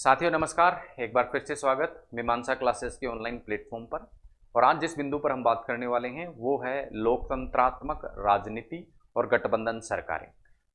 साथियों नमस्कार। एक बार फिर से स्वागत मीमांसा क्लासेस के ऑनलाइन प्लेटफॉर्म पर। और आज जिस बिंदु पर हम बात करने वाले हैं वो है लोकतंत्रात्मक राजनीति और गठबंधन सरकारें।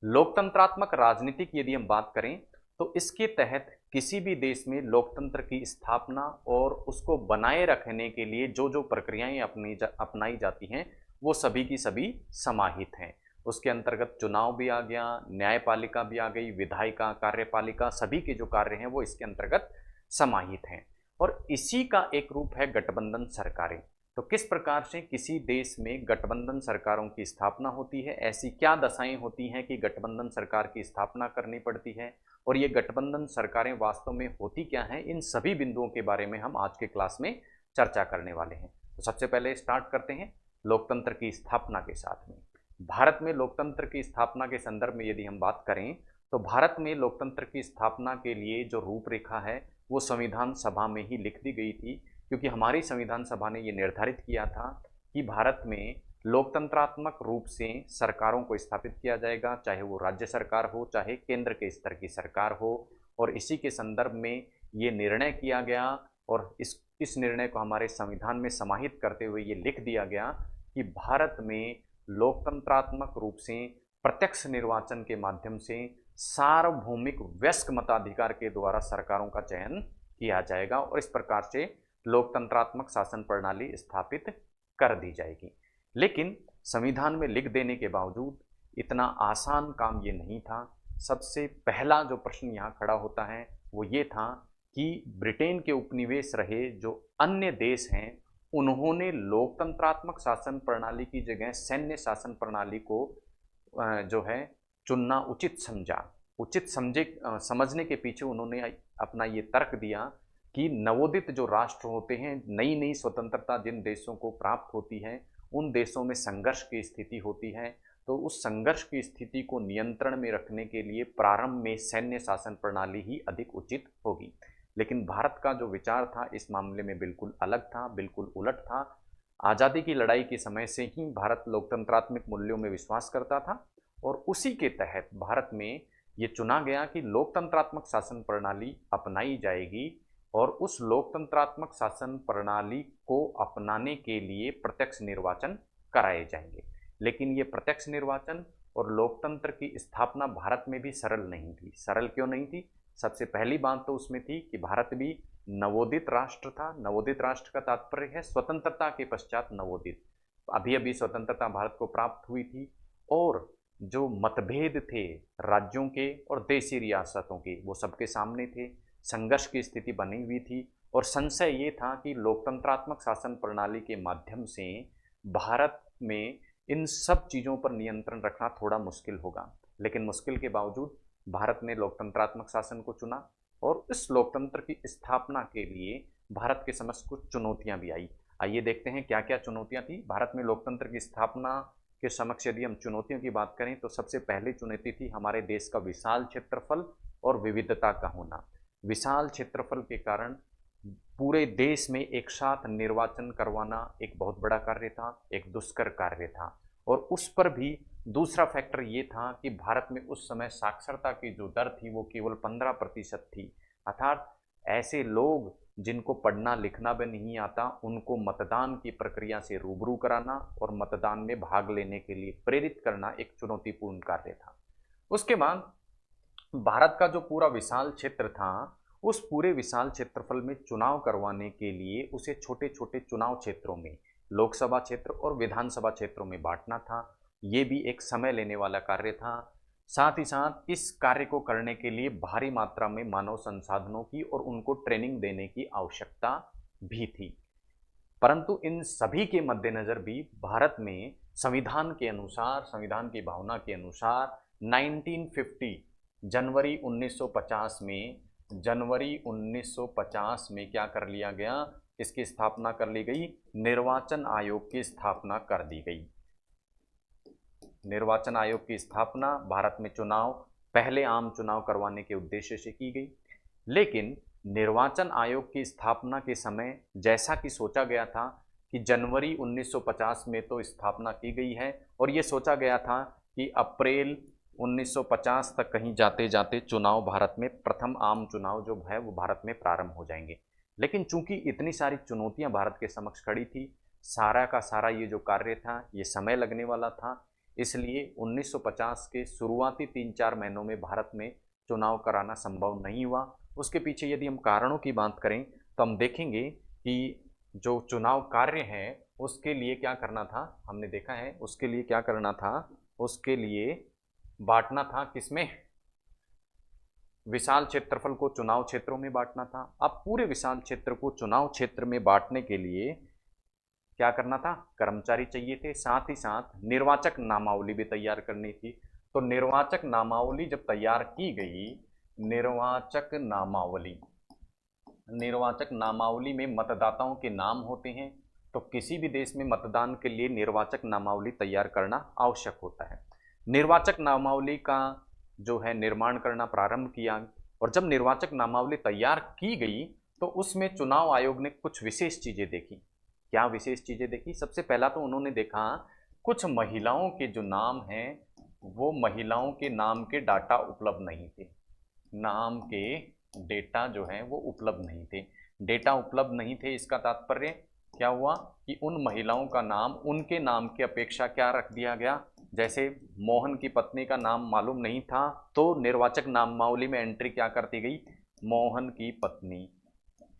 लोकतंत्रात्मक राजनीति की यदि हम बात करें तो इसके तहत किसी भी देश में लोकतंत्र की स्थापना और उसको बनाए रखने के लिए जो जो प्रक्रियाएं अपनाई जाती हैं वो सभी की सभी समाहित हैं। उसके अंतर्गत चुनाव भी आ गया, न्यायपालिका भी आ गई, विधायिका, कार्यपालिका, सभी के जो कार्य हैं वो इसके अंतर्गत समाहित हैं। और इसी का एक रूप है गठबंधन सरकारें। तो किस प्रकार से किसी देश में गठबंधन सरकारों की स्थापना होती है, ऐसी क्या दशाएं होती हैं कि गठबंधन सरकार की स्थापना करनी पड़ती है, और ये गठबंधन सरकारें वास्तव में होती क्या हैं, इन सभी बिंदुओं के बारे में हम आज के क्लास में चर्चा करने वाले हैं। तो सबसे पहले स्टार्ट करते हैं लोकतंत्र की स्थापना के साथ में। भारत में लोकतंत्र की स्थापना के संदर्भ में यदि हम बात करें तो भारत में लोकतंत्र की स्थापना के लिए जो रूपरेखा है वो संविधान सभा में ही लिख दी गई थी, क्योंकि हमारी संविधान सभा ने ये निर्धारित किया था कि भारत में लोकतंत्रात्मक रूप से सरकारों को स्थापित किया जाएगा, चाहे वो राज्य सरकार हो चाहे केंद्र के स्तर की सरकार हो। और इसी के संदर्भ में ये निर्णय किया गया और इस निर्णय को हमारे संविधान में समाहित करते हुए ये लिख दिया गया कि भारत में लोकतंत्रात्मक रूप से प्रत्यक्ष निर्वाचन के माध्यम से सार्वभौमिक वयस्क मताधिकार के द्वारा सरकारों का चयन किया जाएगा और इस प्रकार से लोकतंत्रात्मक शासन प्रणाली स्थापित कर दी जाएगी। लेकिन संविधान में लिख देने के बावजूद इतना आसान काम ये नहीं था। सबसे पहला जो प्रश्न यहाँ खड़ा होता है वो ये था कि ब्रिटेन के उपनिवेश रहे जो अन्य देश हैं उन्होंने लोकतंत्रात्मक शासन प्रणाली की जगह सैन्य शासन प्रणाली को जो है चुनना उचित समझा। उचित समझने के पीछे उन्होंने अपना ये तर्क दिया कि नवोदित जो राष्ट्र होते हैं, नई नई स्वतंत्रता जिन देशों को प्राप्त होती है उन देशों में संघर्ष की स्थिति होती है, तो उस संघर्ष की स्थिति को नियंत्रण में रखने के लिए प्रारंभ में सैन्य शासन प्रणाली ही अधिक उचित होगी। लेकिन भारत का जो विचार था इस मामले में बिल्कुल अलग था, बिल्कुल उलट था। आज़ादी की लड़ाई के समय से ही भारत लोकतंत्रात्मक मूल्यों में विश्वास करता था और उसी के तहत भारत में ये चुना गया कि लोकतंत्रात्मक शासन प्रणाली अपनाई जाएगी और उस लोकतंत्रात्मक शासन प्रणाली को अपनाने के लिए प्रत्यक्ष निर्वाचन कराए जाएंगे। लेकिन ये प्रत्यक्ष निर्वाचन और लोकतंत्र की स्थापना भारत में भी सरल नहीं थी। सरल क्यों नहीं थी? सबसे पहली बात तो उसमें थी कि भारत भी नवोदित राष्ट्र था। नवोदित राष्ट्र का तात्पर्य है स्वतंत्रता के पश्चात नवोदित। अभी अभी स्वतंत्रता भारत को प्राप्त हुई थी और जो मतभेद थे राज्यों के और देशी रियासतों के वो सबके सामने थे। संघर्ष की स्थिति बनी हुई थी और संशय ये था कि लोकतंत्रात्मक शासन प्रणाली के माध्यम से भारत में इन सब चीज़ों पर नियंत्रण रखना थोड़ा मुश्किल होगा। लेकिन मुश्किल के बावजूद भारत ने लोकतंत्रात्मक शासन को चुना और इस लोकतंत्र की स्थापना के लिए भारत के समक्ष कुछ चुनौतियां भी आई। आइए देखते हैं क्या क्या चुनौतियां थी भारत में लोकतंत्र की स्थापना के समक्ष। यदि हम चुनौतियों की बात करें तो सबसे पहली चुनौती थी हमारे देश का विशाल क्षेत्रफल और विविधता का होना। विशाल क्षेत्रफल के कारण पूरे देश में एक साथ निर्वाचन करवाना एक बहुत बड़ा कार्य था, एक दुष्कर कार्य था। और उस पर भी दूसरा फैक्टर ये था कि भारत में उस समय साक्षरता की जो दर थी वो केवल 15% थी। अर्थात ऐसे लोग जिनको पढ़ना लिखना भी नहीं आता उनको मतदान की प्रक्रिया से रूबरू कराना और मतदान में भाग लेने के लिए प्रेरित करना एक चुनौतीपूर्ण कार्य था। उसके बाद भारत का जो पूरा विशाल क्षेत्र था उस पूरे विशाल क्षेत्रफल में चुनाव करवाने के लिए उसे छोटे छोटे चुनाव क्षेत्रों में, लोकसभा क्षेत्र और विधानसभा क्षेत्रों में बांटना था। ये भी एक समय लेने वाला कार्य था। साथ ही साथ इस कार्य को करने के लिए भारी मात्रा में मानव संसाधनों की और उनको ट्रेनिंग देने की आवश्यकता भी थी। परंतु इन सभी के मद्देनज़र भी भारत में संविधान के अनुसार, संविधान की भावना के अनुसार 1950 जनवरी 1950 में क्या कर लिया गया, इसकी स्थापना कर ली गई, निर्वाचन आयोग की स्थापना कर दी गई। निर्वाचन आयोग की स्थापना भारत में चुनाव, पहले आम चुनाव करवाने के उद्देश्य से की गई। लेकिन निर्वाचन आयोग की स्थापना के समय जैसा कि सोचा गया था कि जनवरी 1950 में तो स्थापना की गई है और ये सोचा गया था कि अप्रैल 1950 तक कहीं जाते जाते चुनाव भारत में, प्रथम आम चुनाव जो है वो भारत में प्रारंभ हो जाएंगे। लेकिन चूंकि इतनी सारी चुनौतियां भारत के समक्ष खड़ी थी, सारा का सारा ये जो कार्य था ये समय लगने वाला था, इसलिए 1950 के शुरुआती 3-4 महीनों में भारत में चुनाव कराना संभव नहीं हुआ। उसके पीछे यदि हम कारणों की बात करें तो हम देखेंगे कि जो चुनाव कार्य है उसके लिए क्या करना था, हमने देखा है उसके लिए क्या करना था, उसके लिए बांटना था किसमें, विशाल क्षेत्रफल को चुनाव क्षेत्रों में बांटना था। अब पूरे विशाल क्षेत्र को चुनाव क्षेत्र में बांटने के लिए क्या करना था, कर्मचारी चाहिए थे, साथ ही साथ निर्वाचक नामावली भी तैयार करनी थी। तो निर्वाचक नामावली जब तैयार की गई, निर्वाचक नामावली में मतदाताओं के नाम होते हैं, तो किसी भी देश में मतदान के लिए निर्वाचक नामावली तैयार करना आवश्यक होता है। निर्वाचक नामावली का जो है निर्माण करना प्रारंभ किया, और जब निर्वाचक नामावली तैयार की गई तो उसमें चुनाव आयोग ने कुछ विशेष चीजें देखी। क्या विशेष चीजें देखी? सबसे पहला तो उन्होंने देखा कुछ महिलाओं के जो नाम हैं वो महिलाओं के नाम के डाटा उपलब्ध नहीं थे, नाम के डेटा जो है वो उपलब्ध नहीं थे। डेटा उपलब्ध नहीं थे, इसका तात्पर्य क्या हुआ कि उन महिलाओं का नाम उनके नाम की अपेक्षा क्या रख दिया गया, जैसे मोहन की पत्नी का नाम मालूम नहीं था तो निर्वाचक नामावली में एंट्री क्या करती गई, मोहन की पत्नी,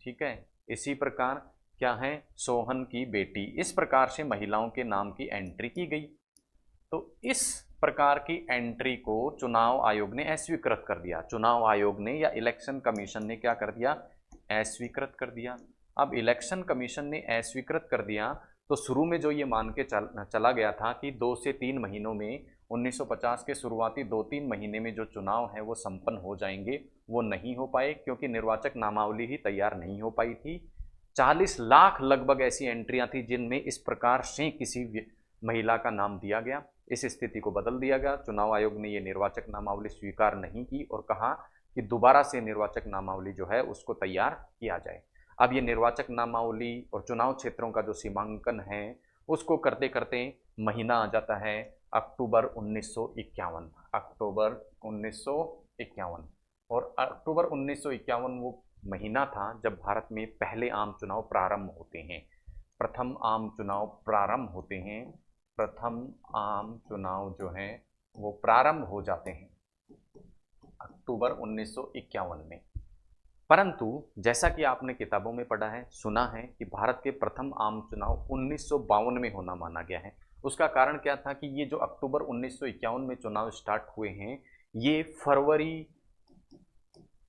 ठीक है। इसी प्रकार क्या है, सोहन की बेटी, इस प्रकार से महिलाओं के नाम की एंट्री की गई। तो इस प्रकार की एंट्री को चुनाव आयोग ने अस्वीकृत कर दिया। चुनाव आयोग ने या इलेक्शन कमीशन ने क्या कर दिया, अस्वीकृत कर दिया। अब इलेक्शन कमीशन ने अस्वीकृत कर दिया तो शुरू में जो ये मान के चला गया था कि 2 से 3 महीनों में 1950 के शुरुआती 2-3 महीने में जो चुनाव है वो संपन्न हो जाएंगे, वो नहीं हो पाए क्योंकि निर्वाचक नामावली ही तैयार नहीं हो पाई थी। 40 लाख लगभग ऐसी एंट्रियां थी जिनमें इस प्रकार से किसी महिला का नाम दिया गया। इस स्थिति को बदल दिया गया। चुनाव आयोग ने ये निर्वाचक नामावली स्वीकार नहीं की और कहा कि दोबारा से निर्वाचक नामावली जो है उसको तैयार किया जाए। अब ये निर्वाचक नामावली और चुनाव क्षेत्रों का जो सीमांकन है उसको करते करते महीना आ जाता है अक्टूबर 1951, अक्टूबर 1951। और अक्टूबर 1951 वो महीना था जब भारत में पहले आम चुनाव प्रारंभ होते हैं, प्रथम आम चुनाव प्रारंभ होते हैं, प्रथम आम चुनाव जो हैं वो प्रारंभ हो जाते हैं अक्टूबर 1951 में। परंतु जैसा कि आपने किताबों में पढ़ा है, सुना है कि भारत के प्रथम आम चुनाव 1952 में होना माना गया है। उसका कारण क्या था कि ये जो अक्टूबर 1951 में चुनाव स्टार्ट हुए हैं ये फरवरी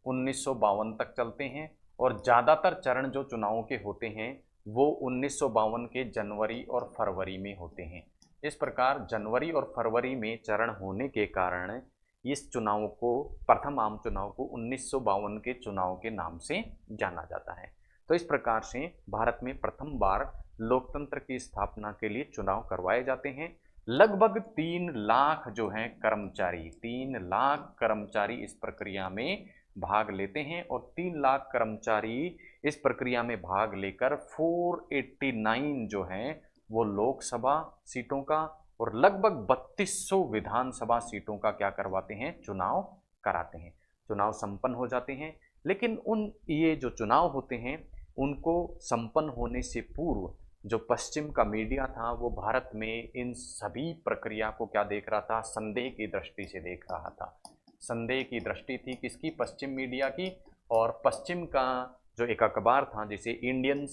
1952 तक चलते हैं, और ज़्यादातर चरण जो चुनावों के होते हैं वो 1952 के जनवरी और फरवरी में होते हैं। इस प्रकार जनवरी और फरवरी में चरण होने के कारण इस चुनाव को, प्रथम आम चुनाव को 1952 के चुनाव के नाम से जाना जाता है। तो इस प्रकार से भारत में प्रथम बार लोकतंत्र की स्थापना के लिए चुनाव करवाए जाते हैं। लगभग 3 लाख जो हैं कर्मचारी, 3 लाख कर्मचारी इस प्रक्रिया में भाग लेते हैं, और 3 लाख कर्मचारी इस प्रक्रिया में भाग लेकर 489 जो हैं वो लोकसभा सीटों का और लगभग 3200 विधानसभा सीटों का क्या करवाते हैं, चुनाव कराते हैं। चुनाव संपन्न हो जाते हैं, लेकिन ये जो चुनाव होते हैं उनको संपन्न होने से पूर्व जो पश्चिम का मीडिया था वो भारत में इन सभी प्रक्रिया को क्या देख रहा था, संदेह की दृष्टि से देख रहा था। संदेह की दृष्टि थी किसकी, पश्चिम मीडिया की। और पश्चिम का जो एक अखबार था जिसे इंडियन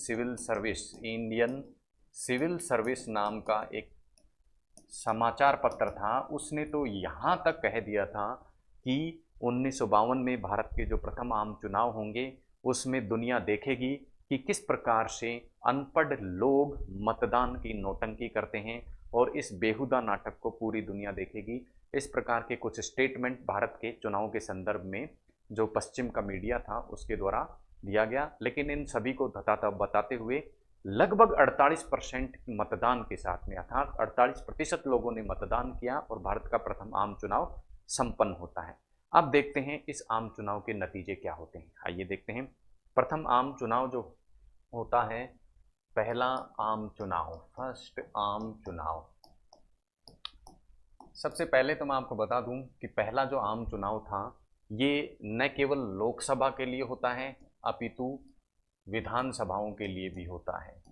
सिविल सर्विस नाम का एक समाचार पत्र था, उसने तो यहाँ तक कह दिया था कि 1952 में भारत के जो प्रथम आम चुनाव होंगे उसमें दुनिया देखेगी कि किस प्रकार से अनपढ़ लोग मतदान की नौटंकी करते हैं, और इस बेहुदा नाटक को पूरी दुनिया देखेगी। इस प्रकार के कुछ स्टेटमेंट भारत के चुनाव के संदर्भ में जो पश्चिम का मीडिया था उसके द्वारा दिया गया। लेकिन इन सभी को बताते हुए लगभग 48% मतदान के साथ में, अर्थात 48% लोगों ने मतदान किया और भारत का प्रथम आम चुनाव संपन्न होता है। अब देखते हैं इस आम चुनाव के नतीजे क्या होते हैं। आइए देखते हैं। प्रथम आम चुनाव जो होता है, पहला आम चुनाव, फर्स्ट आम चुनाव, सबसे पहले तो मैं आपको बता दूं कि पहला जो आम चुनाव था ये न केवल लोकसभा के लिए होता है अपितु विधानसभाओं के लिए भी होता है।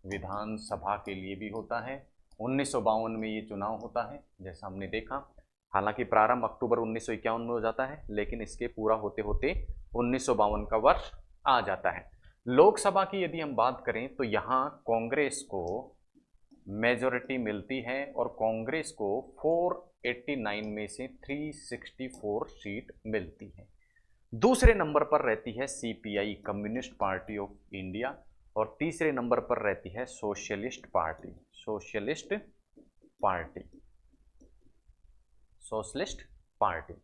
विधानसभा के लिए भी होता है। 1952 में ये चुनाव होता है जैसा हमने देखा। हालांकि प्रारंभ अक्टूबर 1951 में हो जाता है, लेकिन इसके पूरा होते होते 1952 का वर्ष आ जाता है। लोकसभा की यदि हम बात करें तो यहाँ कांग्रेस को मेजॉरिटी मिलती है और कांग्रेस को 489 में से 364 सीट मिलती है। दूसरे नंबर पर रहती है CPI, communist party of India, और तीसरे नंबर पर रहती है socialist party, socialist party, socialist party.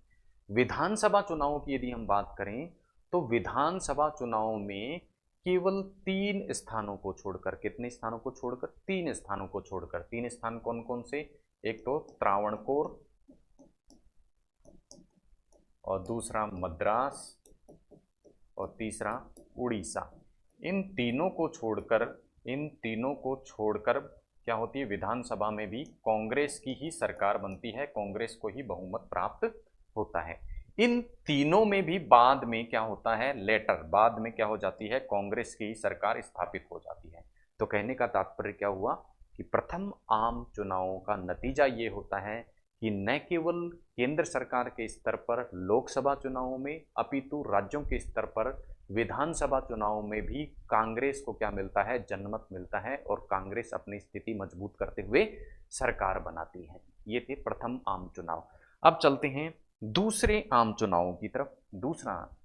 विधानसभा चुनावों की यदि हम बात करें तो विधानसभा चुनाव में केवल 3 स्थानों को छोड़कर, कितने स्थानों को छोड़कर? 3 स्थानों को छोड़कर। 3 स्थान कौन कौन से? एक तो त्रावणकोर और दूसरा मद्रास और तीसरा उड़ीसा। इन तीनों को छोड़कर क्या होती है? विधानसभा में भी कांग्रेस की ही सरकार बनती है, कांग्रेस को ही बहुमत प्राप्त होता है। इन तीनों में भी बाद में क्या होता है? लेटर, बाद में क्या हो जाती है? कांग्रेस की ही सरकार स्थापित हो जाती है। तो कहने का तात्पर्य क्या हुआ कि प्रथम आम चुनावों का नतीजा ये होता है कि न केवल केंद्र सरकार के स्तर पर लोकसभा चुनावों में अपितु राज्यों के स्तर पर विधानसभा चुनाव में भी कांग्रेस को क्या मिलता है? जनमत मिलता है और कांग्रेस अपनी स्थिति मजबूत करते हुए सरकार बनाती है। ये थे प्रथम आम चुनाव। अब चलते हैं दूसरे आम चुनावों की तरफ। दूसरा,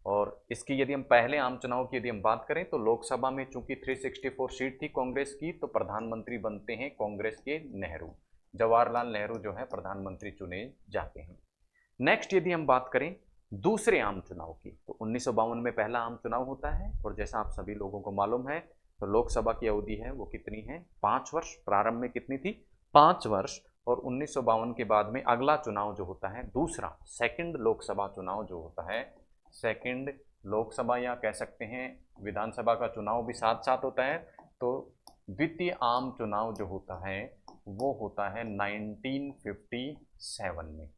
और इसकी यदि हम पहले आम चुनाव की यदि हम बात करें तो लोकसभा में चूंकि 364 सीट थी कांग्रेस की, तो प्रधानमंत्री बनते हैं कांग्रेस के नेहरू, जवाहरलाल नेहरू जो है प्रधानमंत्री चुने जाते हैं। नेक्स्ट यदि हम बात करें दूसरे आम चुनाव की, तो 1952 में पहला आम चुनाव होता है और जैसा आप सभी लोगों को मालूम है तो लोकसभा की अवधि है वो कितनी है? 5 वर्ष। प्रारंभ में कितनी थी? 5 वर्ष। और 1952 के बाद में अगला चुनाव जो होता है दूसरा, सेकंड लोकसभा चुनाव जो होता है, सेकंड लोकसभा या कह सकते हैं विधानसभा का चुनाव भी साथ साथ होता है, तो द्वितीय आम चुनाव जो होता है वो होता है 1957 में।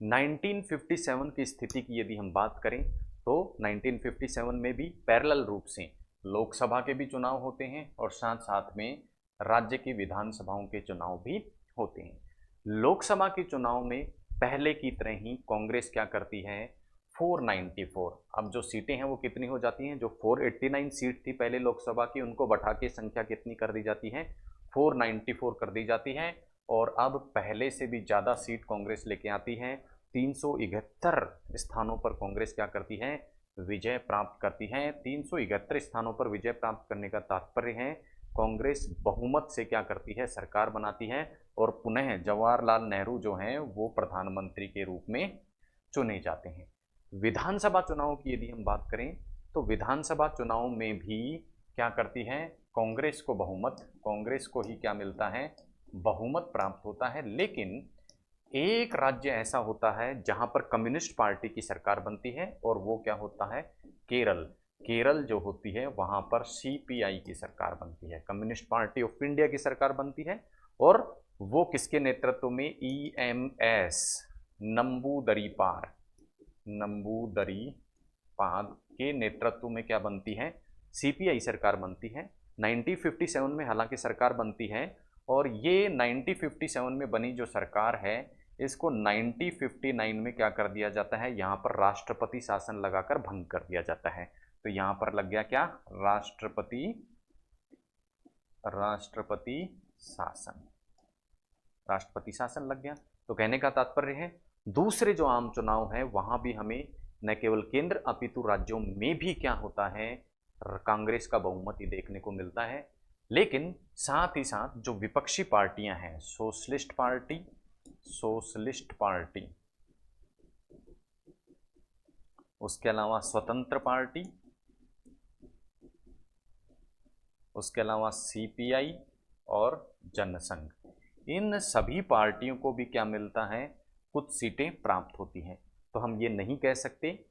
1957 की स्थिति की यदि हम बात करें तो 1957 में भी पैरेलल रूप से लोकसभा के भी चुनाव होते हैं और साथ साथ में राज्य की विधानसभाओं के चुनाव भी होते हैं। लोकसभा के चुनाव में पहले की तरह ही कांग्रेस क्या करती है? 494। अब जो सीटें हैं वो कितनी हो जाती हैं? जो 489 सीट थी पहले लोकसभा की, उनको बढ़ा के संख्या कितनी कर दी जाती है? 494 कर दी जाती है। और अब पहले से भी ज़्यादा सीट कांग्रेस लेके आती है। 371 स्थानों पर कांग्रेस क्या करती है? विजय प्राप्त करती है। 371 स्थानों पर विजय प्राप्त करने का तात्पर्य है कांग्रेस बहुमत से क्या करती है? सरकार बनाती है और पुनः जवाहरलाल नेहरू जो हैं वो प्रधानमंत्री के रूप में चुने जाते हैं। विधानसभा चुनाव की यदि हम बात करें तो विधानसभा चुनाव में भी क्या करती है? कांग्रेस को बहुमत, कांग्रेस को ही क्या मिलता है? बहुमत प्राप्त होता है। लेकिन एक राज्य ऐसा होता है जहां पर कम्युनिस्ट पार्टी की सरकार बनती है और वो क्या होता है? केरल। केरल जो होती है वहां पर सीपीआई की सरकार बनती है, कम्युनिस्ट पार्टी ऑफ इंडिया की सरकार बनती है। और वो किसके नेतृत्व में? ईएमएस, नंबूदरीपार, नंबूदरीपाल के नेतृत्व में क्या बनती है? सीपीआई सरकार बनती है। 1957 में हालांकि सरकार बनती है और ये 1957 में बनी जो सरकार है इसको 1959 में क्या कर दिया जाता है? यहाँ पर राष्ट्रपति शासन लगाकर भंग कर दिया जाता है। तो यहाँ पर लग गया क्या? राष्ट्रपति शासन, राष्ट्रपति शासन लग गया। तो कहने का तात्पर्य है दूसरे जो आम चुनाव है वहां भी हमें न केवल केंद्र अपितु राज्यों में भी क्या होता है? कांग्रेस का बहुमत ही देखने को मिलता है। लेकिन साथ ही साथ जो विपक्षी पार्टियां हैं, सोशलिस्ट पार्टी, सोशलिस्ट पार्टी, उसके अलावा स्वतंत्र पार्टी, उसके अलावा सीपीआई और जनसंघ, इन सभी पार्टियों को भी क्या मिलता है? कुछ सीटें प्राप्त होती हैं। तो हम ये नहीं कह सकते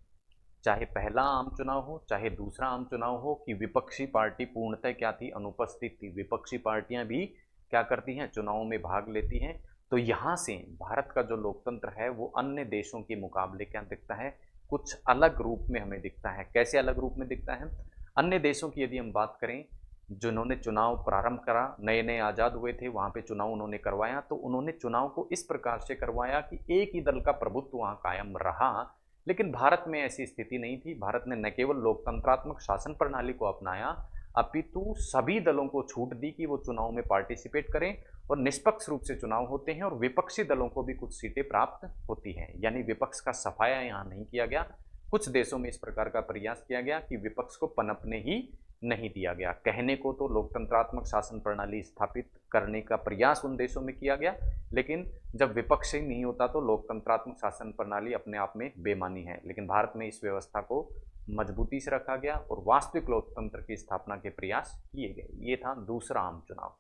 चाहे पहला आम चुनाव हो चाहे दूसरा आम चुनाव हो कि विपक्षी पार्टी पूर्णतः क्या थी? अनुपस्थित थी। विपक्षी पार्टियां भी क्या करती हैं? चुनावों में भाग लेती हैं। तो यहाँ से भारत का जो लोकतंत्र है वो अन्य देशों के मुकाबले क्या दिखता है, कुछ अलग रूप में हमें दिखता है। कैसे अलग रूप में दिखता है? अन्य देशों की यदि हम बात करें, जिन्होंने चुनाव प्रारंभ करा, नए नए आज़ाद हुए थे, वहाँ पे चुनाव उन्होंने करवाया, तो उन्होंने चुनाव को इस प्रकार से करवाया कि एक ही दल का प्रभुत्व वहाँ कायम रहा। लेकिन भारत में ऐसी स्थिति नहीं थी। भारत ने न केवल लोकतंत्रात्मक शासन प्रणाली को अपनाया, अपितु सभी दलों को छूट दी कि वो चुनाव में पार्टिसिपेट करें और निष्पक्ष रूप से चुनाव होते हैं और विपक्षी दलों को भी कुछ सीटें प्राप्त होती हैं। यानी विपक्ष का सफाया यहाँ नहीं किया गया। कुछ देशों में इस प्रकार का प्रयास किया गया कि विपक्ष को पनपने ही नहीं दिया गया। कहने को तो लोकतंत्रात्मक शासन प्रणाली स्थापित करने का प्रयास उन देशों में किया गया, लेकिन जब विपक्ष ही नहीं होता तो लोकतंत्रात्मक शासन प्रणाली अपने आप में बेमानी है। लेकिन भारत में इस व्यवस्था को मजबूती से रखा गया और वास्तविक लोकतंत्र की स्थापना के प्रयास किए गए। ये था दूसरा आम चुनाव।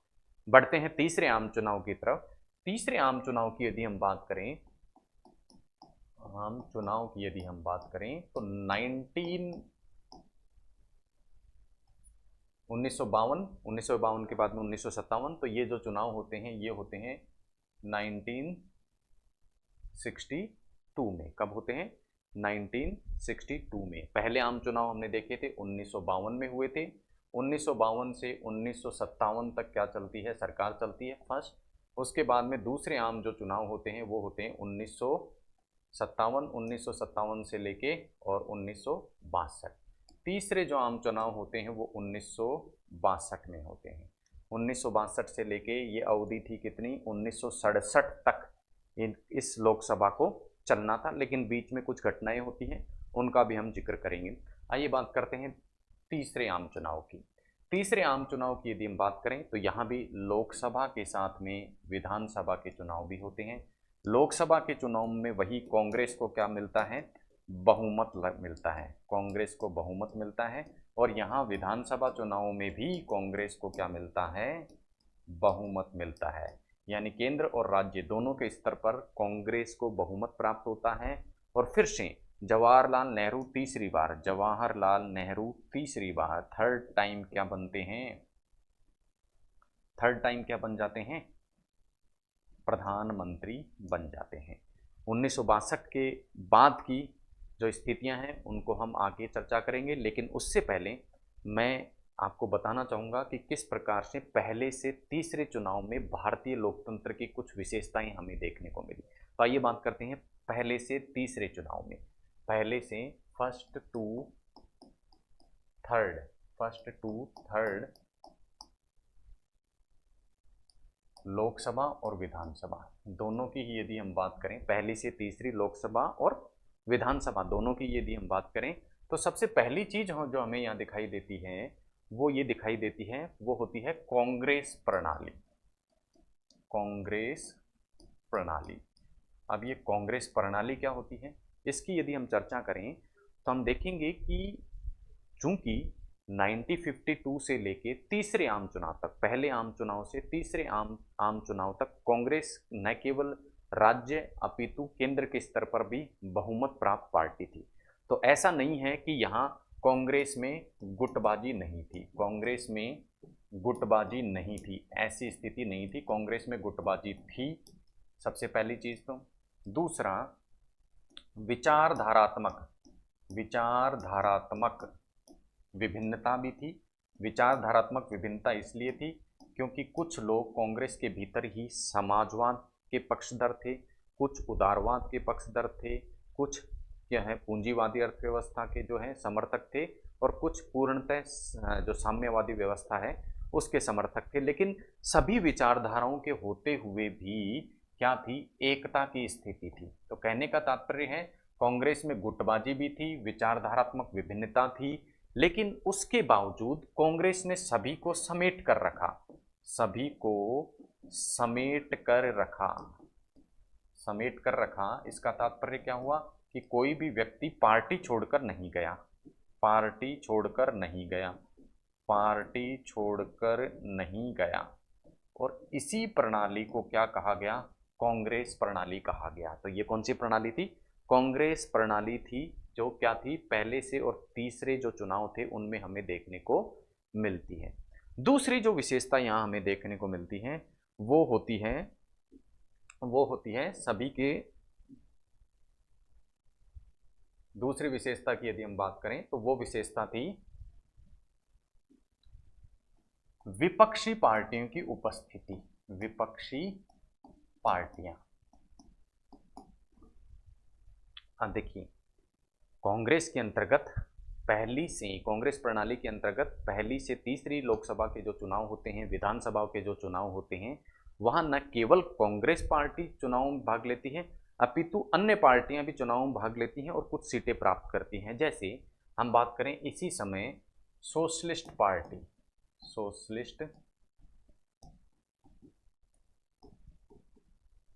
बढ़ते हैं तीसरे आम चुनाव की तरफ। तीसरे आम चुनाव की यदि हम बात करें, आम चुनाव की यदि हम बात करें तो 1952 के बाद में 1957, तो ये जो चुनाव होते हैं ये होते हैं 1962 में। कब होते हैं? 1962 में। पहले आम चुनाव हमने देखे थे 1952 में हुए थे। 1952 से 1957 तक क्या चलती है? सरकार चलती है फर्स्ट। उसके बाद में दूसरे आम जो चुनाव होते हैं वो होते हैं 1957 से लेके और 1962। तीसरे जो आम चुनाव होते हैं वो 1962 में होते हैं। 1962 से लेके ये अवधि थी कितनी? 1967 तक इस लोकसभा को चलना था, लेकिन बीच में कुछ घटनाएं होती हैं, उनका भी हम जिक्र करेंगे। आइए बात करते हैं तीसरे आम चुनाव की। तीसरे आम चुनाव की यदि हम बात करें तो यहाँ भी लोकसभा के साथ में विधानसभा के चुनाव भी होते हैं। लोकसभा के चुनाव में वही कांग्रेस को क्या मिलता है? बहुमत मिलता है। कांग्रेस को बहुमत मिलता है। और यहाँ विधानसभा चुनाव में भी कांग्रेस को क्या मिलता है? बहुमत मिलता है। यानी केंद्र और राज्य दोनों के स्तर पर कांग्रेस को बहुमत प्राप्त होता है। और फिर से जवाहरलाल नेहरू तीसरी बार थर्ड टाइम क्या बनते हैं? थर्ड टाइम क्या बन जाते हैं? प्रधानमंत्री बन जाते हैं। 1962 के बाद की जो स्थितियां हैं उनको हम आगे चर्चा करेंगे, लेकिन उससे पहले मैं आपको बताना चाहूँगा कि किस प्रकार से पहले से तीसरे चुनाव में भारतीय लोकतंत्र की कुछ विशेषताएं हमें देखने को मिली। तो आइए बात करते हैं पहले से तीसरे चुनाव में। पहले से फर्स्ट टू थर्ड लोकसभा और विधानसभा दोनों की ही यदि हम बात करें, पहली से तीसरी लोकसभा और विधानसभा दोनों की यदि हम बात करें, तो सबसे पहली चीज जो हमें यहाँ दिखाई देती है वो ये दिखाई देती है, वो होती है कांग्रेस प्रणाली। कांग्रेस प्रणाली। अब ये कांग्रेस प्रणाली क्या होती है, इसकी यदि हम चर्चा करें तो हम देखेंगे कि चूंकि 1952 से लेके तीसरे आम चुनाव तक, पहले आम चुनाव से तीसरे आम चुनाव तक कांग्रेस न केवल राज्य अपितु केंद्र के स्तर पर भी बहुमत प्राप्त पार्टी थी। तो ऐसा नहीं है कि यहाँ कांग्रेस में गुटबाजी नहीं थी। कांग्रेस में गुटबाजी नहीं थी, ऐसी स्थिति नहीं थी। कांग्रेस में गुटबाजी थी, सबसे पहली चीज। तो दूसरा, विचारधारात्मक विभिन्नता भी थी। विचारधारात्मक विभिन्नता इसलिए थी क्योंकि कुछ लोग कांग्रेस के भीतर ही समाजवाद के पक्षधर थे, कुछ उदारवाद के पक्षधर थे, कुछ क्या है पूंजीवादी अर्थव्यवस्था के जो है समर्थक थे, और कुछ पूर्णतः जो साम्यवादी व्यवस्था है उसके समर्थक थे। लेकिन सभी विचारधाराओं के होते हुए भी क्या थी? एकता की स्थिति थी। तो कहने का तात्पर्य है कांग्रेस में गुटबाजी भी थी, विचारधारात्मक विभिन्नता थी, लेकिन उसके बावजूद कांग्रेस ने सभी को समेट कर रखा। इसका तात्पर्य क्या हुआ कि कोई भी व्यक्ति पार्टी छोड़कर नहीं गया। और इसी प्रणाली को क्या कहा गया? कांग्रेस प्रणाली कहा गया। तो ये कौन सी प्रणाली थी? कांग्रेस प्रणाली थी, जो क्या थी? पहले से और तीसरे जो चुनाव थे उनमें हमें देखने को मिलती है। दूसरी जो विशेषता यहाँ हमें देखने को मिलती है वो होती है वो होती है सभी के, दूसरी विशेषता की यदि हम बात करें तो वो विशेषता थी विपक्षी पार्टियों की उपस्थिति। विपक्षी पार्टियां, अब देखिए कांग्रेस के अंतर्गत पहली से, कांग्रेस प्रणाली के अंतर्गत पहली से तीसरी लोकसभा के जो चुनाव होते हैं, विधानसभा के जो चुनाव होते हैं, वहां न केवल कांग्रेस पार्टी चुनाव में भाग लेती है अपितु अन्य पार्टियां भी चुनाव में भाग लेती हैं और कुछ सीटें प्राप्त करती हैं। जैसे हम बात करें इसी समय socialist party, socialist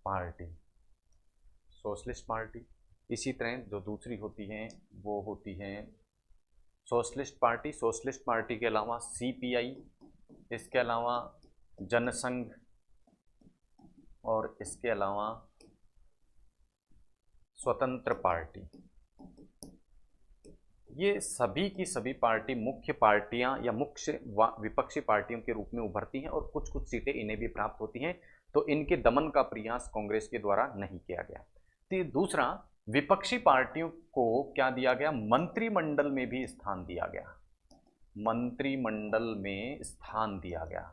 party, socialist party. इसी तरह जो दूसरी होती हैं वो होती हैं सोशलिस्ट पार्टी। सोशलिस्ट पार्टी के अलावा सीपीआई, इसके अलावा जनसंघ और इसके अलावा स्वतंत्र पार्टी। ये सभी की सभी पार्टी मुख्य पार्टियां या मुख्य विपक्षी पार्टियों के रूप में उभरती हैं और कुछ कुछ सीटें इन्हें भी प्राप्त होती हैं, तो इनके दमन का प्रयास कांग्रेस के द्वारा नहीं किया गया। तो दूसरा, विपक्षी पार्टियों को क्या दिया गया, मंत्रिमंडल में भी स्थान दिया गया, मंत्रिमंडल में स्थान दिया गया।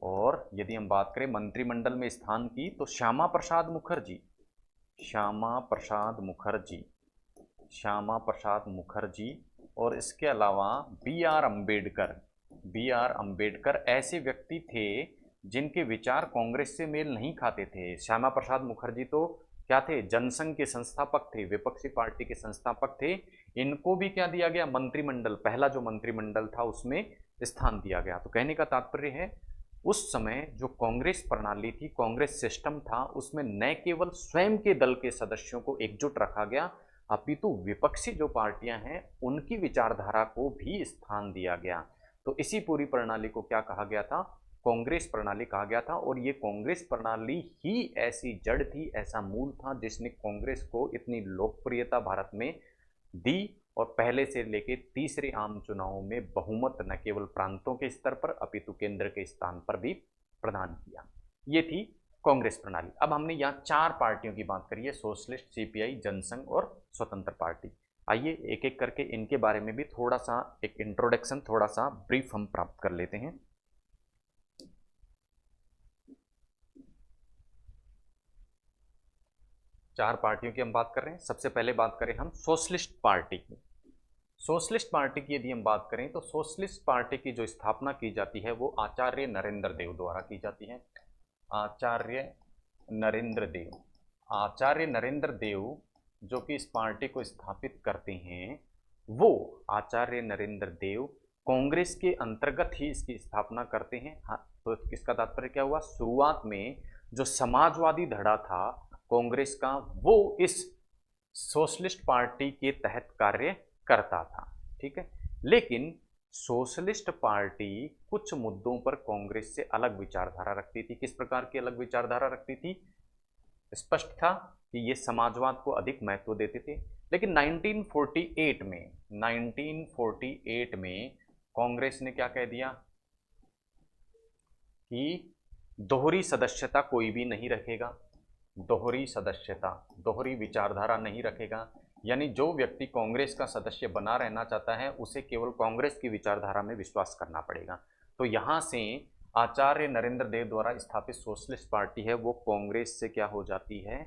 और यदि हम बात करें मंत्रिमंडल में स्थान की, तो श्यामा प्रसाद मुखर्जी, श्यामा प्रसाद मुखर्जी, श्यामा प्रसाद मुखर्जी और इसके अलावा B R Ambedkar, B R Ambedkar ऐसे व्यक्ति थे जिनके विचार कांग्रेस से मेल नहीं खाते थे। श्यामा प्रसाद मुखर्जी तो क्या थे, जनसंघ के संस्थापक थे, विपक्षी पार्टी के संस्थापक थे। इनको भी क्या दिया गया, मंत्रिमंडल, पहला जो मंत्रिमंडल था उसमें स्थान दिया गया। तो कहने का तात्पर्य है उस समय जो कांग्रेस प्रणाली थी, कांग्रेस सिस्टम था, उसमें न केवल स्वयं के दल के सदस्यों को एकजुट रखा गया अपितु विपक्षी जो पार्टियां हैं उनकी विचारधारा को भी स्थान दिया गया। तो इसी पूरी प्रणाली को क्या कहा गया था, कांग्रेस प्रणाली कहा गया था। और ये कांग्रेस प्रणाली ही ऐसी जड़ थी, ऐसा मूल था जिसने कांग्रेस को इतनी लोकप्रियता भारत में दी और पहले से लेकर तीसरे आम चुनावों में बहुमत न केवल प्रांतों के स्तर पर अपितु केंद्र के स्थान पर भी प्रदान किया। ये थी कांग्रेस प्रणाली। अब हमने यहाँ चार पार्टियों की बात करी है, सोशलिस्ट, सीपीआई, जनसंघ और स्वतंत्र पार्टी। आइए एक एक करके इनके बारे में भी थोड़ा सा एक इंट्रोडक्शन, थोड़ा सा ब्रीफ हम प्राप्त कर लेते हैं। चार पार्टियों की हम बात कर रहे हैं। सबसे पहले बात करें हम सोशलिस्ट पार्टी की। सोशलिस्ट पार्टी की यदि हम बात करें तो सोशलिस्ट पार्टी की जो स्थापना की जाती है वो आचार्य नरेंद्र देव द्वारा की जाती है। आचार्य नरेंद्र देव, आचार्य नरेंद्र देव जो कि इस पार्टी को स्थापित करते हैं, वो आचार्य नरेंद्र देव कांग्रेस के अंतर्गत ही इसकी स्थापना करते हैं। हाँ, तो इसका तात्पर्य क्या हुआ, शुरुआत में जो समाजवादी धड़ा था कांग्रेस का, वो इस सोशलिस्ट पार्टी के तहत कार्य करता था, ठीक है। लेकिन सोशलिस्ट पार्टी कुछ मुद्दों पर कांग्रेस से अलग विचारधारा रखती थी। किस प्रकार की अलग विचारधारा रखती थी, स्पष्ट था कि ये समाजवाद को अधिक महत्व देते थे। लेकिन 1948 में कांग्रेस ने क्या कह दिया कि दोहरी सदस्यता कोई भी नहीं रखेगा, दोहरी सदस्यता, दोहरी विचारधारा नहीं रखेगा। यानी जो व्यक्ति कांग्रेस का सदस्य बना रहना चाहता है उसे केवल कांग्रेस की विचारधारा में विश्वास करना पड़ेगा। तो यहाँ से आचार्य नरेंद्र देव द्वारा स्थापित सोशलिस्ट पार्टी है वो कांग्रेस से क्या हो जाती है,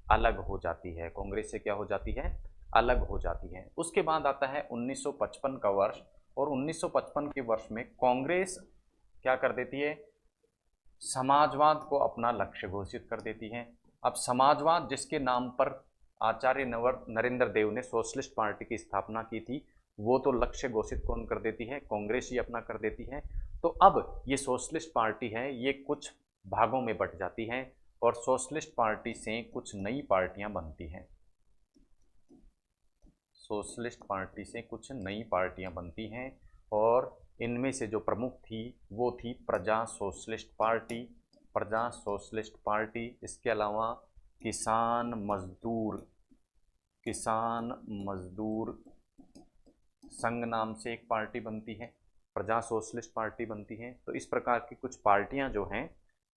अलग हो जाती है। कांग्रेस से क्या हो जाती है, अलग हो जाती है। उसके बाद आता है 1955 का वर्ष, और 1955 के वर्ष में कांग्रेस क्या कर देती है, समाजवाद को अपना लक्ष्य घोषित कर देती है। अब समाजवाद जिसके नाम पर आचार्य नरेंद्र देव ने सोशलिस्ट पार्टी की स्थापना की थी, वो तो लक्ष्य घोषित कौन कर देती है, कांग्रेस ही अपना कर देती है। तो अब ये सोशलिस्ट पार्टी है, ये कुछ भागों में बट जाती है और सोशलिस्ट पार्टी से कुछ नई पार्टियां बनती हैं। सोशलिस्ट पार्टी से कुछ नई पार्टियां बनती हैं और इनमें से जो प्रमुख थी वो थी प्रजा सोशलिस्ट पार्टी, प्रजा सोशलिस्ट पार्टी। इसके अलावा किसान मजदूर संघ नाम से एक पार्टी बनती है, प्रजा सोशलिस्ट पार्टी बनती है। तो इस प्रकार की कुछ पार्टियां जो हैं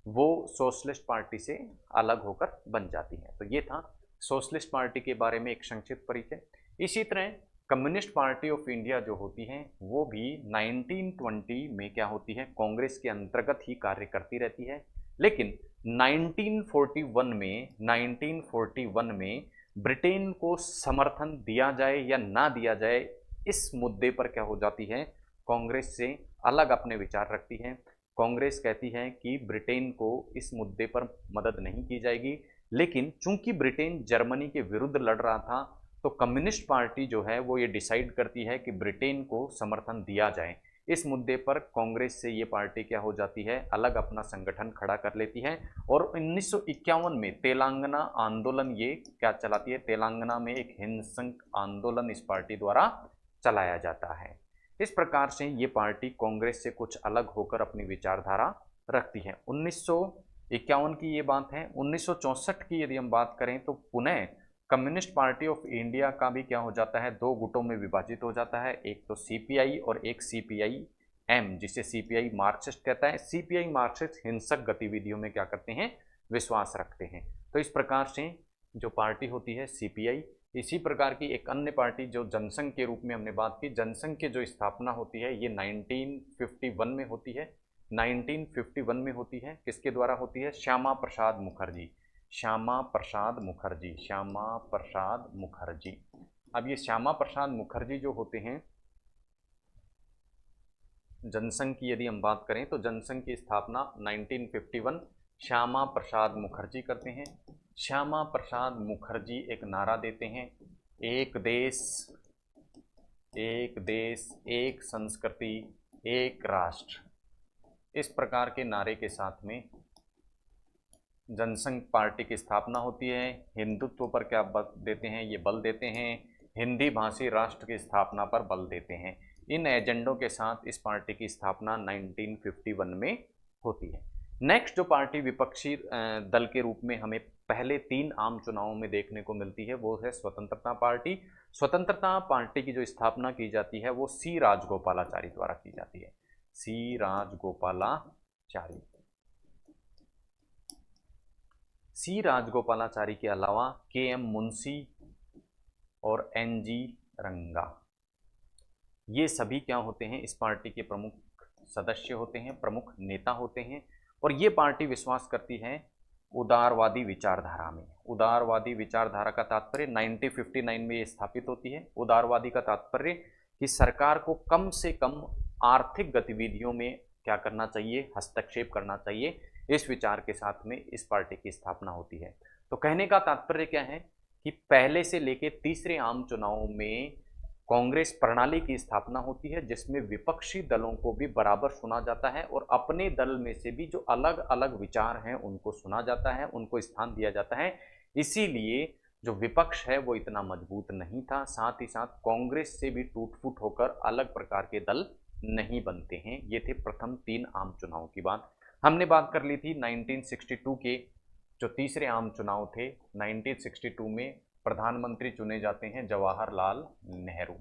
वो सोशलिस्ट पार्टी से अलग होकर बन जाती है। तो ये था सोशलिस्ट पार्टी के बारे में एक संक्षिप्त परिचय। इसी तरह कम्युनिस्ट पार्टी ऑफ इंडिया जो होती है वो भी 1920 में क्या होती है, कांग्रेस के अंतर्गत ही कार्य करती रहती है। लेकिन 1941 में ब्रिटेन को समर्थन दिया जाए या ना दिया जाए, इस मुद्दे पर क्या हो जाती है, कांग्रेस से अलग अपने विचार रखती है। कांग्रेस कहती है कि ब्रिटेन को इस मुद्दे पर मदद नहीं की जाएगी। लेकिन चूंकि ब्रिटेन जर्मनी के विरुद्ध लड़ रहा था, तो कम्युनिस्ट पार्टी जो है वो ये डिसाइड करती है कि ब्रिटेन को समर्थन दिया जाए। इस मुद्दे पर कांग्रेस से ये पार्टी क्या हो जाती है, अलग अपना संगठन खड़ा कर लेती है। और 1951 में तेलंगाना आंदोलन ये क्या चलाती है, तेलंगाना में एक हिंसक आंदोलन इस पार्टी द्वारा चलाया जाता है। इस प्रकार से ये पार्टी कांग्रेस से कुछ अलग होकर अपनी विचारधारा रखती है। 1951 की ये बात है। 1964 की यदि हम बात करें तो पुनः कम्युनिस्ट पार्टी ऑफ इंडिया का भी क्या हो जाता है, दो गुटों में विभाजित हो जाता है। एक तो सीपीआई और एक सीपीआई एम, जिसे सीपीआई मार्क्सिस्ट कहता है। सीपीआई मार्क्सिस्ट हिंसक गतिविधियों में क्या करते हैं, विश्वास रखते हैं। तो इस प्रकार से जो पार्टी होती है सीपीआई, इसी प्रकार की एक अन्य पार्टी जो जनसंघ के रूप में हमने बात की, जनसंघ की जो स्थापना होती है ये 1951 में होती है। 1951 में होती है, किसके द्वारा होती है, श्यामा प्रसाद मुखर्जी, श्यामा प्रसाद मुखर्जी, श्यामा प्रसाद मुखर्जी। अब ये श्यामा प्रसाद मुखर्जी जो होते हैं, जनसंघ की यदि हम बात करें तो जनसंघ की स्थापना 1951 श्यामा प्रसाद मुखर्जी करते हैं। श्यामा प्रसाद मुखर्जी एक नारा देते हैं, एक देश एक संस्कृति एक राष्ट्र। इस प्रकार के नारे के साथ में जनसंघ पार्टी की स्थापना होती है। हिंदुत्व पर क्या बल देते हैं, ये बल देते हैं हिंदी भाषी राष्ट्र की स्थापना पर बल देते हैं। इन एजेंडों के साथ इस पार्टी की स्थापना 1951 में होती है। नेक्स्ट जो पार्टी विपक्षी दल के रूप में हमें पहले 3 आम चुनावों में देखने को मिलती है वो है स्वतंत्रता पार्टी। स्वतंत्रता पार्टी की जो स्थापना की जाती है वो सी राजगोपालाचारी द्वारा की जाती है, सी राजगोपालाचारी। सी राजगोपालाचारी के अलावा के एम मुंशी और एन जी रंगा, ये सभी क्या होते हैं, इस पार्टी के प्रमुख सदस्य होते हैं, प्रमुख नेता होते हैं। और ये पार्टी विश्वास करती है उदारवादी विचारधारा में। उदारवादी विचारधारा का तात्पर्य 1959 में ये स्थापित होती है। उदारवादी का तात्पर्य कि सरकार को कम से कम आर्थिक गतिविधियों में क्या करना चाहिए, हस्तक्षेप करना चाहिए। इस विचार के साथ में इस पार्टी की स्थापना होती है। तो कहने का तात्पर्य क्या है कि पहले से लेकर तीसरे आम चुनावों में कांग्रेस प्रणाली की स्थापना होती है जिसमें विपक्षी दलों को भी बराबर सुना जाता है और अपने दल में से भी जो अलग अलग विचार हैं उनको सुना जाता है, उनको स्थान दिया जाता है। इसीलिए जो विपक्ष है वो इतना मजबूत नहीं था। साथ ही साथ कांग्रेस से भी टूट फूट होकर अलग प्रकार के दल नहीं बनते हैं। ये थे प्रथम 3 आम चुनाव की बात। हमने बात कर ली थी 1962 के जो तीसरे आम चुनाव थे। 1962 में प्रधानमंत्री चुने जाते हैं जवाहरलाल नेहरू।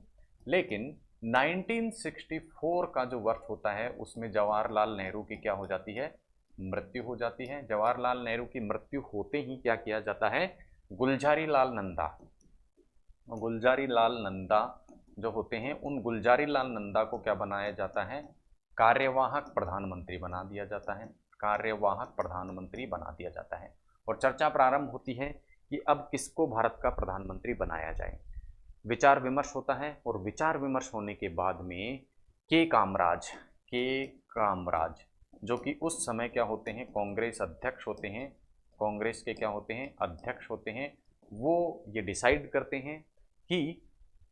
लेकिन 1964 का जो वर्ष होता है उसमें जवाहरलाल नेहरू की क्या हो जाती है, मृत्यु हो जाती है। जवाहरलाल नेहरू की मृत्यु होते ही क्या किया जाता है, गुलजारी लाल नंदा, गुलजारी लाल नंदा जो होते हैं उन गुलजारी लाल नंदा को क्या बनाया जाता है, कार्यवाहक प्रधानमंत्री बना दिया जाता है, कार्यवाहक प्रधानमंत्री बना दिया जाता है। और चर्चा प्रारंभ होती है कि अब किसको भारत का प्रधानमंत्री बनाया जाए। विचार विमर्श होता है और विचार विमर्श होने के बाद में के कामराज जो कि उस समय क्या होते हैं, कांग्रेस अध्यक्ष होते हैं, कांग्रेस के क्या होते हैं, अध्यक्ष होते हैं। वो ये डिसाइड करते हैं कि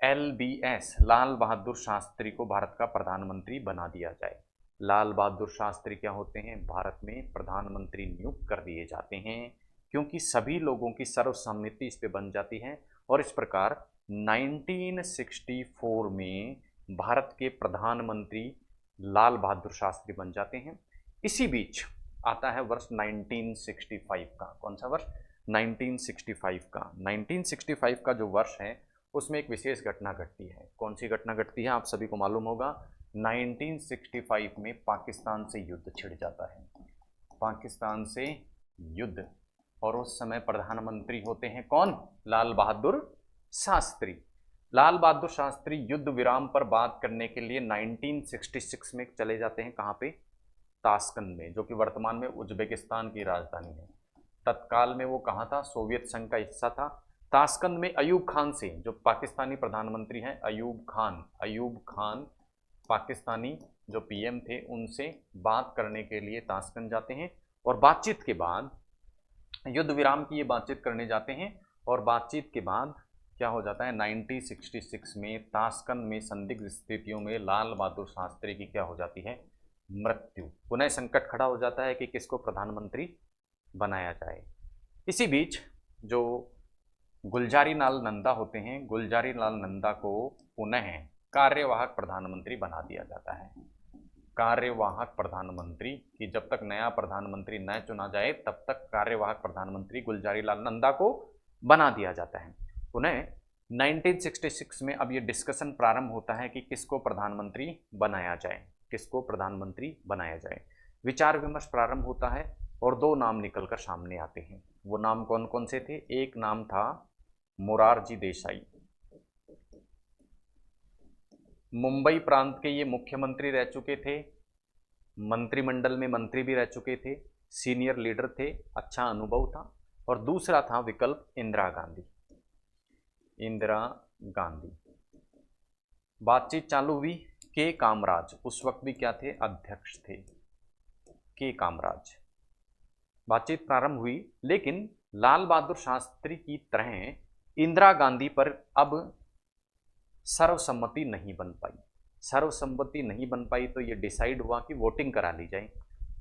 LBS लाल बहादुर शास्त्री को भारत का प्रधानमंत्री बना दिया जाए। लाल बहादुर शास्त्री क्या होते हैं, भारत में प्रधानमंत्री नियुक्त कर दिए जाते हैं क्योंकि सभी लोगों की सर्वसम्मति इस पे बन जाती है। और इस प्रकार 1964 में भारत के प्रधानमंत्री लाल बहादुर शास्त्री बन जाते हैं। इसी बीच आता है वर्ष 1965 का। कौन सा वर्ष, 1965 का। 1965 का जो वर्ष है उसमें एक विशेष घटना घटती है। कौन सी घटना घटती है, आप सभी को मालूम होगा। 1965 में पाकिस्तान से युद्ध छिड़ जाता है। पाकिस्तान से युद्ध, और उस समय प्रधानमंत्री होते हैं कौन? लाल बहादुर शास्त्री। लाल बहादुर शास्त्री युद्ध विराम पर बात करने के लिए 1966 में चले जाते हैं। कहाँ पे? ताशकंद में, जो कि वर्तमान में उज्बेकिस्तान की राजधानी है। तत्काल में वो कहाँ था? सोवियत संघ का हिस्सा था। ताशकंद में अयूब खान से, जो पाकिस्तानी प्रधानमंत्री हैं अयूब खान पाकिस्तानी जो पीएम थे, उनसे बात करने के लिए ताशकंद जाते हैं। और बातचीत के बाद, युद्ध विराम की ये बातचीत करने जाते हैं, और बातचीत के बाद क्या हो जाता है? 1966 में ताशकंद में संदिग्ध स्थितियों में लाल बहादुर शास्त्री की क्या हो जाती है? मृत्यु। पुनः संकट खड़ा हो जाता है कि किसको प्रधानमंत्री बनाया जाए। इसी बीच जो गुलजारी लाल नंदा होते हैं, गुलजारी लाल नंदा को पुनः कार्यवाहक प्रधानमंत्री बना दिया जाता है। कार्यवाहक प्रधानमंत्री, कि जब तक नया प्रधानमंत्री न चुना जाए तब तक कार्यवाहक प्रधानमंत्री गुलजारी लाल नंदा को बना दिया जाता है। पुनः 1966 में अब ये डिस्कशन प्रारंभ होता है कि किसको प्रधानमंत्री बनाया जाए, किसको प्रधानमंत्री बनाया जाए। विचार विमर्श प्रारंभ होता है और दो नाम निकलकर सामने आते हैं। वो नाम कौन कौन से थे? एक नाम था मोरारजी देसाई। मुंबई प्रांत के ये मुख्यमंत्री रह चुके थे, मंत्रिमंडल में मंत्री भी रह चुके थे, सीनियर लीडर थे, अच्छा अनुभव था। और दूसरा था विकल्प इंदिरा गांधी। इंदिरा गांधी। बातचीत चालू हुई। के कामराज उस वक्त भी क्या थे? अध्यक्ष थे, के कामराज। बातचीत प्रारंभ हुई, लेकिन लाल बहादुर शास्त्री की तरह इंदिरा गांधी पर अब सर्वसम्मति नहीं बन पाई। सर्वसम्मति नहीं बन पाई तो ये डिसाइड हुआ कि वोटिंग करा ली जाए।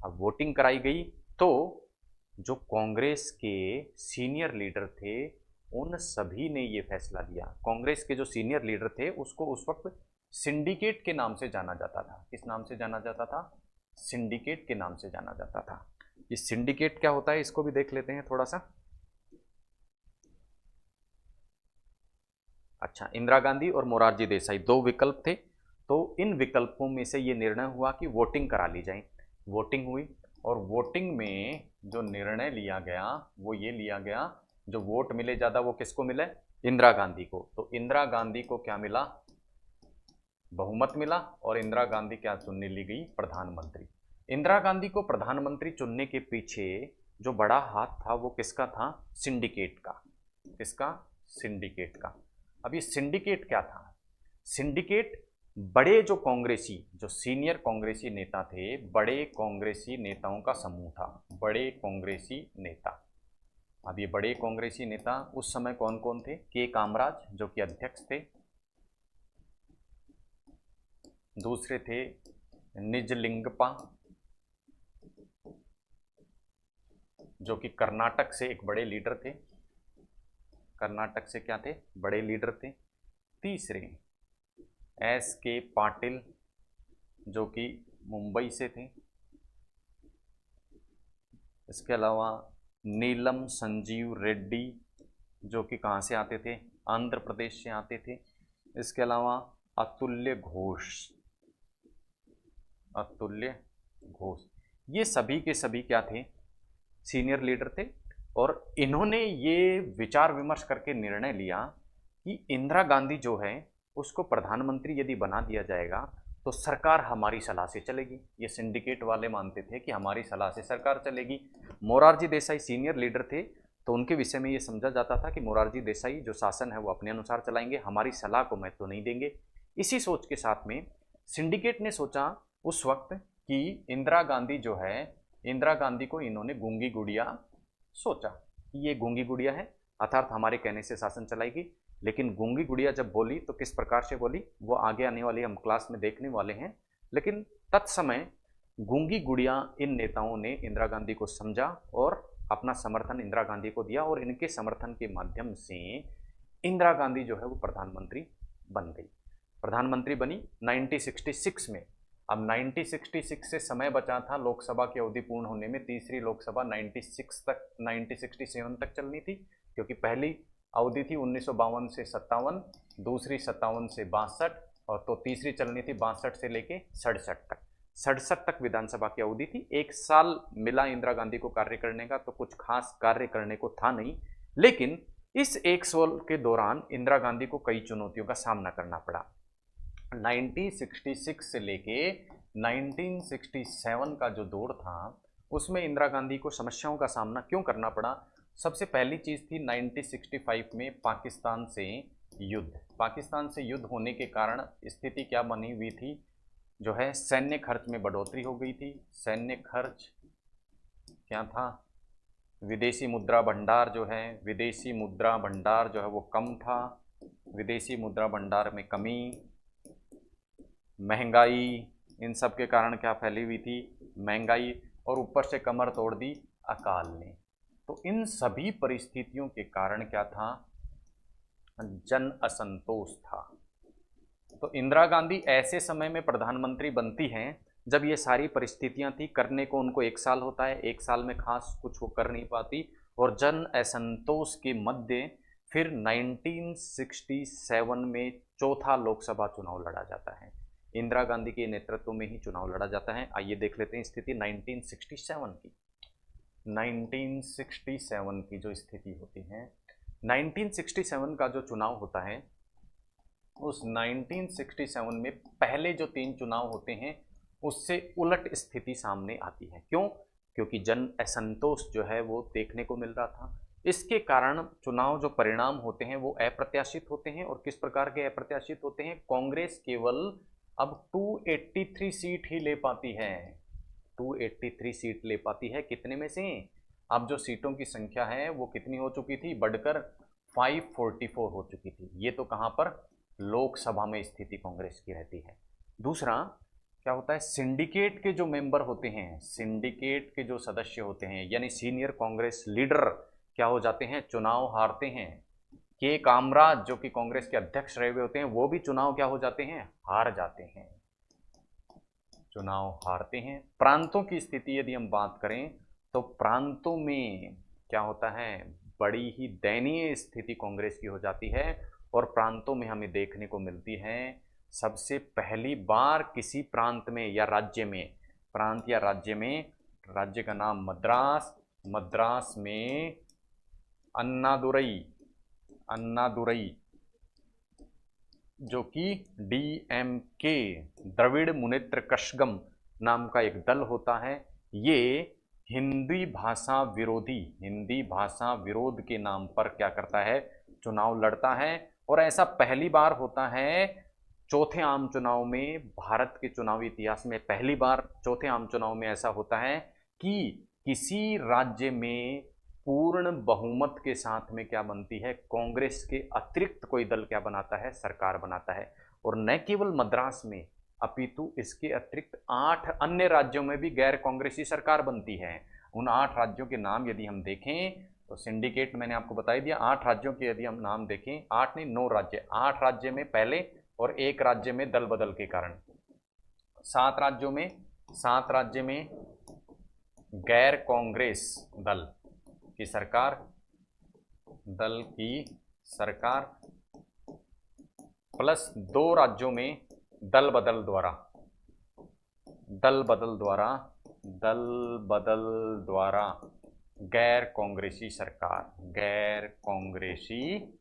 अब वोटिंग कराई गई तो जो कांग्रेस के सीनियर लीडर थे उन सभी ने ये फैसला लिया। कांग्रेस के जो सीनियर लीडर थे उसको उस वक्त सिंडिकेट के नाम से जाना जाता था। किस नाम से जाना जाता था? सिंडिकेट के नाम से जाना जाता था। ये सिंडिकेट क्या होता है इसको भी देख लेते हैं थोड़ा सा। अच्छा, इंदिरा गांधी और मोरारजी देसाई दो विकल्प थे, तो इन विकल्पों में से ये निर्णय हुआ कि वोटिंग करा ली जाए। वोटिंग हुई और वोटिंग में जो निर्णय लिया गया वो ये लिया गया, जो वोट मिले ज़्यादा वो किसको मिले? इंदिरा गांधी को। तो इंदिरा गांधी को क्या मिला? बहुमत मिला, और इंदिरा गांधी क्या चुनने ली गई? प्रधानमंत्री। इंदिरा गांधी को प्रधानमंत्री चुनने के पीछे जो बड़ा हाथ था वो किसका था? सिंडिकेट का। किसका? सिंडिकेट का। अब ये सिंडिकेट क्या था? सिंडिकेट बड़े जो कांग्रेसी, जो सीनियर कांग्रेसी नेता थे, बड़े कांग्रेसी नेताओं का समूह था। बड़े कांग्रेसी नेता। अब ये बड़े कांग्रेसी नेता उस समय कौन कौन थे? के कामराज जो कि अध्यक्ष थे, दूसरे थे निजलिंगप्पा जो कि कर्नाटक से एक बड़े लीडर थे। कर्नाटक से क्या थे? बड़े लीडर थे। तीसरे एस के पाटिल जो कि मुंबई से थे। इसके अलावा नीलम संजीव रेड्डी जो कि कहाँ से आते थे? आंध्र प्रदेश से आते थे। इसके अलावा अतुल्य घोष, अतुल्य घोष, ये सभी के सभी क्या थे? सीनियर लीडर थे। और इन्होंने ये विचार विमर्श करके निर्णय लिया कि इंदिरा गांधी जो है उसको प्रधानमंत्री यदि बना दिया जाएगा तो सरकार हमारी सलाह से चलेगी। ये सिंडिकेट वाले मानते थे कि हमारी सलाह से सरकार चलेगी। मोरारजी देसाई सीनियर लीडर थे, तो उनके विषय में ये समझा जाता था कि मोरारजी देसाई जो शासन है वो अपने अनुसार चलाएंगे, हमारी सलाह को महत्व नहीं देंगे। इसी सोच के साथ में सिंडिकेट ने सोचा उस वक्त कि इंदिरा गांधी जो है, इंदिरा गांधी को इन्होंने गूंगी गुड़िया सोचा कि ये गूंगी गुड़िया है, अर्थात हमारे कहने से शासन चलाएगी। लेकिन गूंगी गुड़िया जब बोली तो किस प्रकार से बोली वो आगे आने वाली हम क्लास में देखने वाले हैं। लेकिन तत्समय गूंगी गुड़िया इन नेताओं ने इंदिरा गांधी को समझा और अपना समर्थन इंदिरा गांधी को दिया, और इनके समर्थन के माध्यम से इंदिरा गांधी जो है वो प्रधानमंत्री बन गई। प्रधानमंत्री बनी 1966 में। अब 1966 से समय बचा था लोकसभा की अवधि पूर्ण होने में। तीसरी लोकसभा 1967 तक चलनी थी, क्योंकि पहली अवधि थी 1952 से 57, दूसरी 57 से 62, और तो तीसरी चलनी थी 62 से लेके 67 तक। 67 तक विधानसभा की अवधि थी। 1 साल मिला इंदिरा गांधी को कार्य करने का, तो कुछ खास कार्य करने को था नहीं, लेकिन इस 1 साल के दौरान इंदिरा गांधी को कई चुनौतियों का सामना करना पड़ा। 1966 से लेके 1967 का जो दौर था, उसमें इंदिरा गांधी को समस्याओं का सामना क्यों करना पड़ा? सबसे पहली चीज़ थी 1965 में पाकिस्तान से युद्ध। पाकिस्तान से युद्ध होने के कारण स्थिति क्या बनी हुई थी, जो है सैन्य खर्च में बढ़ोतरी हो गई थी। सैन्य खर्च क्या था? विदेशी मुद्रा भंडार जो है, विदेशी मुद्रा भंडार जो है वो कम था। विदेशी मुद्रा भंडार में कमी, महंगाई, इन सब के कारण क्या फैली हुई थी? महंगाई, और ऊपर से कमर तोड़ दी अकाल ने। तो इन सभी परिस्थितियों के कारण क्या था? जन असंतोष था। तो इंदिरा गांधी ऐसे समय में प्रधानमंत्री बनती हैं जब ये सारी परिस्थितियां थी। करने को उनको 1 साल होता है, 1 साल में खास कुछ वो कर नहीं पाती, और जन असंतोष के मध्य फिर 1967 में चौथा लोकसभा चुनाव लड़ा जाता है। इंदिरा गांधी के नेतृत्व में ही चुनाव लड़ा जाता है। आइए देख लेते हैं स्थिति 1967 की। 1967 की जो स्थिति होती है, 1967 का जो चुनाव होता है, उस 1967 में पहले जो 3 चुनाव होते हैं उससे उलट स्थिति सामने आती है। क्यों? क्योंकि जन असंतोष जो है वो देखने को मिल रहा था। इसके कारण चुनाव जो परिणाम होते हैं वो अप्रत्याशित होते हैं। और किस प्रकार के अप्रत्याशित होते हैं? कांग्रेस केवल अब 283 सीट ही ले पाती है। 283 सीट ले पाती है। कितने में से? अब जो सीटों की संख्या है वो कितनी हो चुकी थी? बढ़कर 544 हो चुकी थी। ये तो कहाँ पर? लोकसभा में स्थिति कांग्रेस की रहती है। दूसरा क्या होता है? सिंडिकेट के जो मेंबर होते हैं, सिंडिकेट के जो सदस्य होते हैं, यानी सीनियर कांग्रेस लीडर क्या हो जाते हैं? चुनाव हारते हैं। के कामराज जो कि कांग्रेस के अध्यक्ष रहे हुए होते हैं, वो भी चुनाव क्या हो जाते हैं? हार जाते हैं। चुनाव हारते हैं। प्रांतों की स्थिति यदि हम बात करें तो प्रांतों में क्या होता है? बड़ी ही दयनीय स्थिति कांग्रेस की हो जाती है। और प्रांतों में हमें देखने को मिलती है सबसे पहली बार किसी प्रांत में या राज्य में, प्रांत या राज्य में, राज्य का नाम मद्रास, मद्रास में अन्नादुरई, अन्नादुरई जो कि डीएमके, द्रविड़ मुनेत्र कषगम नाम का एक दल होता है। ये हिंदी भाषा विरोधी, हिंदी भाषा विरोध के नाम पर क्या करता है? चुनाव लड़ता है। और ऐसा पहली बार होता है चौथे आम चुनाव में, भारत के चुनावी इतिहास में पहली बार चौथे आम चुनाव में ऐसा होता है कि किसी राज्य में पूर्ण बहुमत के साथ में क्या बनती है? कांग्रेस के अतिरिक्त कोई दल क्या बनाता है? सरकार बनाता है। और न केवल मद्रास में, अपितु इसके अतिरिक्त 8 अन्य राज्यों में भी गैर कांग्रेसी सरकार बनती है। उन 8 राज्यों के नाम यदि हम देखें तो सिंडिकेट मैंने आपको बता ही दिया। 8 राज्यों के यदि हम नाम देखें, 8 नहीं 9 राज्य, 8 राज्य में पहले और 1 राज्य में दल बदल के कारण 7 राज्यों में, 7 राज्य में गैर कांग्रेस दल की सरकार, दल की सरकार, प्लस 2 राज्यों में दल बदल द्वारा, दल बदल द्वारा, दल बदल द्वारा गैर कांग्रेसी सरकार, गैर कांग्रेसी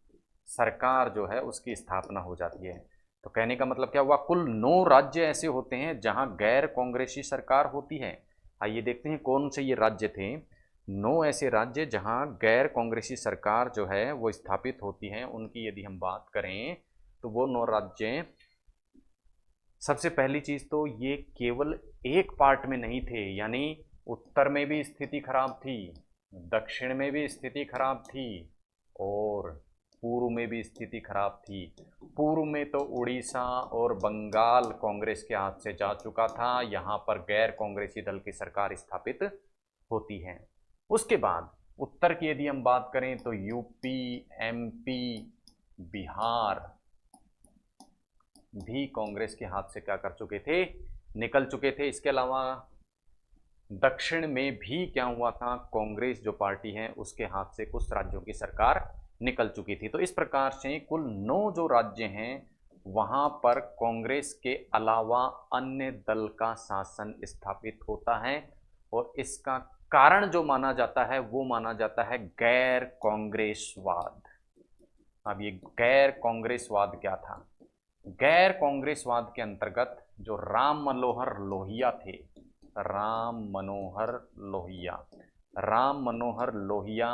सरकार जो है उसकी स्थापना हो जाती है। तो कहने का मतलब क्या हुआ? कुल 9 राज्य ऐसे होते हैं जहां गैर कांग्रेसी सरकार होती है। आइए देखते हैं कौन से ये राज्य थे। 9 ऐसे राज्य जहां गैर कांग्रेसी सरकार जो है वो स्थापित होती है। उनकी यदि हम बात करें तो वो 9 राज्य, सबसे पहली चीज तो ये केवल एक पार्ट में नहीं थे, यानी उत्तर में भी स्थिति खराब थी, दक्षिण में भी स्थिति खराब थी, और पूर्व में भी स्थिति खराब थी। पूर्व में तो उड़ीसा और बंगाल कांग्रेस के हाथ से जा चुका था, यहाँ पर गैर कांग्रेसी दल की सरकार स्थापित होती है। उसके बाद उत्तर की यदि हम बात करें तो यूपी, एमपी, बिहार भी कांग्रेस के हाथ से क्या कर चुके थे? निकल चुके थे। इसके अलावा दक्षिण में भी क्या हुआ था? कांग्रेस जो पार्टी है उसके हाथ से कुछ राज्यों की सरकार निकल चुकी थी। तो इस प्रकार से कुल 9 जो राज्य हैं वहां पर कांग्रेस के अलावा अन्य दल का शासन स्थापित होता है और इसका कारण जो माना जाता है वो माना जाता है गैर कांग्रेसवाद। अब ये गैर कांग्रेसवाद क्या था? गैर कांग्रेसवाद के अंतर्गत जो राम मनोहर लोहिया थे, राम मनोहर लोहिया, राम मनोहर लोहिया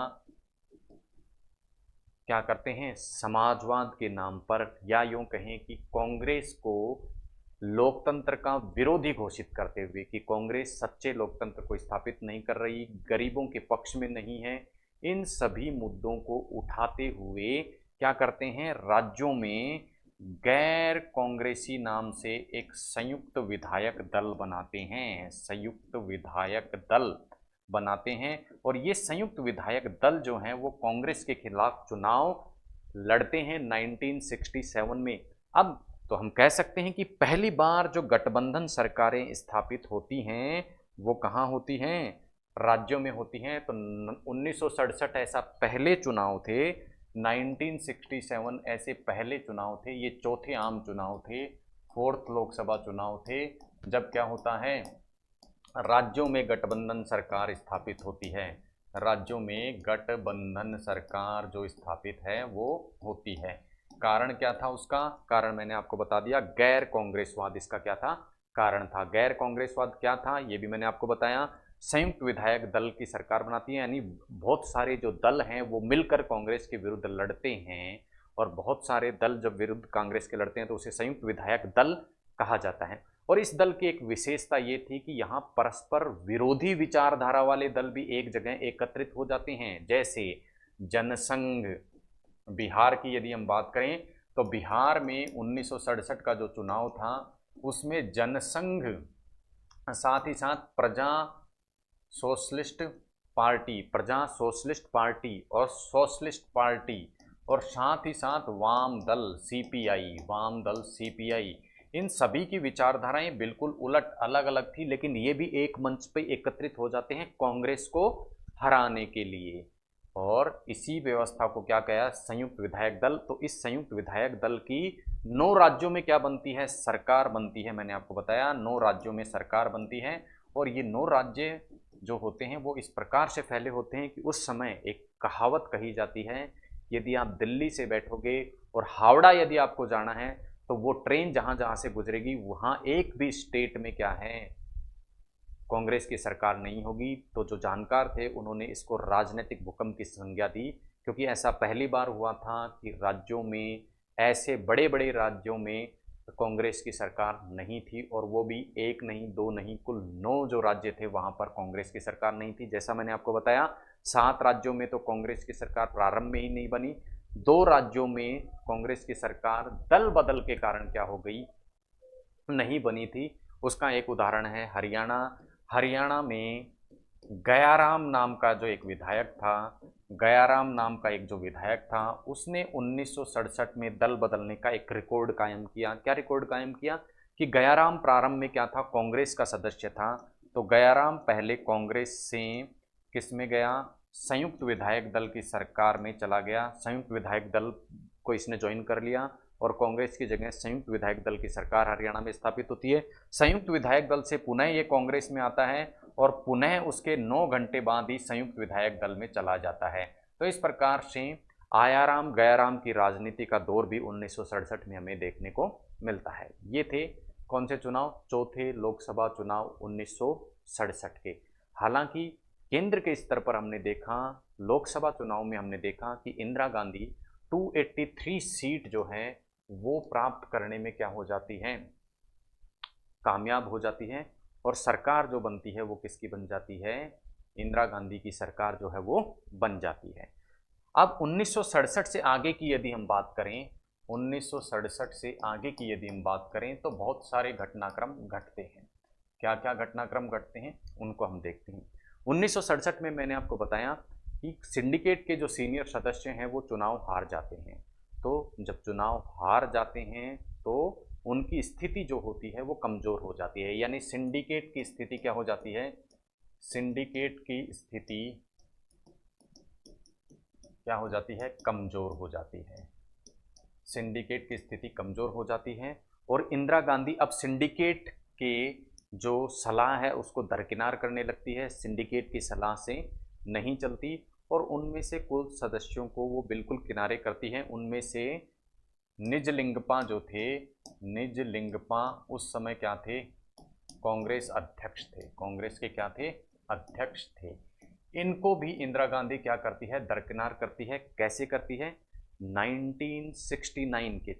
क्या करते हैं? समाजवाद के नाम पर, या यूं कहें कि कांग्रेस को लोकतंत्र का विरोधी घोषित करते हुए कि कांग्रेस सच्चे लोकतंत्र को स्थापित नहीं कर रही, गरीबों के पक्ष में नहीं है, इन सभी मुद्दों को उठाते हुए क्या करते हैं? राज्यों में गैर कांग्रेसी नाम से एक संयुक्त विधायक दल बनाते हैं, संयुक्त विधायक दल बनाते हैं। और ये संयुक्त विधायक दल जो हैं वो कांग्रेस के खिलाफ चुनाव लड़ते हैं 1967 में। अब तो हम कह सकते हैं कि पहली बार जो गठबंधन सरकारें स्थापित होती हैं वो कहाँ होती हैं? राज्यों में होती हैं। तो 1967 ऐसा पहले चुनाव थे, 1967 ऐसे पहले चुनाव थे, ये चौथे आम चुनाव थे, फोर्थ लोकसभा चुनाव थे, जब क्या होता है? राज्यों में गठबंधन सरकार स्थापित होती है। राज्यों में गठबंधन सरकार जो स्थापित है वो होती है। कारण क्या था उसका? कारण मैंने आपको बता दिया, गैर कांग्रेसवाद इसका क्या था? कारण था। गैर कांग्रेसवाद क्या था ये भी मैंने आपको बताया। संयुक्त विधायक दल की सरकार बनाती है, यानी बहुत सारे जो दल हैं वो मिलकर कांग्रेस के विरुद्ध लड़ते हैं, और बहुत सारे दल जब विरुद्ध कांग्रेस के लड़ते हैं तो उसे संयुक्त विधायक दल कहा जाता है। और इस दल की एक विशेषता ये थी कि यहाँ परस्पर विरोधी विचारधारा वाले दल भी एक जगह एकत्रित हो जाते हैं। जैसे जनसंघ, बिहार की यदि हम बात करें तो बिहार में 1967 का जो चुनाव था उसमें जनसंघ, साथ ही साथ प्रजा सोशलिस्ट पार्टी, प्रजा सोशलिस्ट पार्टी और सोशलिस्ट पार्टी, और साथ ही साथ वाम दल सीपीआई, वाम दल सीपीआई, इन सभी की विचारधाराएं बिल्कुल उलट अलग अलग थी, लेकिन ये भी एक मंच पे एकत्रित हो जाते हैं कांग्रेस को हराने के लिए। और इसी व्यवस्था को क्या कहा? संयुक्त विधायक दल। तो इस संयुक्त विधायक दल की 9 राज्यों में क्या बनती है? सरकार बनती है। मैंने आपको बताया 9 राज्यों में सरकार बनती है। और ये 9 राज्य जो होते हैं वो इस प्रकार से फैले होते हैं कि उस समय एक कहावत कही जाती है, यदि आप दिल्ली से बैठोगे और हावड़ा यदि आपको जाना है तो वो ट्रेन जहां जहां से गुजरेगी वहां एक भी स्टेट में क्या है? कांग्रेस की सरकार नहीं होगी। तो जो जानकार थे उन्होंने इसको राजनीतिक भूकंप की संज्ञा दी, क्योंकि ऐसा पहली बार हुआ था कि राज्यों में, ऐसे बड़े बड़े राज्यों में कांग्रेस की सरकार नहीं थी, और वो भी एक नहीं, दो नहीं, कुल 9 जो राज्य थे वहां पर कांग्रेस की सरकार नहीं थी। जैसा मैंने आपको बताया 7 राज्यों में तो कांग्रेस की सरकार प्रारंभ में ही नहीं बनी, 2 राज्यों में कांग्रेस की सरकार दल बदल के कारण क्या हो गई? नहीं बनी थी। उसका एक उदाहरण है हरियाणा। हरियाणा में गयाराम नाम का जो एक विधायक था, गयाराम नाम का एक जो विधायक था, उसने 1967 में दल बदलने का एक रिकॉर्ड कायम किया। क्या रिकॉर्ड कायम किया? कि गयाराम प्रारंभ में क्या था? कांग्रेस का सदस्य था। तो गयाराम पहले कांग्रेस से किस में गया? संयुक्त विधायक दल की सरकार में चला गया। संयुक्त विधायक दल को इसने ज्वाइन कर लिया और कांग्रेस की जगह संयुक्त विधायक दल की सरकार हरियाणा में स्थापित होती है। संयुक्त विधायक दल से पुनः ये कांग्रेस में आता है और पुनः उसके 9 घंटे बाद ही संयुक्त विधायक दल में चला जाता है। तो इस प्रकार से आयाराम गयाराम की राजनीति का दौर भी 1967 में हमें देखने को मिलता है। ये थे कौन से चुनाव? चौथे लोकसभा चुनाव 1967 के। हालांकि केंद्र के स्तर पर हमने देखा, लोकसभा चुनाव में हमने देखा कि इंदिरा गांधी 283 सीट जो है वो प्राप्त करने में क्या हो जाती हैं? कामयाब हो जाती हैं। और सरकार जो बनती है वो किसकी बन जाती है? इंदिरा गांधी की सरकार जो है वो बन जाती है। अब 1967 से आगे की यदि हम बात करें, 1967 से आगे की यदि हम बात करें तो बहुत सारे घटनाक्रम घटते हैं। क्या क्या घटनाक्रम घटते हैं उनको हम देखते हैं। 1967 में मैंने आपको बताया कि सिंडिकेट के जो सीनियर सदस्य हैं वो चुनाव हार जाते हैं। तो जब चुनाव हार जाते हैं तो उनकी स्थिति जो होती है वो कमज़ोर हो जाती है, यानी सिंडिकेट की स्थिति क्या हो जाती है? सिंडिकेट की स्थिति क्या हो जाती है? कमज़ोर हो जाती है। सिंडिकेट की स्थिति कमज़ोर हो जाती है और इंदिरा गांधी अब सिंडिकेट के जो सलाह है उसको दरकिनार करने लगती है, सिंडिकेट की सलाह से नहीं चलती और उनमें से कुछ सदस्यों को वो बिल्कुल किनारे करती हैं। उनमें से निजलिंगपा जो थे, निजलिंगपा उस समय क्या थे, कांग्रेस अध्यक्ष थे, कांग्रेस के क्या थे, अध्यक्ष थे। इनको भी इंदिरा गांधी क्या करती है, दरकिनार करती है। कैसे करती है, 1969 के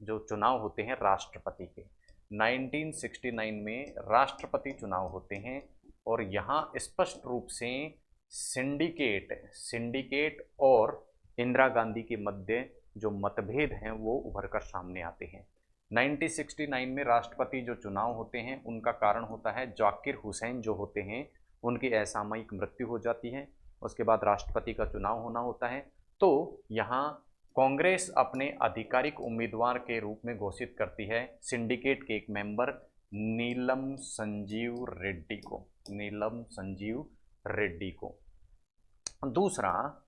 जो चुनाव होते हैं राष्ट्रपति के, 1969 में राष्ट्रपति चुनाव होते हैं और यहाँ स्पष्ट रूप से सिंडिकेट और इंदिरा गांधी के मध्य जो मतभेद हैं वो उभर कर सामने आते हैं। 1969 में राष्ट्रपति जो चुनाव होते हैं उनका कारण होता है जाकिर हुसैन जो होते हैं उनकी असामयिक मृत्यु हो जाती है, उसके बाद राष्ट्रपति का चुनाव होना होता है। तो यहाँ कांग्रेस अपने आधिकारिक उम्मीदवार के रूप में घोषित करती है सिंडिकेट के एक मेंबर नीलम संजीव रेड्डी को, नीलम संजीव रेड्डी को। दूसरा,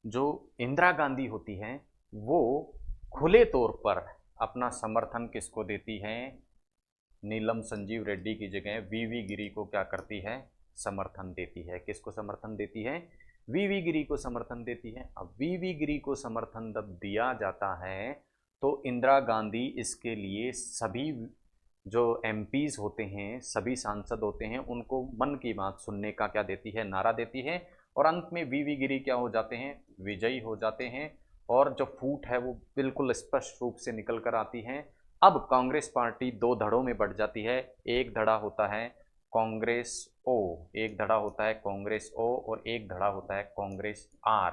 जो इंदिरा गांधी होती हैं वो खुले तौर पर अपना समर्थन किसको देती हैं, नीलम संजीव रेड्डी की जगह वीवी गिरी को क्या करती है, समर्थन देती है। किसको समर्थन देती है, वीवी गिरी को समर्थन देती है। अब वीवी गिरी को समर्थन जब दिया जाता है तो इंदिरा गांधी इसके लिए सभी जो एमपीज होते हैं, सभी सांसद होते हैं, उनको मन की बात सुनने का क्या देती है, नारा देती है और अंत में वीवी गिरी क्या हो जाते हैं, विजयी हो जाते हैं और जो फूट है वो बिल्कुल स्पष्ट रूप से निकल कर आती है। अब कांग्रेस पार्टी दो धड़ों में बढ़ जाती है, एक धड़ा होता है कांग्रेस ओ, एक धड़ा होता है कांग्रेस ओ और एक धड़ा होता है कांग्रेस आर।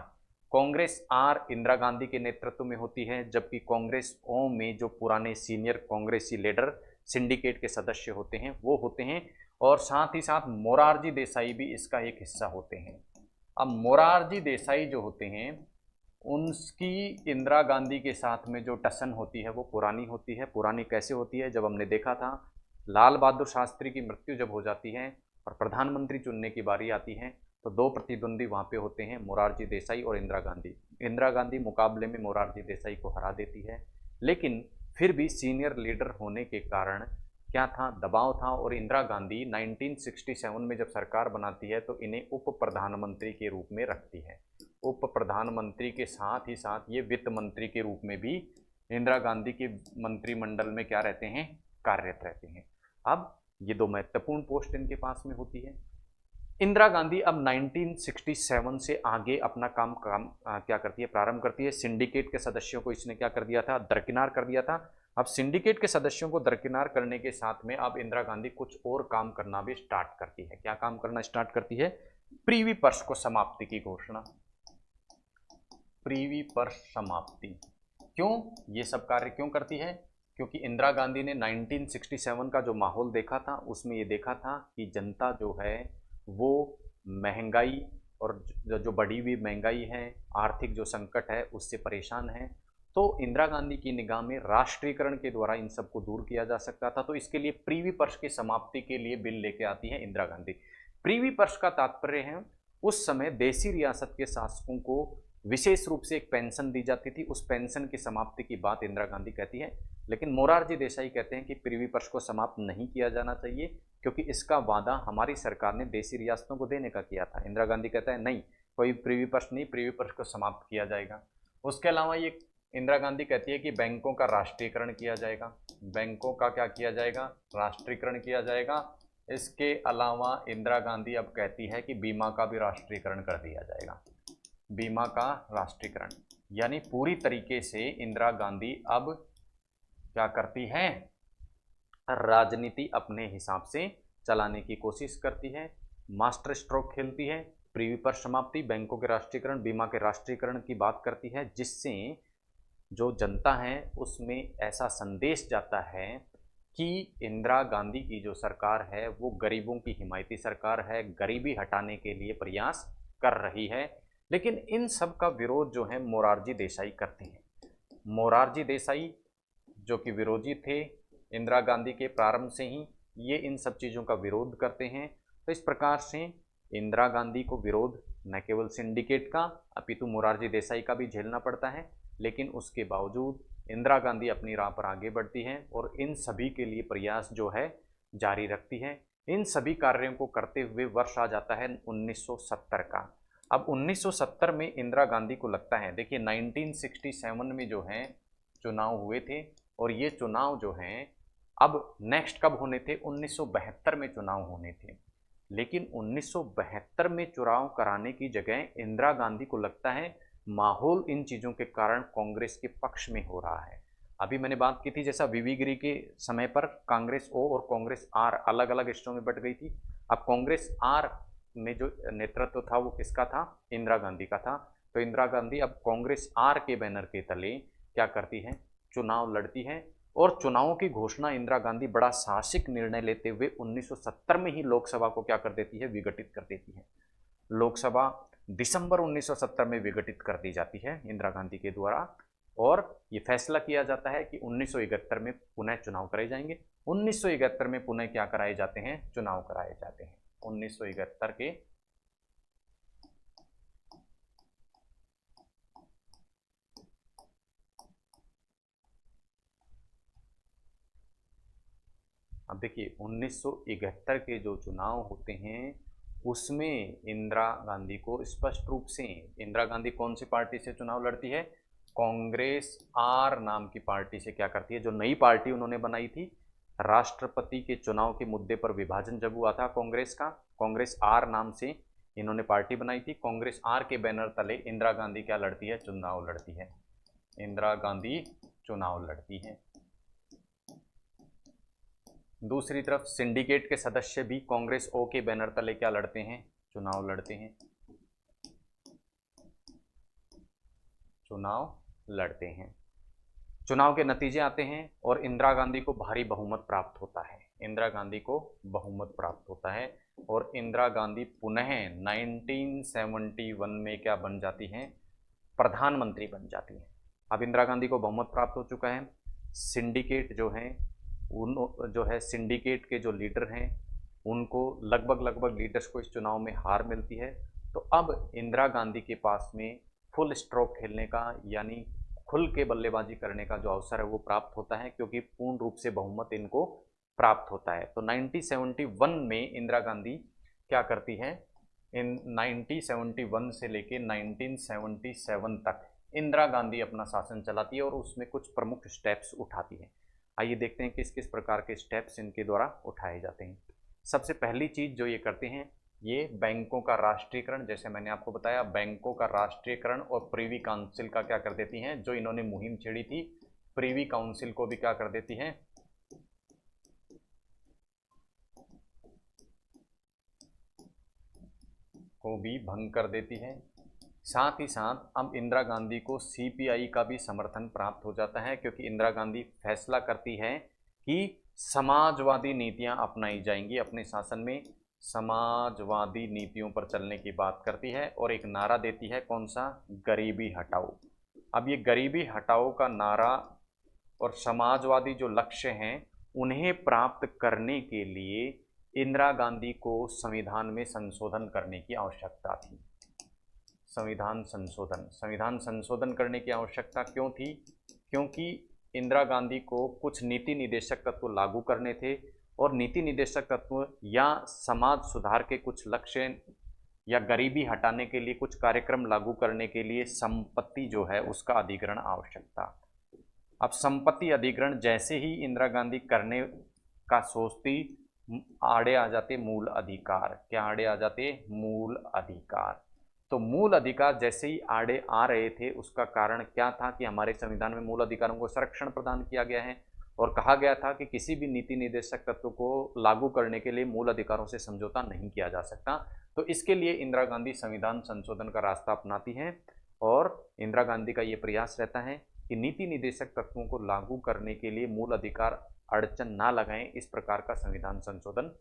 कांग्रेस आर इंदिरा गांधी के नेतृत्व में होती है, जबकि कांग्रेस ओ में जो पुराने सीनियर कांग्रेसी लीडर सिंडिकेट के सदस्य होते हैं वो होते हैं और साथ ही साथ मोरारजी देसाई भी इसका एक हिस्सा होते हैं। अब मोरारजी देसाई जो होते हैं उनकी इंदिरा गांधी के साथ में जो टसन होती है वो पुरानी होती है। पुरानी कैसे होती है, जब हमने देखा था लाल बहादुर शास्त्री की मृत्यु जब हो जाती है और प्रधानमंत्री चुनने की बारी आती है तो दो प्रतिद्वंदी वहाँ पे होते हैं, मोरारजी देसाई और इंदिरा गांधी। इंदिरा गांधी मुकाबले में मोरारजी देसाई को हरा देती है, लेकिन फिर भी सीनियर लीडर होने के कारण क्या था, दबाव था और इंदिरा गांधी 1967 में जब सरकार बनाती है तो इन्हें उप प्रधानमंत्री के रूप में रखती है। उप प्रधानमंत्री के साथ ही साथ ये वित्त मंत्री के रूप में भी इंदिरा गांधी के मंत्रिमंडल में क्या रहते हैं, कार्यरत रहते हैं। अब ये दो महत्वपूर्ण पोस्ट इनके पास में होती है। इंदिरा गांधी अब 1967 से आगे अपना काम क्या करती है, प्रारंभ करती है। सिंडिकेट के सदस्यों को इसने क्या कर दिया था, दरकिनार कर दिया था। अब सिंडिकेट के सदस्यों को दरकिनार करने के साथ में अब इंदिरा गांधी कुछ और काम करना भी स्टार्ट करती है। क्या काम करना स्टार्ट करती है, प्रीवी पर्स को समाप्ति की घोषणा, प्रीवी पर्स समाप्ति। क्यों ये सब कार्य क्यों करती है, क्योंकि इंदिरा गांधी ने 1967 का जो माहौल देखा था उसमें ये देखा था कि जनता जो है वो महंगाई और जो बढ़ी हुई महंगाई है, आर्थिक जो संकट है उससे परेशान है। तो इंदिरा गांधी की निगाह में राष्ट्रीयकरण के द्वारा इन सबको दूर किया जा सकता था, तो इसके लिए प्रीवी पर्स की समाप्ति के लिए बिल लेके आती है इंदिरा गांधी। प्रीवी पर्स का तात्पर्य है उस समय देसी रियासत के शासकों को विशेष रूप से एक पेंशन दी जाती थी, उस पेंशन की समाप्ति की बात इंदिरा गांधी कहती है। लेकिन मोरारजी देसाई कहते हैं कि प्रीवी पर्स को समाप्त नहीं किया जाना चाहिए क्योंकि इसका वादा हमारी सरकार ने देसी रियासतों को देने का किया था। इंदिरा गांधी कहता है नहीं, कोई प्रीवी पर्स नहीं, प्रीवी पर्स को समाप्त किया जाएगा। उसके अलावा ये इंदिरा गांधी कहती है कि बैंकों का राष्ट्रीयकरण किया जाएगा, बैंकों का क्या किया जाएगा, राष्ट्रीयकरण किया जाएगा। इसके अलावा इंदिरा गांधी अब कहती है कि बीमा का भी राष्ट्रीयकरण कर दिया जाएगा, बीमा का राष्ट्रीयकरण। यानी पूरी तरीके से इंदिरा गांधी अब क्या करती है, राजनीति अपने हिसाब से चलाने की कोशिश करती है, मास्टर स्ट्रोक खेलती है, प्रीवी पर्स समाप्ति, बैंकों के राष्ट्रीयकरण, बीमा के राष्ट्रीयकरण की बात करती है, जिससे जो जनता है उसमें ऐसा संदेश जाता है कि इंदिरा गांधी की जो सरकार है वो गरीबों की हिमायती सरकार है, गरीबी हटाने के लिए प्रयास कर रही है। लेकिन इन सब का विरोध जो है मोरारजी देसाई करते हैं। मोरारजी देसाई जो कि विरोधी थे इंदिरा गांधी के प्रारंभ से ही, ये इन सब चीज़ों का विरोध करते हैं। तो इस प्रकार से इंदिरा गांधी को विरोध न केवल सिंडिकेट का अपितु मोरारजी देसाई का भी झेलना पड़ता है। लेकिन उसके बावजूद इंदिरा गांधी अपनी राह पर आगे बढ़ती हैं और इन सभी के लिए प्रयास जो है जारी रखती हैं। इन सभी कार्यों को करते हुए वर्ष आ जाता है 1970 का। अब 1970 में इंदिरा गांधी को लगता है, देखिए 1967 में जो है चुनाव हुए थे और ये चुनाव जो हैं अब नेक्स्ट कब होने थे, 1972 में चुनाव होने थे। लेकिन 1972 में चुनाव कराने की जगह इंदिरा गांधी को लगता है माहौल इन चीज़ों के कारण कांग्रेस के पक्ष में हो रहा है। अभी मैंने बात की थी जैसा वीवी गिरी के समय पर कांग्रेस ओ और कांग्रेस आर अलग अलग हिस्सों में बट गई थी। अब कांग्रेस आर में जो नेतृत्व था वो किसका था, इंदिरा गांधी का था। तो इंदिरा गांधी अब कांग्रेस आर के बैनर के तले क्या करती है, चुनाव लड़ती है और चुनावों की घोषणा इंदिरा गांधी बड़ा साहसिक निर्णय लेते हुए 1970 में ही लोकसभा को क्या कर देती है, विघटित कर देती है। लोकसभा दिसंबर 1970 में विघटित कर दी जाती है इंदिरा गांधी के द्वारा और ये फैसला किया जाता है कि 1971 में पुनः चुनाव कराए जाएंगे। 1971 में पुनः क्या कराए जाते हैं, चुनाव कराए जाते हैं 1971 के। अब देखिए 1971 के जो चुनाव होते हैं उसमें इंदिरा गांधी को स्पष्ट रूप से, इंदिरा गांधी कौन सी पार्टी से चुनाव लड़ती है, कांग्रेस आर नाम की पार्टी से क्या करती है, जो नई पार्टी उन्होंने बनाई थी। राष्ट्रपति के चुनाव के मुद्दे पर विभाजन जब हुआ था कांग्रेस का, कांग्रेस आर नाम से इन्होंने पार्टी बनाई थी। कांग्रेस आर के बैनर तले इंदिरा गांधी क्या लड़ती है, चुनाव लड़ती है। इंदिरा गांधी चुनाव लड़ती है। दूसरी तरफ सिंडिकेट के सदस्य भी कांग्रेस ओ के बैनर तले क्या लड़ते हैं, चुनाव लड़ते हैं, चुनाव लड़ते हैं। चुनाव के नतीजे आते हैं और इंदिरा गांधी को भारी बहुमत प्राप्त होता है। इंदिरा गांधी को बहुमत प्राप्त होता है और इंदिरा गांधी पुनः 1971 में क्या बन जाती हैं, प्रधानमंत्री बन जाती हैं। अब इंदिरा गांधी को बहुमत प्राप्त हो चुका है। सिंडिकेट जो है उन जो है सिंडिकेट के जो लीडर हैं उनको लगभग लीडर्स को इस चुनाव में हार मिलती है। तो अब इंदिरा गांधी के पास में फुल स्ट्रोक खेलने का यानी खुल के बल्लेबाजी करने का जो अवसर है वो प्राप्त होता है क्योंकि पूर्ण रूप से बहुमत इनको प्राप्त होता है। तो 1971 में इंदिरा गांधी क्या करती है, इन 1971 से लेके 1977 तक इंदिरा गांधी अपना शासन चलाती है और उसमें कुछ प्रमुख स्टेप्स उठाती है। आइए देखते हैं किस किस प्रकार के स्टेप्स इनके द्वारा उठाए जाते हैं। सबसे पहली चीज़ जो ये करते हैं, ये बैंकों का राष्ट्रीयकरण, जैसे मैंने आपको बताया बैंकों का राष्ट्रीयकरण और प्रीवी काउंसिल का क्या कर देती हैं, जो इन्होंने मुहिम छेड़ी थी प्रीवी काउंसिल को भी क्या कर देती हैं, को भी भंग कर देती है। साथ ही साथ अब इंदिरा गांधी को सीपीआई का भी समर्थन प्राप्त हो जाता है क्योंकि इंदिरा गांधी फैसला करती है कि समाजवादी नीतियां अपनाई जाएंगी अपने शासन में, समाजवादी नीतियों पर चलने की बात करती है और एक नारा देती है, कौन सा, गरीबी हटाओ। अब ये गरीबी हटाओ का नारा और समाजवादी जो लक्ष्य हैं उन्हें प्राप्त करने के लिए इंदिरा गांधी को संविधान में संशोधन करने की आवश्यकता थी। संविधान संशोधन करने की आवश्यकता क्यों थी, क्योंकि इंदिरा गांधी को कुछ नीति निदेशक तत्व लागू करने थे और नीति निदेशक तत्व या समाज सुधार के कुछ लक्ष्य या गरीबी हटाने के लिए कुछ कार्यक्रम लागू करने के लिए संपत्ति जो है उसका अधिग्रहण आवश्यक था। अब संपत्ति अधिग्रहण जैसे ही इंदिरा गांधी करने का सोचती, आड़े आ जाते मूल अधिकार। क्या आड़े आ जाते, मूल अधिकार। तो मूल अधिकार जैसे ही आड़े आ रहे थे उसका कारण क्या था कि हमारे संविधान में मूल अधिकारों को संरक्षण प्रदान किया गया है और कहा गया था कि किसी भी नीति निर्देशक तत्व को लागू करने के लिए मूल अधिकारों से समझौता नहीं किया जा सकता। तो इसके लिए इंदिरा गांधी संविधान संशोधन का रास्ता अपनाती हैं और इंदिरा गांधी का ये प्रयास रहता है कि नीति निर्देशक तत्वों को लागू करने के लिए मूल अधिकार अड़चन ना लगाएं, इस प्रकार का संविधान संशोधन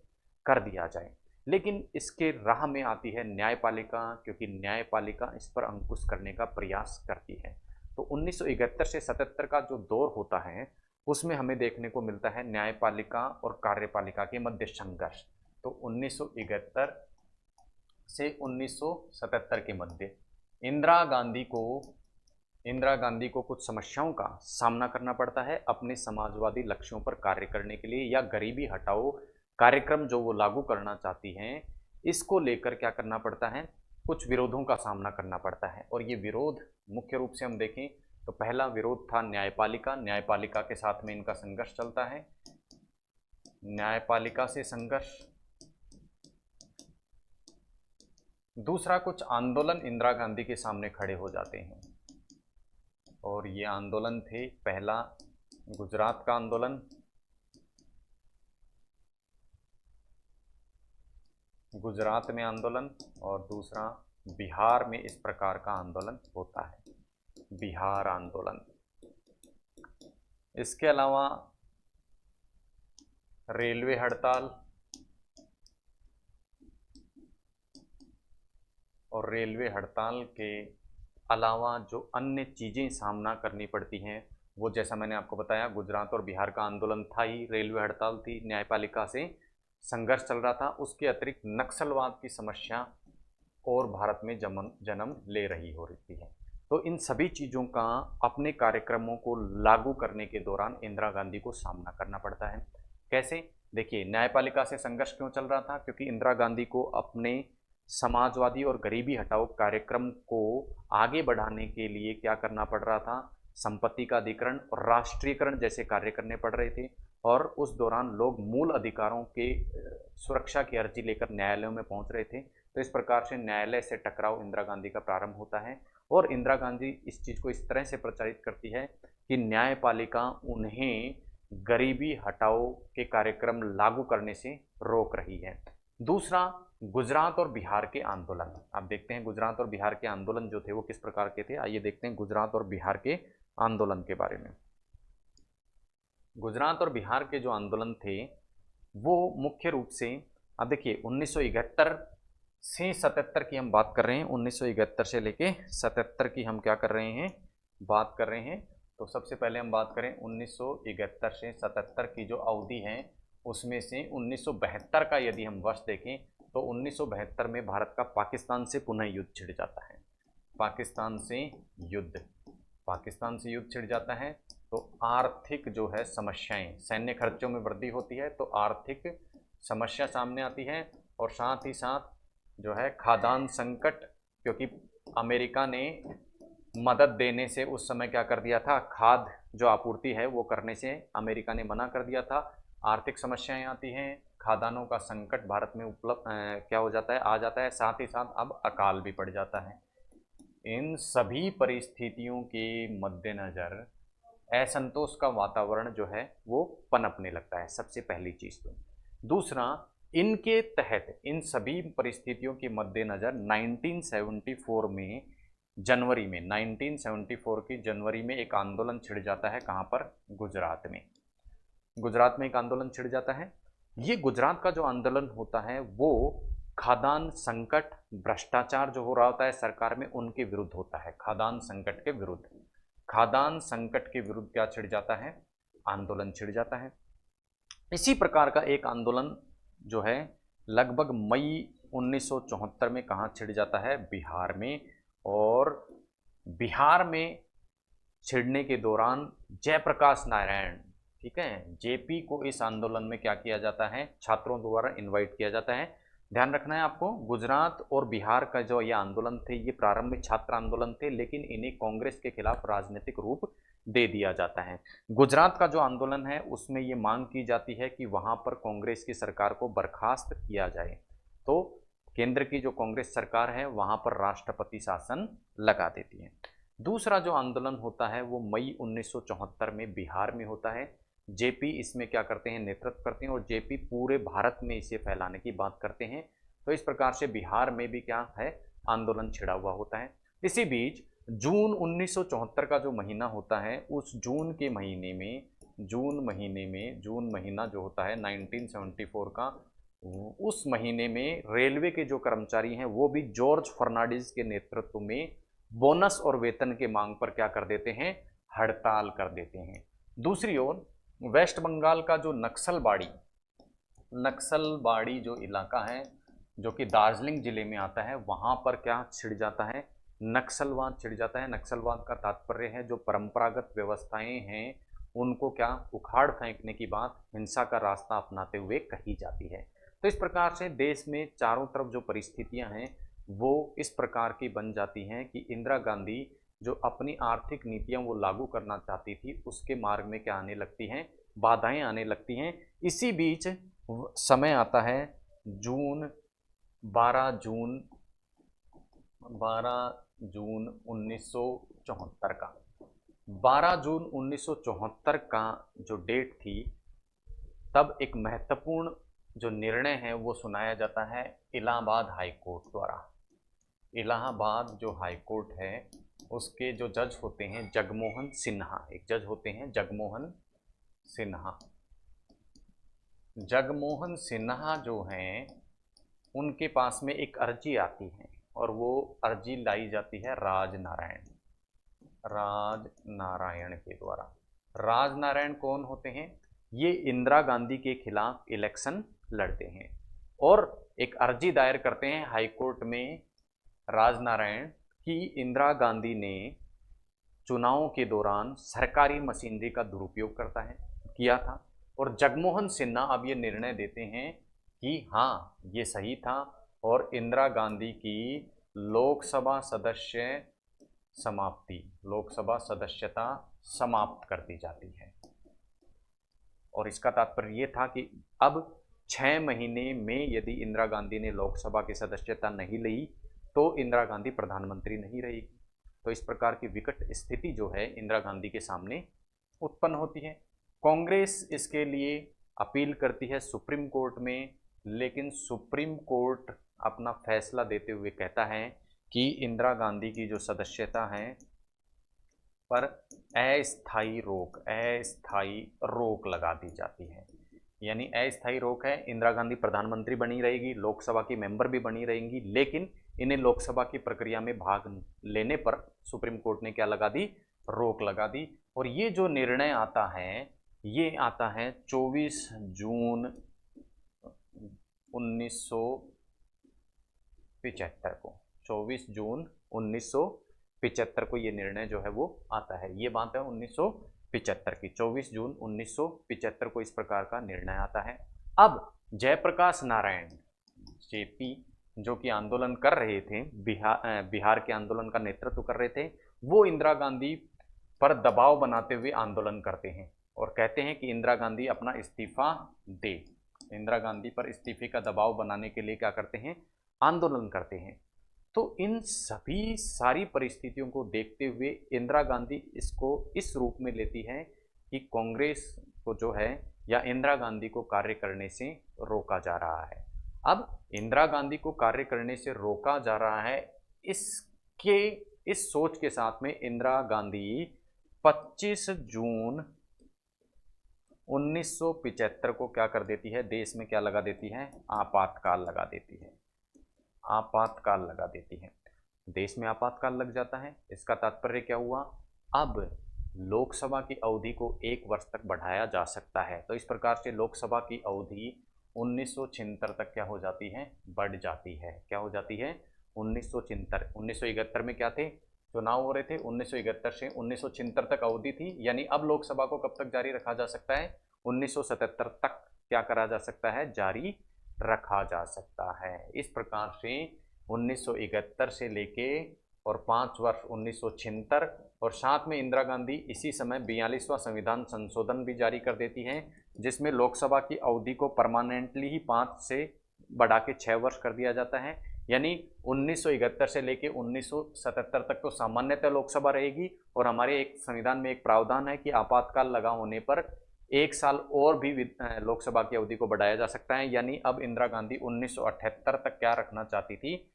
कर दिया जाए। लेकिन इसके राह में आती है न्यायपालिका, क्योंकि न्यायपालिका इस पर अंकुश करने का प्रयास करती है। तो 1971 से 77 का जो दौर होता है उसमें हमें देखने को मिलता है न्यायपालिका और कार्यपालिका के मध्य संघर्ष। तो 1971 से 1977 के मध्य इंदिरा गांधी को इंदिरा गांधी को कुछ समस्याओं का सामना करना पड़ता है अपने समाजवादी लक्ष्यों पर कार्य करने के लिए, या गरीबी हटाओ कार्यक्रम जो वो लागू करना चाहती हैं इसको लेकर क्या करना पड़ता है, कुछ विरोधों का सामना करना पड़ता है। और ये विरोध मुख्य रूप से हम देखें तो पहला विरोध था न्यायपालिका, न्यायपालिका के साथ में इनका संघर्ष चलता है, न्यायपालिका से संघर्ष। दूसरा, कुछ आंदोलन इंदिरा गांधी के सामने खड़े हो जाते हैं, और ये आंदोलन थे, पहला गुजरात का आंदोलन, गुजरात में आंदोलन, और दूसरा बिहार में इस प्रकार का आंदोलन होता है, बिहार आंदोलन। इसके अलावा रेलवे हड़ताल, और रेलवे हड़ताल के अलावा जो अन्य चीज़ें सामना करनी पड़ती हैं वो जैसा मैंने आपको बताया, गुजरात और बिहार का आंदोलन था ही, रेलवे हड़ताल थी, न्यायपालिका से संघर्ष चल रहा था, उसके अतिरिक्त नक्सलवाद की समस्या और भारत में जन्म ले रही हो रही है। तो इन सभी चीज़ों का अपने कार्यक्रमों को लागू करने के दौरान इंदिरा गांधी को सामना करना पड़ता है। कैसे? देखिए, न्यायपालिका से संघर्ष क्यों चल रहा था? क्योंकि इंदिरा गांधी को अपने समाजवादी और गरीबी हटाओ कार्यक्रम को आगे बढ़ाने के लिए क्या करना पड़ रहा था, संपत्ति का अधिग्रहण और राष्ट्रीयकरण जैसे कार्य करने पड़ रहे थे। और उस दौरान लोग मूल अधिकारों के सुरक्षा की अर्जी लेकर न्यायालयों में पहुंच रहे थे। तो इस प्रकार से न्यायालय से टकराव इंदिरा गांधी का प्रारंभ होता है, और इंदिरा गांधी इस चीज़ को इस तरह से प्रचारित करती है कि न्यायपालिका उन्हें गरीबी हटाओ के कार्यक्रम लागू करने से रोक रही है। दूसरा, गुजरात और बिहार के आंदोलन। आप देखते हैं गुजरात और बिहार के आंदोलन जो थे वो किस प्रकार के थे। आइए देखते हैं गुजरात और बिहार के आंदोलन के बारे में। गुजरात और बिहार के जो आंदोलन थे वो मुख्य रूप से, अब देखिए 1971 से 77 की हम बात कर रहे हैं, 1971 से लेके 77 की हम क्या कर रहे हैं, बात कर रहे हैं। तो सबसे पहले हम बात करें 1971 से 77 की जो अवधि है उसमें से 1972 का यदि हम वर्ष देखें तो 1972 में भारत का पाकिस्तान से पुनः युद्ध छिड़ जाता है। पाकिस्तान से युद्ध छिड़ जाता है। तो आर्थिक जो है समस्याएं, सैन्य खर्चों में वृद्धि होती है तो आर्थिक समस्या सामने आती है, और साथ ही साथ जो है खाद्यान्न संकट, क्योंकि अमेरिका ने मदद देने से उस समय क्या कर दिया था, खाद्य जो आपूर्ति है वो करने से अमेरिका ने मना कर दिया था। आर्थिक समस्याएं आती हैं, खाद्यान्नों का संकट भारत में उपलब्ध क्या हो जाता है, आ जाता है, साथ ही साथ अब अकाल भी पड़ जाता है। इन सभी परिस्थितियों के मद्देनज़र असंतोष का वातावरण जो है वो पनपने लगता है, सबसे पहली चीज़ तो। दूसरा, इनके तहत इन सभी परिस्थितियों के मद्देनज़र 1974 में जनवरी में 1974 की जनवरी में एक आंदोलन छिड़ जाता है। कहाँ पर? गुजरात में। गुजरात में एक आंदोलन छिड़ जाता है। ये गुजरात का जो आंदोलन होता है वो खाद्यान्न संकट, भ्रष्टाचार जो हो रहा होता है सरकार में उनके विरुद्ध होता है। खाद्यान्न संकट के विरुद्ध, खाद्यान्न संकट के विरुद्ध क्या छिड़ जाता है, आंदोलन छिड़ जाता है। इसी प्रकार का एक आंदोलन जो है लगभग मई 1974 में कहाँ छिड़ जाता है, बिहार में। और बिहार में छिड़ने के दौरान जयप्रकाश नारायण, ठीक है, जेपी को इस आंदोलन में क्या किया जाता है, छात्रों द्वारा इनवाइट किया जाता है। ध्यान रखना है आपको, गुजरात और बिहार का जो ये आंदोलन थे ये प्रारंभ में छात्र आंदोलन थे, लेकिन इन्हें कांग्रेस के खिलाफ राजनीतिक रूप दे दिया जाता है। गुजरात का जो आंदोलन है उसमें ये मांग की जाती है कि वहाँ पर कांग्रेस की सरकार को बर्खास्त किया जाए। तो केंद्र की जो कांग्रेस सरकार है वहाँ पर राष्ट्रपति शासन लगा देती है। दूसरा जो आंदोलन होता है वो मई 1974 में बिहार में होता है। जेपी इसमें क्या करते हैं, नेतृत्व करते हैं, और जेपी पूरे भारत में इसे फैलाने की बात करते हैं। तो इस प्रकार से बिहार में भी क्या है, आंदोलन छिड़ा हुआ होता है। इसी बीच जून 1974 का जो महीना होता है उस जून के महीने में, जून महीना जो होता है 1974 का, उस महीने में रेलवे के जो कर्मचारी हैं वो भी जॉर्ज फर्नांडिस के नेतृत्व में बोनस और वेतन के मांग पर क्या कर देते हैं, हड़ताल कर देते हैं। दूसरी ओर वेस्ट बंगाल का जो नक्सलबाड़ी जो इलाका है जो कि दार्जिलिंग जिले में आता है, वहाँ पर क्या छिड़ जाता है, नक्सलवाद छिड़ जाता है। नक्सलवाद का तात्पर्य है जो परंपरागत व्यवस्थाएं हैं उनको क्या उखाड़ फेंकने की बात हिंसा का रास्ता अपनाते हुए कही जाती है। तो इस प्रकार से देश में चारों तरफ जो परिस्थितियां हैं वो इस प्रकार की बन जाती हैं कि इंदिरा गांधी जो अपनी आर्थिक नीतियां वो लागू करना चाहती थी उसके मार्ग में क्या आने लगती हैं, बाधाएं आने लगती हैं। इसी बीच समय आता है जून 12 जून 1974 का। 12 जून 1974 का जो डेट थी तब एक महत्वपूर्ण जो निर्णय है वो सुनाया जाता है इलाहाबाद हाई कोर्ट द्वारा। इलाहाबाद जो हाई कोर्ट है उसके जो जज होते हैं जगमोहन सिन्हा, एक जज होते हैं जगमोहन सिन्हा। जगमोहन सिन्हा जो हैं उनके पास में एक अर्जी आती है और वो अर्जी लाई जाती है राजनारायण के द्वारा। राजनारायण कौन होते हैं? ये इंदिरा गांधी के खिलाफ इलेक्शन लड़ते हैं और एक अर्जी दायर करते हैं हाई कोर्ट में राजनारायण कि इंदिरा गांधी ने चुनावों के दौरान सरकारी मशीनरी का दुरुपयोग किया था। और जगमोहन सिन्हा अब ये निर्णय देते हैं कि हाँ ये सही था और इंदिरा गांधी की लोकसभा सदस्यता समाप्त कर दी जाती है। और इसका तात्पर्य ये था कि अब 6 महीने में यदि इंदिरा गांधी ने लोकसभा की सदस्यता नहीं ली तो इंदिरा गांधी प्रधानमंत्री नहीं रहेगी। तो इस प्रकार की विकट स्थिति जो है इंदिरा गांधी के सामने उत्पन्न होती है। कांग्रेस इसके लिए अपील करती है सुप्रीम कोर्ट में, लेकिन सुप्रीम कोर्ट अपना फैसला देते हुए कहता है कि इंदिरा गांधी की जो सदस्यता है पर अस्थायी रोक लगा दी जाती है। यानी अस्थायी रोक है, इंदिरा गांधी प्रधानमंत्री बनी रहेगी, लोकसभा की मेंबर भी बनी रहेंगी, लेकिन इन्हें लोकसभा की प्रक्रिया में भाग लेने पर सुप्रीम कोर्ट ने क्या लगा दी, रोक लगा दी। और ये जो निर्णय आता है ये आता है 24 जून 1975 को। 24 जून 1975 को ये निर्णय जो है वो आता है। ये बात है 1975 की। 24 जून 1975 को इस प्रकार का निर्णय आता है। अब जयप्रकाश नारायण जेपी जो कि आंदोलन कर रहे थे, बिहार के आंदोलन का नेतृत्व कर रहे थे, वो इंदिरा गांधी पर दबाव बनाते हुए आंदोलन करते हैं और कहते हैं कि इंदिरा गांधी अपना इस्तीफा दे। इंदिरा गांधी पर इस्तीफे का दबाव बनाने के लिए क्या करते हैं, आंदोलन करते हैं। तो इन सभी सारी परिस्थितियों को देखते हुए इंदिरा गांधी इसको इस रूप में लेती है कि कांग्रेस को जो है या इंदिरा गांधी को कार्य करने से रोका जा रहा है। अब इंदिरा गांधी को कार्य करने से रोका जा रहा है, इस सोच के साथ में इंदिरा गांधी 25 जून 1975 को क्या कर देती है, देश में क्या लगा देती है, आपातकाल लगा देती है। आपातकाल लगा देती है, देश में आपातकाल लग जाता है। इसका तात्पर्य क्या हुआ, अब लोकसभा की अवधि को 1 वर्ष तक बढ़ाया जा सकता है। तो इस प्रकार से लोकसभा की अवधि 1976 तक क्या हो जाती है, बढ़ जाती है। क्या हो जाती है, 1971 में क्या थे, चुनाव हो रहे थे। 1971 से 1976 तक अवधि थी, यानी अब लोकसभा को कब तक जारी रखा जा सकता है, 1977 तक क्या करा जा सकता है, जारी रखा जा सकता है। इस प्रकार से 1971 से लेके और 5 वर्ष 1976 और साथ में इंदिरा गांधी इसी समय 42वां संविधान संशोधन भी जारी कर देती हैं, जिसमें लोकसभा की अवधि को परमानेंटली ही 5 से बढ़ा के 6 वर्ष कर दिया जाता है। यानी 1971 से लेके 1977 तक तो सामान्यतः लोकसभा रहेगी और हमारे एक संविधान में एक प्रावधान है कि आपातकाल लगा होने पर 1 साल और भी लोकसभा की अवधि को बढ़ाया जा सकता है। यानी अब इंदिरा गांधी 1978 तक क्या रखना चाहती थी,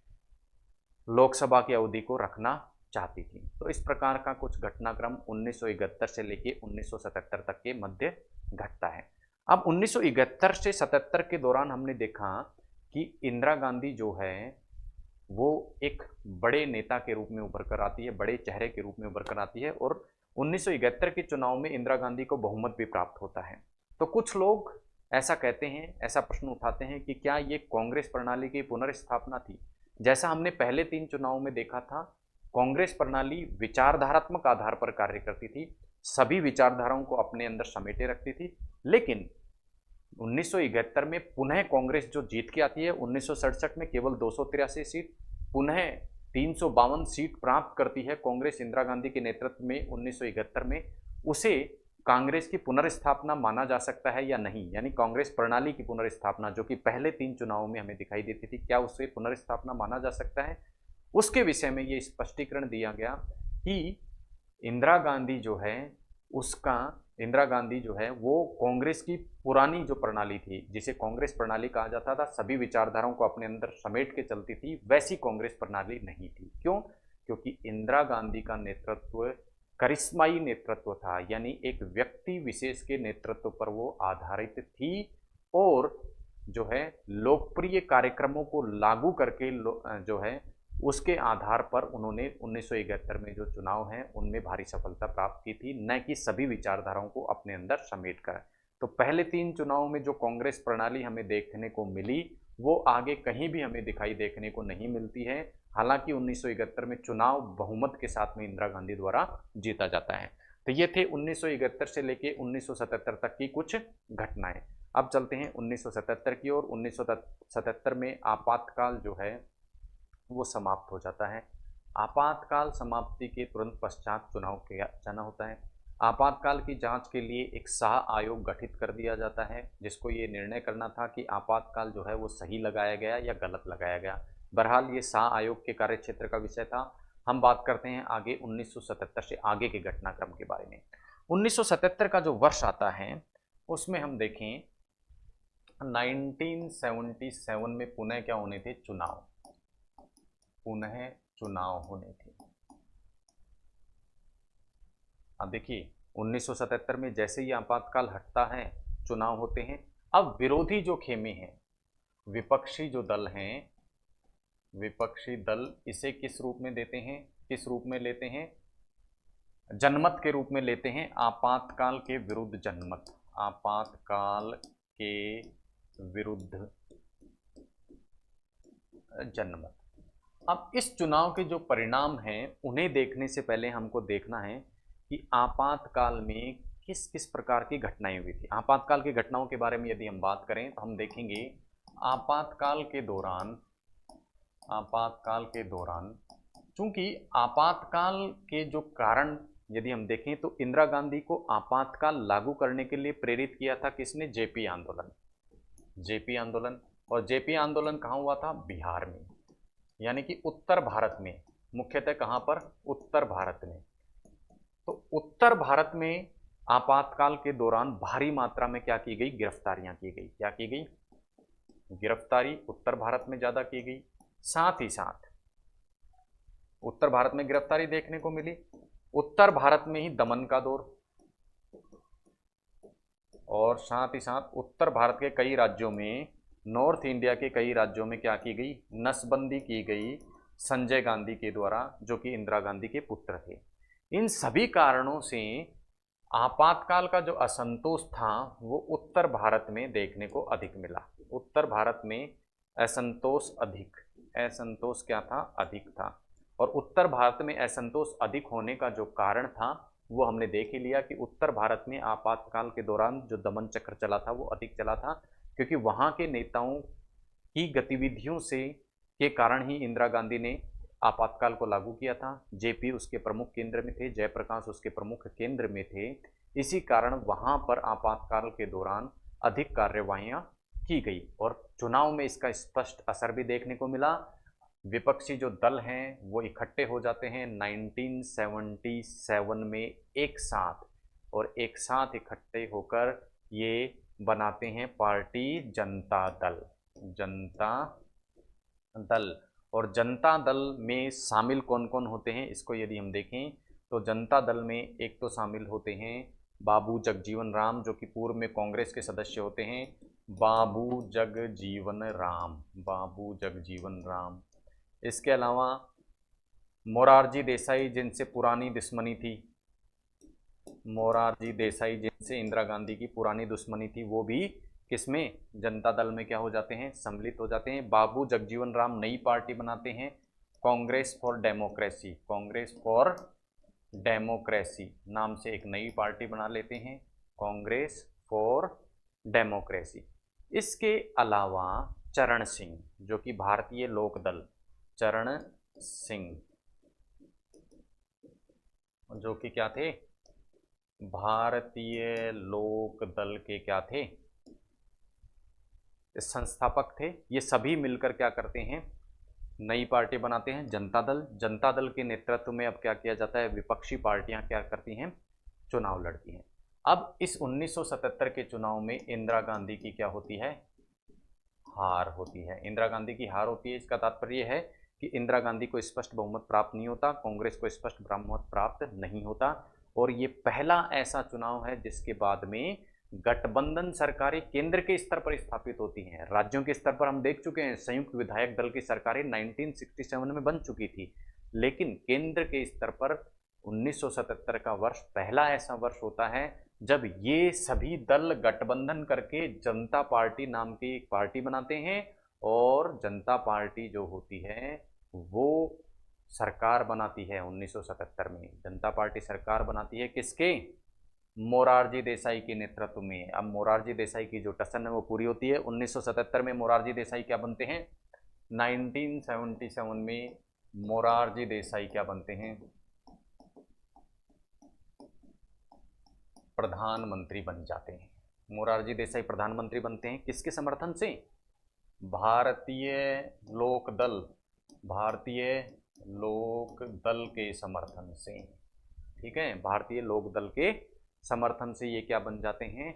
लोकसभा की अवधि को रखना चाहती थी। तो इस प्रकार का कुछ घटनाक्रम 1971 से लेके 1977 तक के मध्य घटता है। अब 1971 से 77 के दौरान हमने देखा कि इंदिरा गांधी जो है वो एक बड़े नेता के रूप में उभर कर आती है, बड़े चेहरे के रूप में उभर कर आती है और 1971 के चुनाव में इंदिरा गांधी को बहुमत भी प्राप्त होता है। तो कुछ लोग ऐसा कहते हैं, ऐसा प्रश्न उठाते हैं कि क्या ये कांग्रेस प्रणाली की पुनर्स्थापना थी। जैसा हमने पहले 3 चुनावों में देखा था, कांग्रेस प्रणाली विचारधारात्मक आधार पर कार्य करती थी, सभी विचारधाराओं को अपने अंदर समेटे रखती थी। लेकिन 1971 में पुनः कांग्रेस जो जीत के आती है, 1967 में केवल 283 सीट, पुनः 352 सीट प्राप्त करती है कांग्रेस इंदिरा गांधी के नेतृत्व में 1971 में। उसे कांग्रेस की पुनर्स्थापना माना जा सकता है या नहीं, यानी कांग्रेस प्रणाली की पुनर्स्थापना जो कि पहले 3 चुनावों में हमें दिखाई देती थी, क्या उसे पुनर्स्थापना माना जा सकता है? उसके विषय में ये स्पष्टीकरण दिया गया कि इंदिरा गांधी जो है वो कांग्रेस की पुरानी जो प्रणाली थी, जिसे कांग्रेस प्रणाली कहा जाता था, सभी विचारधाराओं को अपने अंदर समेट के चलती थी, वैसी कांग्रेस प्रणाली नहीं थी। क्यों? क्योंकि इंदिरा गांधी का नेतृत्व करिश्माई नेतृत्व था, यानी एक व्यक्ति विशेष के नेतृत्व पर वो आधारित थी और जो है लोकप्रिय कार्यक्रमों को लागू करके जो है उसके आधार पर उन्होंने 1971 में जो चुनाव हैं उनमें भारी सफलता प्राप्त की थी, न कि सभी विचारधाराओं को अपने अंदर समेट कर। तो पहले 3 चुनावों में जो कांग्रेस प्रणाली हमें देखने को मिली वो आगे कहीं भी हमें दिखाई देखने को नहीं मिलती है। हालांकि 1971 में चुनाव बहुमत के साथ में इंदिरा गांधी द्वारा जीता जाता है। तो ये थे 1971 से लेके 1977 तक की कुछ घटनाएं। अब चलते हैं 1977 की ओर। 1977 में आपातकाल जो है वो समाप्त हो जाता है। आपातकाल समाप्ति के तुरंत पश्चात चुनाव किया जाना होता है। आपातकाल की जांच के लिए एक शाह आयोग गठित कर दिया जाता है, जिसको ये निर्णय करना था कि आपातकाल जो है वो सही लगाया गया या गलत लगाया गया। बहरहाल ये शाह आयोग के कार्यक्षेत्र का विषय था। हम बात करते हैं आगे 1977 से आगे के घटनाक्रम के बारे में। 1977 का जो वर्ष आता है उसमें हम देखें 1977 में पुनः क्या होने थे? चुनाव, पुनः चुनाव होने थे। अब देखिए 1977 में जैसे ही आपातकाल हटता है चुनाव होते हैं। अब विरोधी जो खेमे हैं, विपक्षी जो दल हैं, विपक्षी दल इसे किस रूप में देते हैं, किस रूप में लेते हैं? जनमत के रूप में लेते हैं। आपातकाल के विरुद्ध जनमत, आपातकाल के विरुद्ध जनमत। अब इस चुनाव के जो परिणाम हैं उन्हें देखने से पहले हमको देखना है कि आपातकाल में किस किस प्रकार की घटनाएं हुई थी। आपातकाल की घटनाओं के बारे में यदि हम बात करें तो हम देखेंगे आपातकाल के दौरान चूंकि आपातकाल के जो कारण यदि हम देखें तो इंदिरा गांधी को आपातकाल लागू करने के लिए प्रेरित किया था किसने? जेपी आंदोलन। जेपी आंदोलन, और जेपी आंदोलन कहाँ हुआ था? बिहार में, यानी कि उत्तर भारत में, मुख्यतः कहाँ पर? उत्तर भारत में। तो उत्तर भारत में आपातकाल के दौरान भारी मात्रा में क्या की गई? गिरफ्तारियां की गई। क्या की गई? गिरफ्तारी उत्तर भारत में ज्यादा की गई। साथ ही साथ उत्तर भारत में गिरफ्तारी देखने को मिली, उत्तर भारत में ही दमन का दौर, और साथ ही साथ उत्तर भारत के कई राज्यों में, नॉर्थ इंडिया के कई राज्यों में क्या की गई? नसबंदी की गई संजय गांधी के द्वारा, जो कि इंदिरा गांधी के पुत्र थे। इन सभी कारणों से आपातकाल का जो असंतोष था वो उत्तर भारत में देखने को अधिक मिला। उत्तर भारत में असंतोष क्या था? अधिक था। और उत्तर भारत में असंतोष अधिक होने का जो कारण था वो हमने देख ही लिया कि उत्तर भारत में आपातकाल के दौरान जो दमन चक्र चला था वो अधिक चला था, क्योंकि वहाँ के नेताओं की गतिविधियों से के कारण ही इंदिरा गांधी ने आपातकाल को लागू किया था। जेपी उसके प्रमुख केंद्र में थे, जयप्रकाश उसके प्रमुख केंद्र में थे। इसी कारण वहाँ पर आपातकाल के दौरान अधिक कार्यवाहियाँ की गई और चुनाव में इसका स्पष्ट असर भी देखने को मिला। विपक्षी जो दल हैं वो इकट्ठे हो जाते हैं 1977 में एक साथ, और एक साथ इकट्ठे होकर ये बनाते हैं पार्टी जनता दल। और जनता दल में शामिल कौन कौन होते हैं इसको यदि हम देखें तो जनता दल में एक तो शामिल होते हैं बाबू जगजीवन राम, जो कि पूर्व में कांग्रेस के सदस्य होते हैं। बाबू जगजीवन राम। इसके अलावा मोरारजी देसाई, जिनसे पुरानी दुश्मनी थी, मोरारजी देसाई जिनसे इंदिरा गांधी की पुरानी दुश्मनी थी, वो भी किसमें? जनता दल में क्या हो जाते हैं? सम्मिलित हो जाते हैं। बाबू जगजीवन राम नई पार्टी बनाते हैं, Congress for democracy, Congress for democracy नाम से एक नई पार्टी बना लेते हैं, कांग्रेस फॉर डेमोक्रेसी। इसके अलावा चरण सिंह जो कि भारतीय लोक दल, चरण सिंह जो कि क्या थे, भारतीय लोक दल के क्या थे, संस्थापक थे। ये सभी मिलकर क्या करते हैं, नई पार्टी बनाते हैं, जनता दल। जनता दल के नेतृत्व में अब क्या किया जाता है, विपक्षी पार्टियां क्या करती हैं, चुनाव लड़ती हैं। अब इस 1977 के चुनाव में इंदिरा गांधी की क्या होती है, हार होती है। इंदिरा गांधी की हार होती है, इसका तात्पर्य है कि इंदिरा गांधी को स्पष्ट बहुमत प्राप्त नहीं होता, कांग्रेस को स्पष्ट बहुमत प्राप्त नहीं होता। और ये पहला ऐसा चुनाव है जिसके बाद में गठबंधन सरकारें केंद्र के स्तर पर स्थापित होती हैं। राज्यों के स्तर पर हम देख चुके हैं, संयुक्त विधायक दल की सरकारें 1967 में बन चुकी थी, लेकिन केंद्र के स्तर पर 1977 का वर्ष पहला ऐसा वर्ष होता है जब ये सभी दल गठबंधन करके जनता पार्टी नाम की एक पार्टी बनाते हैं। और जनता पार्टी जो होती है वो सरकार बनाती है 1977 में। जनता पार्टी सरकार बनाती है किसके, मोरारजी देसाई के नेतृत्व में। अब मोरारजी देसाई की जो टसन है वो पूरी होती है 1977 में। मोरारजी देसाई क्या बनते हैं, 1977 में मोरारजी देसाई क्या बनते हैं, प्रधानमंत्री बन जाते हैं। मोरारजी देसाई प्रधानमंत्री बनते हैं किसके समर्थन से, भारतीय लोक दल, भारतीय लोक दल के समर्थन से। ठीक है, भारतीय लोक दल के समर्थन से ये क्या बन जाते हैं,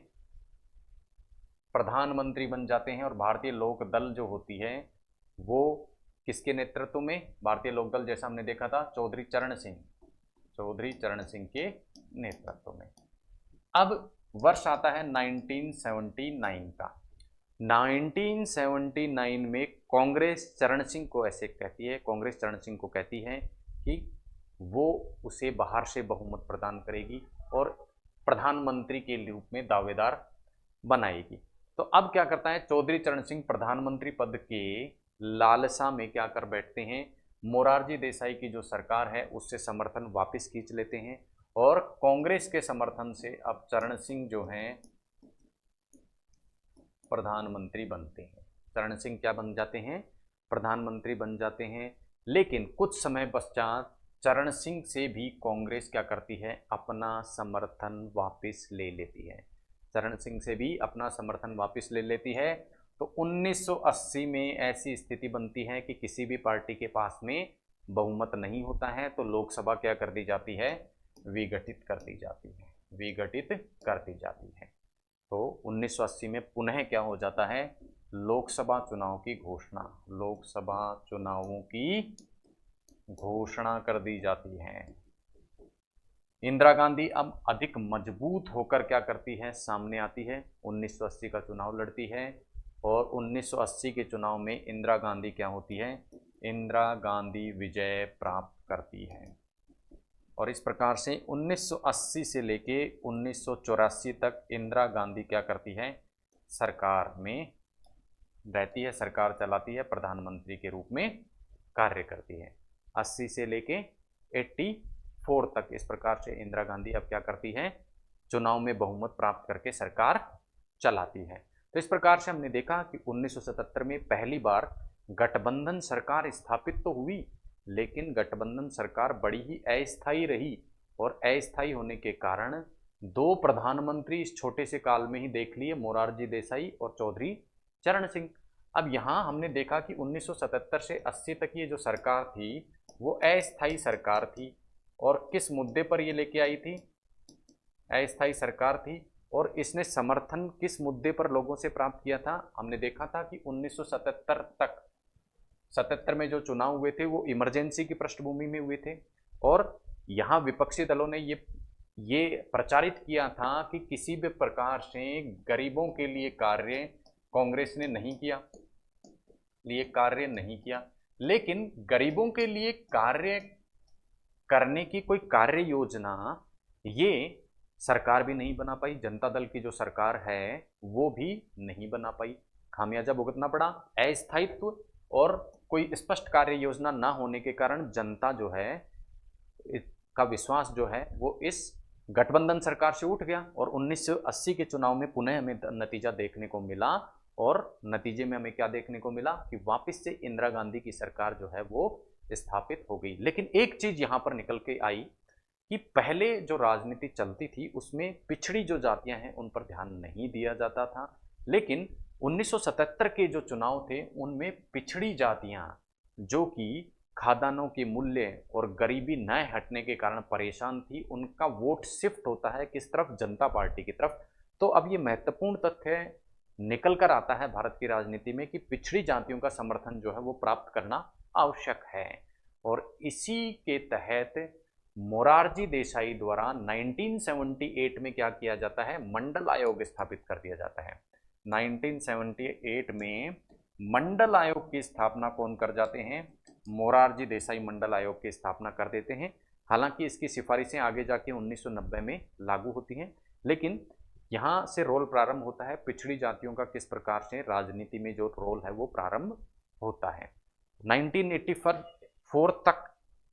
प्रधानमंत्री बन जाते हैं। और भारतीय लोक दल जो होती है वो किसके नेतृत्व में, भारतीय लोक दल जैसा हमने देखा था चौधरी चरण सिंह, चौधरी चरण सिंह के नेतृत्व में। अब वर्ष आता है 1979 का। 1979 में कांग्रेस चरण सिंह को ऐसे कहती है, कांग्रेस चरण सिंह को कहती है कि वो उसे बाहर से बहुमत प्रदान करेगी और प्रधानमंत्री के रूप में दावेदार बनाएगी। तो अब क्या करता है चौधरी चरण सिंह, प्रधानमंत्री पद के लालसा में क्या कर बैठते हैं, मोरारजी देसाई की जो सरकार है उससे समर्थन वापस खींच लेते हैं और कांग्रेस के समर्थन से अब चरण सिंह जो हैं प्रधानमंत्री बनते हैं। चरण सिंह क्या बन जाते हैं, प्रधानमंत्री बन जाते हैं। लेकिन कुछ समय पश्चात चरण सिंह से भी कांग्रेस क्या करती है, अपना समर्थन वापस ले लेती है। चरण सिंह से भी अपना समर्थन वापस ले लेती है। तो 1980 में ऐसी स्थिति बनती है कि किसी भी पार्टी के पास में बहुमत नहीं होता है, तो लोकसभा क्या कर दी जाती है, विघटित कर दी जाती है, विघटित कर दी जाती है। तो 1980 में पुनः क्या हो जाता है, लोकसभा चुनाव की घोषणा, लोकसभा चुनावों की घोषणा कर दी जाती है। इंदिरा गांधी अब अधिक मजबूत होकर क्या करती है, सामने आती है, 1980 का चुनाव लड़ती है। और 1980 के चुनाव में इंदिरा गांधी क्या होती है, इंदिरा गांधी विजय प्राप्त करती है। और इस प्रकार से 1980 से लेके 1984 तक इंदिरा गांधी क्या करती है, सरकार में रहती है, सरकार चलाती है, प्रधानमंत्री के रूप में कार्य करती है। 80 से लेके 84 तक इस प्रकार से इंदिरा गांधी अब क्या करती है, चुनाव में बहुमत प्राप्त करके सरकार चलाती है। तो इस प्रकार से हमने देखा कि 1977 में पहली बार गठबंधन सरकार स्थापित तो हुई, लेकिन गठबंधन सरकार बड़ी ही अस्थायी रही और अस्थायी होने के कारण दो प्रधानमंत्री इस छोटे से काल में ही देख लिए, मोरारजी देसाई और चौधरी चरण सिंह। अब यहाँ हमने देखा कि 1977 से 80 तक ये जो सरकार थी वो अस्थायी सरकार थी। और किस मुद्दे पर ये लेके आई थी, अस्थायी सरकार थी। और इसने समर्थन किस मुद्दे पर लोगों से प्राप्त किया था, हमने देखा था कि 1977 तक 77 में जो चुनाव हुए थे वो इमरजेंसी की पृष्ठभूमि में हुए थे। और यहाँ विपक्षी दलों ने ये प्रचारित किया था कि किसी भी प्रकार से गरीबों के लिए कार्य कांग्रेस ने नहीं किया, लेकिन गरीबों के लिए कार्य करने की कोई कार्य योजना ये सरकार भी नहीं बना पाई, जनता दल की जो सरकार है वो भी नहीं बना पाई। खामियाजा भुगतना पड़ा, अस्थायित्व और कोई स्पष्ट कार्य योजना ना होने के कारण जनता जो है का विश्वास जो है वो इस गठबंधन सरकार से उठ गया और 1980 के चुनाव में पुनः हमें नतीजा देखने को मिला। और नतीजे में हमें क्या देखने को मिला कि वापस से इंदिरा गांधी की सरकार जो है वो स्थापित हो गई। लेकिन एक चीज यहां पर निकल के आई कि पहले जो राजनीति चलती थी उसमें पिछड़ी जो जातियां हैं उन पर ध्यान नहीं दिया जाता था, लेकिन 1977 के जो चुनाव थे उनमें पिछड़ी जातियां जो कि खाद्यान्नों के मूल्य और गरीबी न हटने के कारण परेशान थी, उनका वोट शिफ्ट होता है किस तरफ? जनता पार्टी की तरफ। तो अब ये महत्वपूर्ण तथ्य निकल कर आता है भारत की राजनीति में कि पिछड़ी जातियों का समर्थन जो है वो प्राप्त करना आवश्यक है। और इसी के तहत मोरारजी देसाई द्वारा 1978 में क्या किया जाता है? मंडल आयोग स्थापित कर दिया जाता है। 1978 में मंडल आयोग की स्थापना कौन कर जाते हैं? मोरारजी देसाई मंडल आयोग की स्थापना कर देते हैं। हालांकि इसकी सिफारिशें आगे जाके 1990 में लागू होती हैं, लेकिन यहाँ से रोल प्रारंभ होता है पिछड़ी जातियों का किस प्रकार से राजनीति में जो रोल है वो प्रारंभ होता है। 1984 तक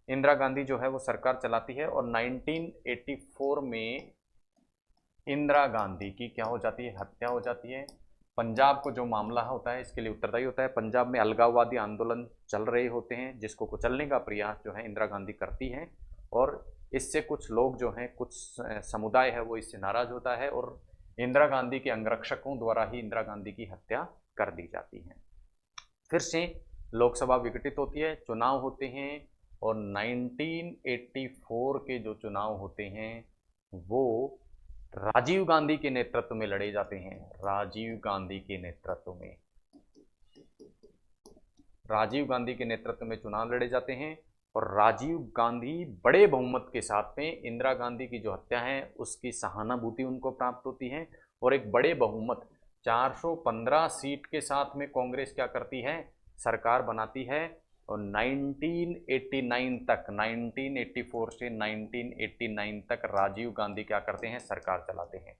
इंदिरा गांधी जो है वो सरकार चलाती है और 1984 में इंदिरा गांधी की क्या हो जाती है? हत्या हो जाती है। पंजाब को जो मामला होता है इसके लिए उत्तरदायी होता है। पंजाब में अलगाववादी आंदोलन चल रहे होते हैं जिसको कुचलने का प्रयास जो है इंदिरा गांधी करती हैं और इससे कुछ लोग जो हैं, कुछ समुदाय है वो इससे नाराज होता है और इंदिरा गांधी के अंगरक्षकों द्वारा ही इंदिरा गांधी की हत्या कर दी जाती है। फिर से लोकसभा विघटित होती है, चुनाव होते हैं और 1984 के जो चुनाव होते हैं वो राजीव गांधी के नेतृत्व में लड़े जाते हैं। राजीव गांधी के नेतृत्व में, राजीव गांधी के नेतृत्व में चुनाव लड़े जाते हैं और राजीव गांधी बड़े बहुमत के साथ में इंदिरा गांधी की जो हत्या है उसकी सहानुभूति उनको प्राप्त होती है और एक बड़े बहुमत 415 सीट के साथ में कांग्रेस क्या करती है? सरकार बनाती है और 1989 तक, 1984 से 1989 तक राजीव गांधी क्या करते हैं? सरकार चलाते हैं।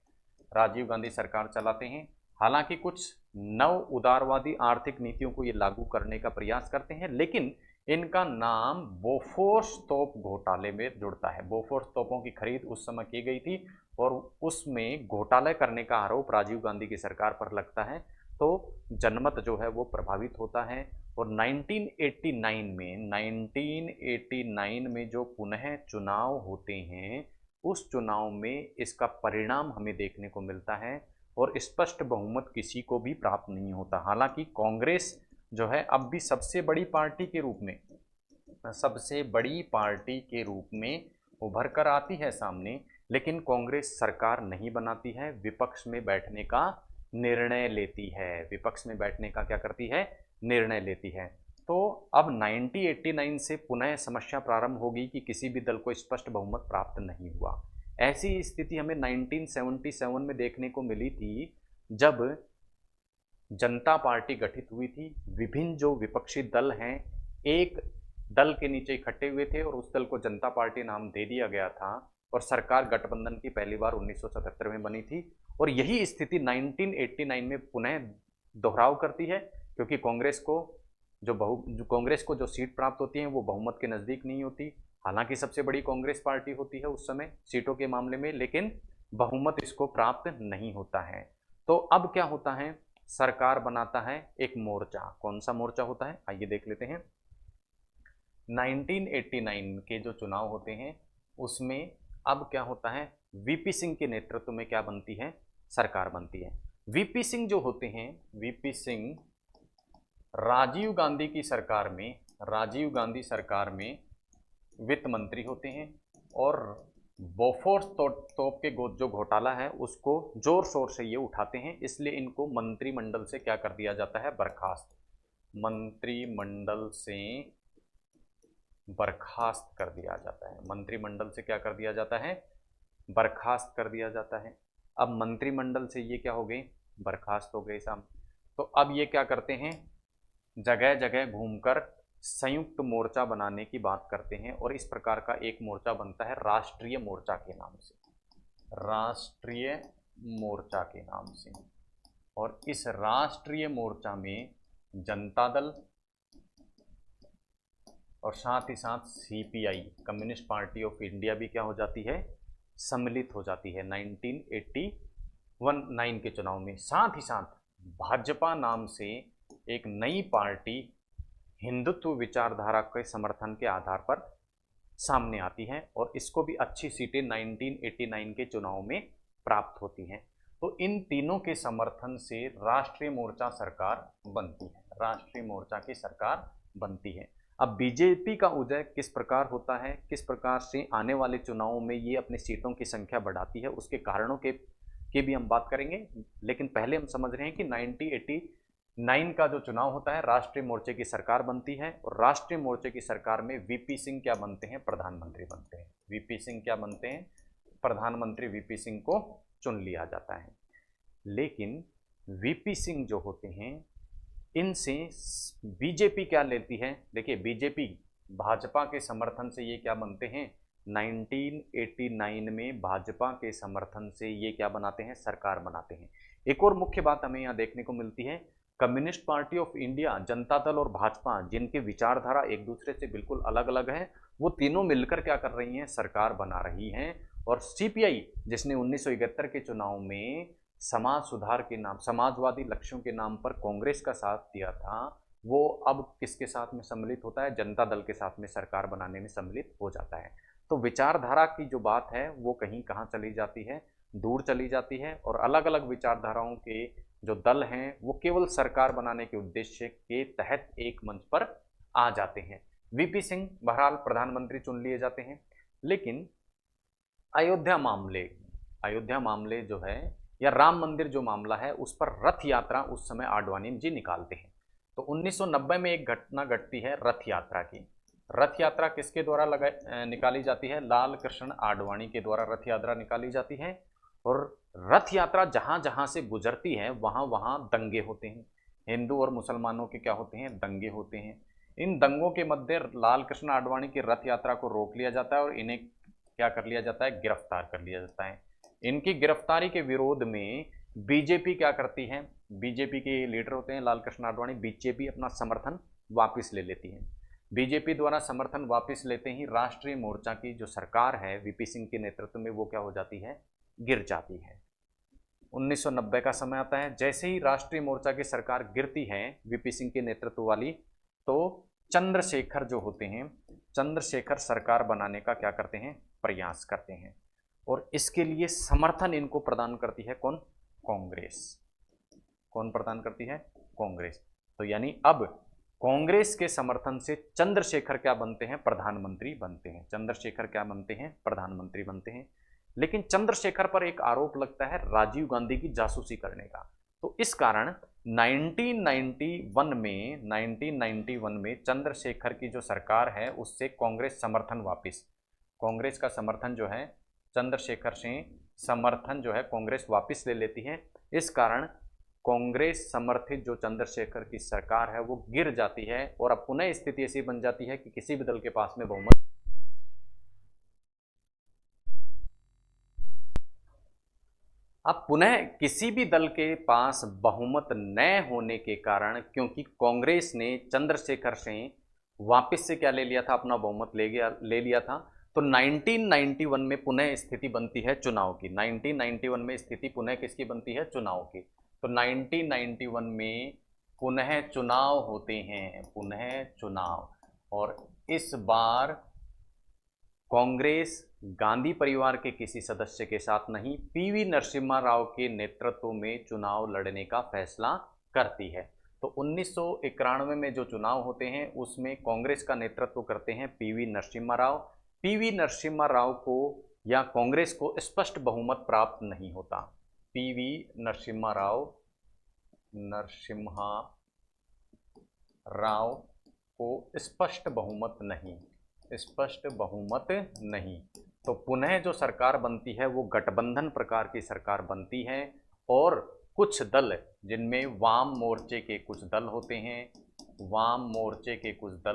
राजीव गांधी सरकार चलाते हैं। हालांकि कुछ नव उदारवादी आर्थिक नीतियों को ये लागू करने का प्रयास करते हैं, लेकिन इनका नाम बोफोर्स तोप घोटाले में जुड़ता है। बोफोर्स तोपों की खरीद उस समय की गई थी और उसमें घोटाला करने का आरोप राजीव गांधी की सरकार पर लगता है, तो जनमत जो है वो प्रभावित होता है। और 1989 में जो पुनः चुनाव होते हैं उस चुनाव में इसका परिणाम हमें देखने को मिलता है और स्पष्ट बहुमत किसी को भी प्राप्त नहीं होता। हालांकि कांग्रेस जो है अब भी सबसे बड़ी पार्टी के रूप में उभर कर आती है सामने, लेकिन कांग्रेस सरकार नहीं बनाती है, विपक्ष में बैठने का निर्णय लेती है। विपक्ष में बैठने का क्या करती है? निर्णय लेती है। तो अब 1989 से पुनः समस्या प्रारंभ होगी कि किसी भी दल को स्पष्ट बहुमत प्राप्त नहीं हुआ। ऐसी स्थिति हमें 1977 में देखने को मिली थी जब जनता पार्टी गठित हुई थी। विभिन्न जो विपक्षी दल हैं एक दल के नीचे इकट्ठे हुए थे और उस दल को जनता पार्टी नाम दे दिया गया था और सरकार गठबंधन की पहली बार 1977 में बनी थी। और यही स्थिति 1989 में पुनः दोहराव करती है क्योंकि कांग्रेस को जो सीट प्राप्त होती हैं वो बहुमत के नज़दीक नहीं होती। हालांकि सबसे बड़ी कांग्रेस पार्टी होती है उस समय सीटों के मामले में, लेकिन बहुमत इसको प्राप्त नहीं होता है। तो अब क्या होता है? सरकार बनाता है एक मोर्चा। कौन सा मोर्चा होता है? आइए देख लेते हैं। 1989 के जो चुनाव होते हैं उसमें अब क्या होता है? वीपी सिंह के नेतृत्व में क्या बनती है? सरकार बनती है। वीपी सिंह जो होते हैं, वीपी सिंह राजीव गांधी की सरकार में वित्त मंत्री होते हैं और बोफोर्स तोप के जो घोटाला है उसको जोर शोर से ये उठाते हैं, इसलिए इनको मंत्रिमंडल से क्या कर दिया जाता है? बर्खास्त। मंत्रिमंडल से बर्खास्त कर दिया जाता है। मंत्रिमंडल से क्या कर दिया जाता है? बर्खास्त कर दिया जाता है। अब मंत्रिमंडल से ये क्या हो गए? बर्खास्त हो गए साहब। तो अब ये क्या करते हैं? जगह जगह घूमकर संयुक्त मोर्चा बनाने की बात करते हैं और इस प्रकार का एक मोर्चा बनता है राष्ट्रीय मोर्चा के नाम से। राष्ट्रीय मोर्चा के नाम से। और इस राष्ट्रीय मोर्चा में जनता दल, और साथ ही साथ CPI communist party of India भी क्या हो जाती है, सम्मिलित हो जाती है 1989 के चुनाव में। साथ ही साथ भाजपा नाम से एक नई पार्टी हिंदुत्व विचारधारा के समर्थन के आधार पर सामने आती है और इसको भी अच्छी सीटें 1989 के चुनाव में प्राप्त होती हैं। तो इन तीनों के समर्थन से राष्ट्रीय मोर्चा सरकार बनती है, राष्ट्रीय मोर्चा की सरकार बनती है। अब बीजेपी का उदय किस प्रकार होता है, किस प्रकार से आने वाले चुनावों में ये अपनी सीटों की संख्या बढ़ाती है, उसके कारणों की भी हम बात करेंगे। लेकिन पहले हम समझ रहे हैं कि 1989 का जो चुनाव होता है, राष्ट्रीय मोर्चे की सरकार बनती है और राष्ट्रीय मोर्चे की सरकार में वीपी सिंह क्या बनते हैं, प्रधानमंत्री बनते हैं। वीपी सिंह क्या बनते हैं, प्रधानमंत्री वीपी सिंह को चुन लिया जाता है। लेकिन वीपी सिंह जो होते हैं, इनसे बीजेपी क्या लेती है, देखिए बीजेपी भाजपा के समर्थन से ये क्या बनते हैं, 1989 में भाजपा के समर्थन से ये क्या बनाते हैं, सरकार बनाते हैं। एक और मुख्य बात हमें यहाँ देखने को मिलती है, communist party of India, Janata Dal और भाजपा, जिनकी विचारधारा एक दूसरे से बिल्कुल अलग अलग है, वो तीनों मिलकर क्या कर रही हैं, सरकार बना रही हैं। और सीपीआई जिसने 1971 के चुनाव में समाज सुधार के नाम, समाजवादी लक्ष्यों के नाम पर कांग्रेस का साथ दिया था, वो अब किसके साथ में सम्मिलित होता है, जनता दल के साथ में सरकार बनाने में सम्मिलित हो जाता है। तो विचारधारा की जो बात है वो कहीं कहाँ चली जाती है, दूर चली जाती है और अलग अलग विचारधाराओं के जो दल हैं वो केवल सरकार बनाने के उद्देश्य के तहत एक मंच पर आ जाते हैं। वीपी सिंह बहरहाल प्रधानमंत्री चुन लिए जाते हैं। लेकिन अयोध्या मामले जो है या राम मंदिर जो मामला है, उस पर रथ यात्रा उस समय आडवाणी जी निकालते हैं। तो 1990 में एक घटना घटती है रथ यात्रा की। रथ यात्रा किसके द्वारा निकाली जाती है, लाल कृष्ण आडवाणी के द्वारा रथ यात्रा निकाली जाती है। और रथ यात्रा जहां जहां से गुजरती है वहां वहां दंगे होते हैं, हिंदू और मुसलमानों के क्या होते हैं, दंगे होते हैं। इन दंगों के मध्य लाल कृष्ण आडवाणी की रथ यात्रा को रोक लिया जाता है और इन्हें क्या कर लिया जाता है, गिरफ्तार कर लिया जाता है। इनकी गिरफ्तारी के विरोध में बीजेपी क्या करती है, बीजेपी के लीडर होते हैं लाल कृष्ण आडवाणी, बीजेपी अपना समर्थन वापस ले लेती है। बीजेपी द्वारा समर्थन वापस लेते ही राष्ट्रीय मोर्चा की जो सरकार है वीपी सिंह के नेतृत्व में, वो क्या हो जाती है, गिर जाती है। 1990 का समय आता है, जैसे ही राष्ट्रीय मोर्चा की सरकार गिरती है वीपी सिंह के नेतृत्व वाली, तो चंद्रशेखर जो होते हैं, चंद्रशेखर सरकार बनाने का क्या करते हैं, प्रयास करते हैं। और इसके लिए समर्थन इनको प्रदान करती है कौन, कांग्रेस। कौन प्रदान करती है, कांग्रेस। तो यानी अब कांग्रेस के समर्थन से चंद्रशेखर क्या बनते हैं, प्रधानमंत्री बनते हैं। चंद्रशेखर क्या बनते हैं, प्रधानमंत्री बनते हैं। लेकिन चंद्रशेखर पर एक आरोप लगता है राजीव गांधी की जासूसी करने का। तो इस कारण 1991 में चंद्रशेखर की जो सरकार है उससे कांग्रेस समर्थन वापस, कांग्रेस का समर्थन जो है, चंद्रशेखर से समर्थन जो है कांग्रेस वापस ले लेती है। इस कारण कांग्रेस समर्थित जो चंद्रशेखर की सरकार है वो गिर जाती है और अब पुनः स्थिति ऐसी बन जाती है कि किसी भी दल के पास में बहुमत, अब पुनः किसी भी दल के पास बहुमत न होने के कारण, क्योंकि कांग्रेस ने चंद्रशेखर से वापस से क्या ले लिया था, अपना बहुमत ले लिया था, तो 1991 में पुनः स्थिति बनती है चुनाव की। 1991 में स्थिति पुनः किसकी बनती है, चुनाव की। तो 1991 में पुनः चुनाव होते हैं, पुनः चुनाव। और इस बार कांग्रेस गांधी परिवार के किसी सदस्य के साथ नहीं, पीवी नरसिम्हा राव के नेतृत्व में चुनाव लड़ने का फैसला करती है। तो 1991 में जो चुनाव होते हैं उसमें कांग्रेस का नेतृत्व करते हैं पीवी नरसिम्हा राव। पीवी नरसिम्हा राव को या कांग्रेस को स्पष्ट बहुमत प्राप्त नहीं होता। पीवी नरसिम्हा राव को स्पष्ट बहुमत नहीं, तो पुनः जो सरकार बनती है वो गठबंधन प्रकार की सरकार बनती है। और कुछ दल, जिनमें वाम मोर्चे के कुछ दल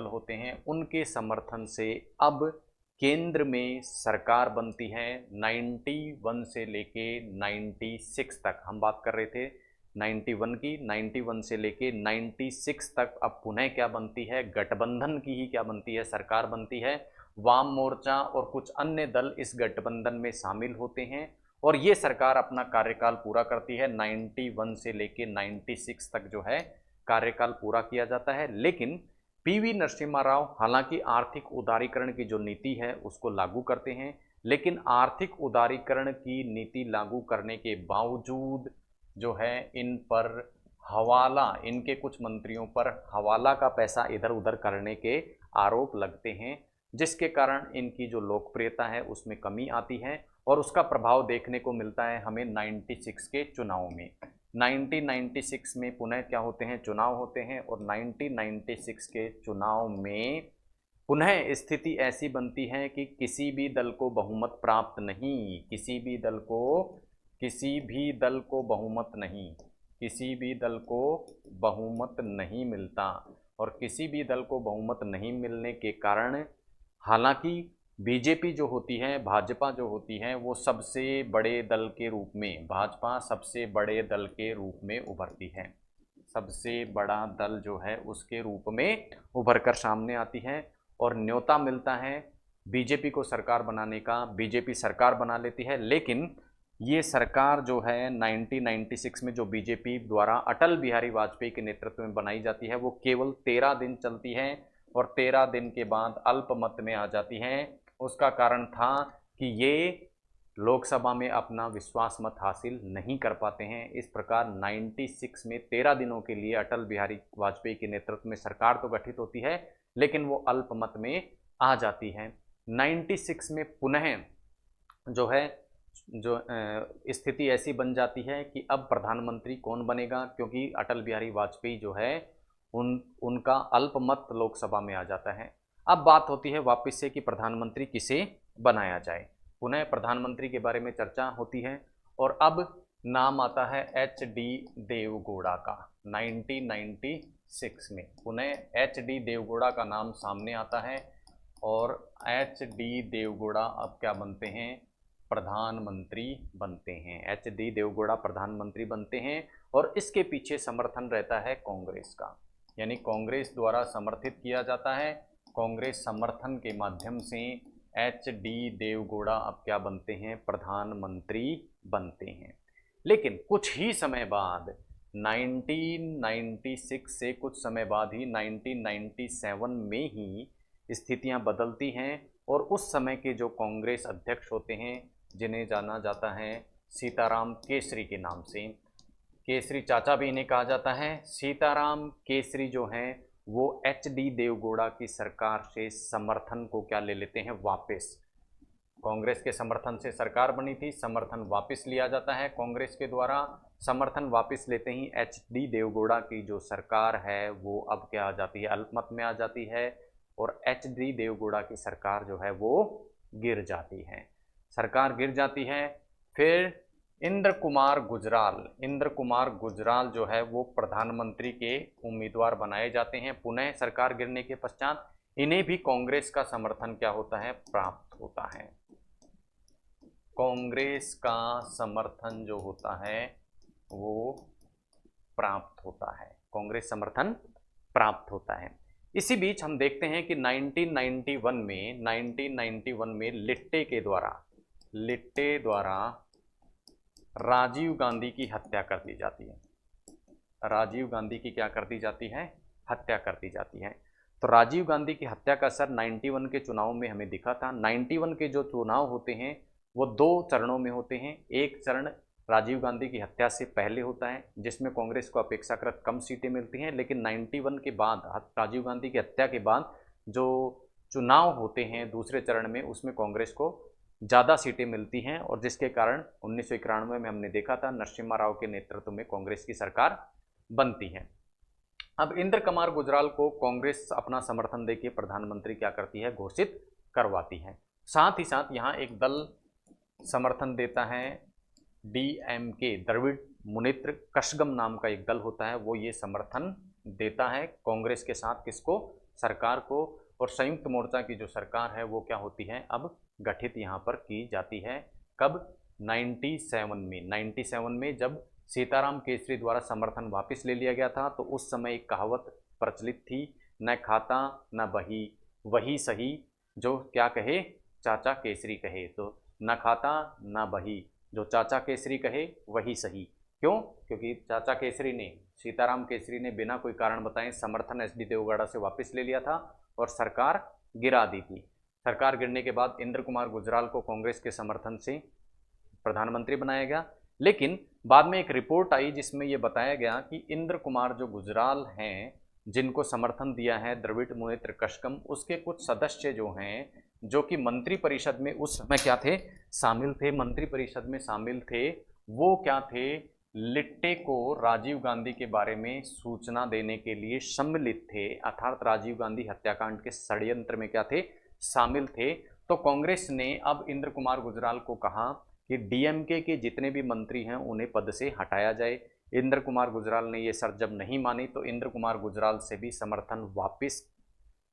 होते हैं, उनके समर्थन से अब केंद्र में सरकार बनती है। 91 से लेके 96 तक हम बात कर रहे थे 91 की, 91 से लेके 96 तक अब पुनः क्या बनती है, गठबंधन की ही क्या बनती है, सरकार बनती है। वाम मोर्चा और कुछ अन्य दल इस गठबंधन में शामिल होते हैं और ये सरकार अपना कार्यकाल पूरा करती है। 91 से लेके 96 तक जो है कार्यकाल पूरा किया जाता है। लेकिन पीवी नरसिम्हा राव हालांकि आर्थिक उदारीकरण की जो नीति है उसको लागू करते हैं, लेकिन आर्थिक उदारीकरण की नीति लागू करने के बावजूद जो है इन पर हवाला, इनके कुछ मंत्रियों पर हवाला का पैसा इधर उधर करने के आरोप लगते हैं, जिसके कारण इनकी जो लोकप्रियता है उसमें कमी आती है और उसका प्रभाव देखने को मिलता है हमें 96 के चुनाव में। 1996 में पुनः क्या होते हैं, चुनाव होते हैं और 1996 के चुनाव में पुनः स्थिति ऐसी बनती है कि किसी भी दल को बहुमत प्राप्त नहीं, किसी भी दल को बहुमत नहीं, किसी भी दल को बहुमत नहीं मिलता और किसी भी दल को बहुमत नहीं मिलने के कारण हालांकि बीजेपी जो होती है, भाजपा जो होती है, वो सबसे बड़े दल के रूप में, भाजपा सबसे बड़े दल के रूप में उभरती है, सबसे बड़ा दल जो है उसके रूप में उभर कर सामने आती है और न्योता मिलता है बीजेपी को सरकार बनाने का। बीजेपी सरकार बना लेती है, लेकिन ये सरकार जो है 1996 में जो बीजेपी द्वारा अटल बिहारी वाजपेयी के नेतृत्व में बनाई जाती है वो केवल 13 दिन चलती है और 13 दिन के बाद अल्पमत में आ जाती है। उसका कारण था कि ये लोकसभा में अपना विश्वास मत हासिल नहीं कर पाते हैं। इस प्रकार 96 में 13 दिनों के लिए अटल बिहारी वाजपेयी के नेतृत्व में सरकार तो गठित होती है लेकिन वो अल्पमत में आ जाती है। 96 में पुनः जो है जो स्थिति ऐसी बन जाती है कि अब प्रधानमंत्री कौन बनेगा, क्योंकि अटल बिहारी वाजपेयी जो है उनका अल्पमत लोकसभा में आ जाता है। अब बात होती है वापस से कि प्रधानमंत्री किसे बनाया जाए। पुनः प्रधानमंत्री के बारे में चर्चा होती है और अब नाम आता है HD देवगौड़ा का। 1996 में पुनः HD देवगौड़ा का नाम सामने आता है और HD देवगौड़ा अब क्या बनते हैं, प्रधानमंत्री बनते हैं। HD देवगौड़ा प्रधानमंत्री बनते हैं और इसके पीछे समर्थन रहता है कांग्रेस का, यानी कांग्रेस द्वारा समर्थित किया जाता है। कांग्रेस समर्थन के माध्यम से HD देवगौड़ा अब क्या बनते हैं, प्रधानमंत्री बनते हैं। लेकिन कुछ ही समय बाद 1996 से कुछ समय बाद ही 1997 में ही स्थितियां बदलती हैं और उस समय के जो कांग्रेस अध्यक्ष होते हैं जिन्हें जाना जाता है सीताराम केसरी के नाम से, केसरी चाचा भी इन्हें कहा जाता है, सीताराम केसरी जो हैं वो HD देवगौड़ा की सरकार से समर्थन को क्या ले लेते हैं, वापस। कांग्रेस के समर्थन से सरकार बनी थी, समर्थन वापस लिया जाता है कांग्रेस के द्वारा। समर्थन वापस लेते ही HD देवगौड़ा की जो सरकार है वो अब क्या आ जाती है, अल्पमत में आ जाती है और HD देवगौड़ा की सरकार जो है वो गिर जाती है, सरकार गिर जाती है। फिर इंद्र कुमार गुजराल जो है वो प्रधानमंत्री के उम्मीदवार बनाए जाते हैं। पुनः सरकार गिरने के पश्चात इन्हें भी कांग्रेस का समर्थन क्या होता है, प्राप्त होता है। कांग्रेस का समर्थन जो होता है वो प्राप्त होता है, कांग्रेस समर्थन प्राप्त होता है। इसी बीच हम देखते हैं कि 1991 में लिट्टे द्वारा राजीव गांधी की हत्या कर दी जाती है। राजीव गांधी की क्या कर दी जाती है, हत्या कर दी जाती है। तो राजीव गांधी की हत्या का असर 91 के चुनाव में हमें दिखा था। 91 के जो चुनाव होते हैं वो 2 चरणों में होते हैं। एक चरण राजीव गांधी की हत्या से पहले होता है जिसमें कांग्रेस को अपेक्षाकृत कम सीटें मिलती हैं, लेकिन 91 के बाद, राजीव गांधी की हत्या के बाद जो चुनाव होते हैं दूसरे चरण में, उसमें कांग्रेस को ज़्यादा सीटें मिलती हैं और जिसके कारण 1991 में हमने देखा था नरसिम्हा राव के नेतृत्व में कांग्रेस की सरकार बनती है। अब इंद्र कुमार गुजराल को कांग्रेस अपना समर्थन देके प्रधानमंत्री क्या करती है, घोषित करवाती है। साथ ही साथ यहाँ एक दल समर्थन देता है, DMK, द्रविड़ मुनेत्र कषगम नाम का एक दल होता है, वो ये समर्थन देता है कांग्रेस के साथ, किसको, सरकार को। और संयुक्त मोर्चा की जो सरकार है वो क्या होती है, अब गठित यहाँ पर की जाती है। कब, 97 में जब सीताराम केसरी द्वारा समर्थन वापस ले लिया गया था। तो उस समय एक कहावत प्रचलित थी, न खाता न बही वही सही, जो क्या कहे चाचा केसरी कहे। तो न खाता न बही, जो चाचा केसरी कहे वही सही। क्यों? क्योंकि चाचा केसरी ने, सीताराम केसरी ने बिना कोई कारण बताए समर्थन एचडी देवगौड़ा से वापस ले लिया था और सरकार गिरा दी थी। सरकार गिरने के बाद इंद्र कुमार गुजराल को कांग्रेस के समर्थन से प्रधानमंत्री बनाया गया। लेकिन बाद में एक रिपोर्ट आई जिसमें यह बताया गया कि इंद्र कुमार जो गुजराल हैं, जिनको समर्थन दिया है द्रविड़ मुनेत्र कशगम, उसके कुछ सदस्य जो हैं, जो कि मंत्री परिषद में उस समय क्या थे, शामिल थे, मंत्री परिषद में शामिल थे, वो क्या थे, लिट्टे को राजीव गांधी के बारे में सूचना देने के लिए सम्मिलित थे, अर्थात राजीव गांधी हत्याकांड के षड्यंत्र में क्या थे, शामिल थे। तो कांग्रेस ने अब इंद्र कुमार गुजराल को कहा कि डीएमके के जितने भी मंत्री हैं उन्हें पद से हटाया जाए। इंद्र कुमार गुजराल ने ये शर्त जब नहीं मानी तो इंद्र कुमार गुजराल से भी समर्थन वापस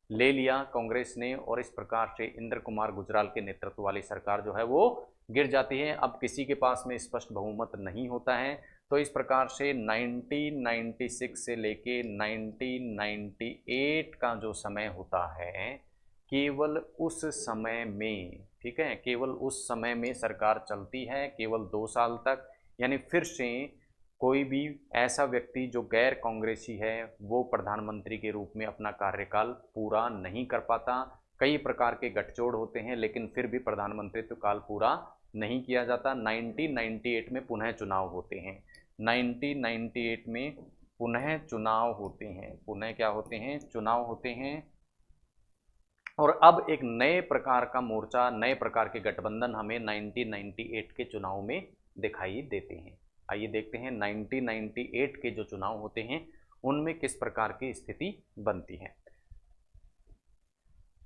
ले लिया कांग्रेस ने, और इस प्रकार से इंद्र कुमार गुजराल के नेतृत्व वाली सरकार जो है वो गिर जाती है। अब किसी के पास में स्पष्ट बहुमत नहीं होता है। तो इस प्रकार से 1996 से लेके 1998 का जो समय होता है, केवल उस समय में, ठीक है, केवल उस समय में सरकार चलती है, केवल 2 साल तक। यानी फिर से कोई भी ऐसा व्यक्ति जो गैर कांग्रेसी है वो प्रधानमंत्री के रूप में अपना कार्यकाल पूरा नहीं कर पाता। कई प्रकार के गठजोड़ होते हैं लेकिन फिर भी प्रधानमंत्रित्व काल पूरा नहीं किया जाता। 1998 में पुनः चुनाव होते हैं। 1998 में पुनः चुनाव होते हैं, पुनः क्या होते हैं, चुनाव होते हैं। और अब एक नए प्रकार का मोर्चा, नए प्रकार के गठबंधन हमें 1998 के चुनाव में दिखाई देते हैं। आइए देखते हैं 1998 के जो चुनाव होते हैं उनमें किस प्रकार की स्थिति बनती है।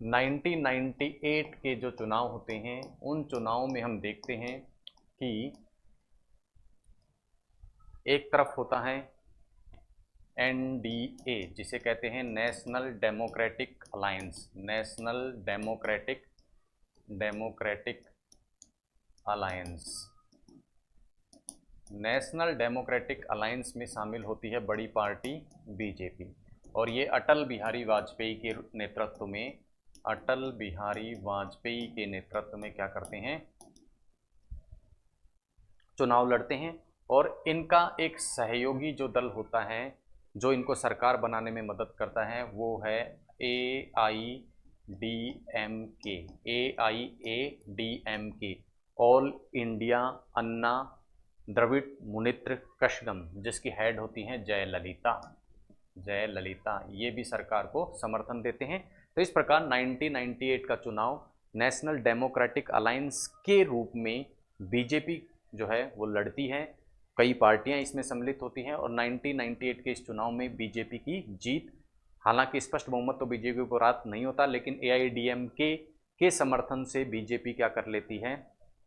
1998 के जो चुनाव होते हैं उन चुनाव में हम देखते हैं कि एक तरफ होता है एनडीए, जिसे कहते हैं national democratic alliance, national democratic alliance. National democratic alliance में शामिल होती है बड़ी पार्टी बीजेपी, और ये अटल बिहारी वाजपेयी के नेतृत्व में, अटल बिहारी वाजपेयी के नेतृत्व में क्या करते हैं, चुनाव लड़ते हैं। और इनका एक सहयोगी जो दल होता है जो इनको सरकार बनाने में मदद करता है वो है AIADMK, AIADMK, ऑल इंडिया अन्ना द्रविड़ मुनेत्र कशगम, जिसकी हेड होती हैं जयललिता, जयललिता। ये भी सरकार को समर्थन देते हैं। तो इस प्रकार 1998 का चुनाव नेशनल डेमोक्रेटिक अलायंस के रूप में बीजेपी जो है वो लड़ती है, कई पार्टियां इसमें सम्मिलित होती हैं, और 1998 के इस चुनाव में बीजेपी की जीत, हालांकि स्पष्ट बहुमत तो बीजेपी को प्राप्त नहीं होता, लेकिन AIADMK के समर्थन से बीजेपी क्या कर लेती है,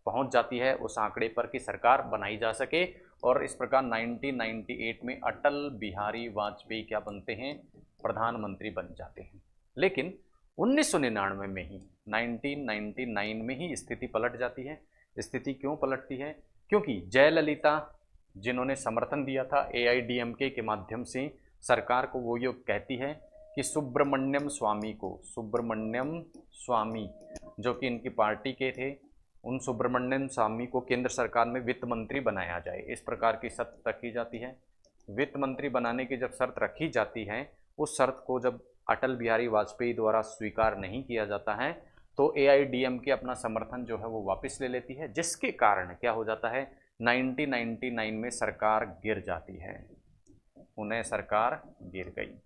पहुंच जाती है उस आंकड़े पर कि सरकार बनाई जा सके। और इस प्रकार 1998 में अटल बिहारी वाजपेयी क्या बनते हैं, प्रधानमंत्री बन जाते हैं। लेकिन 1999 में ही, 1999 में ही स्थिति पलट जाती है। स्थिति क्यों पलटती है? क्योंकि जयललिता जिन्होंने समर्थन दिया था AIADMK के माध्यम से सरकार को, वो ये कहती है कि सुब्रमण्यम स्वामी को, सुब्रमण्यम स्वामी जो कि इनकी पार्टी के थे, उन सुब्रमण्यम स्वामी को केंद्र सरकार में वित्त मंत्री बनाया जाए, इस प्रकार की शर्त रखी जाती है। वित्त मंत्री बनाने की जब शर्त रखी जाती है, उस शर्त को जब अटल बिहारी वाजपेयी द्वारा स्वीकार नहीं किया जाता है तो AIADMK अपना समर्थन जो है वो वापस ले लेती है, जिसके कारण क्या हो जाता है, 1999 में सरकार गिर जाती है, उन्हें सरकार गिर गई।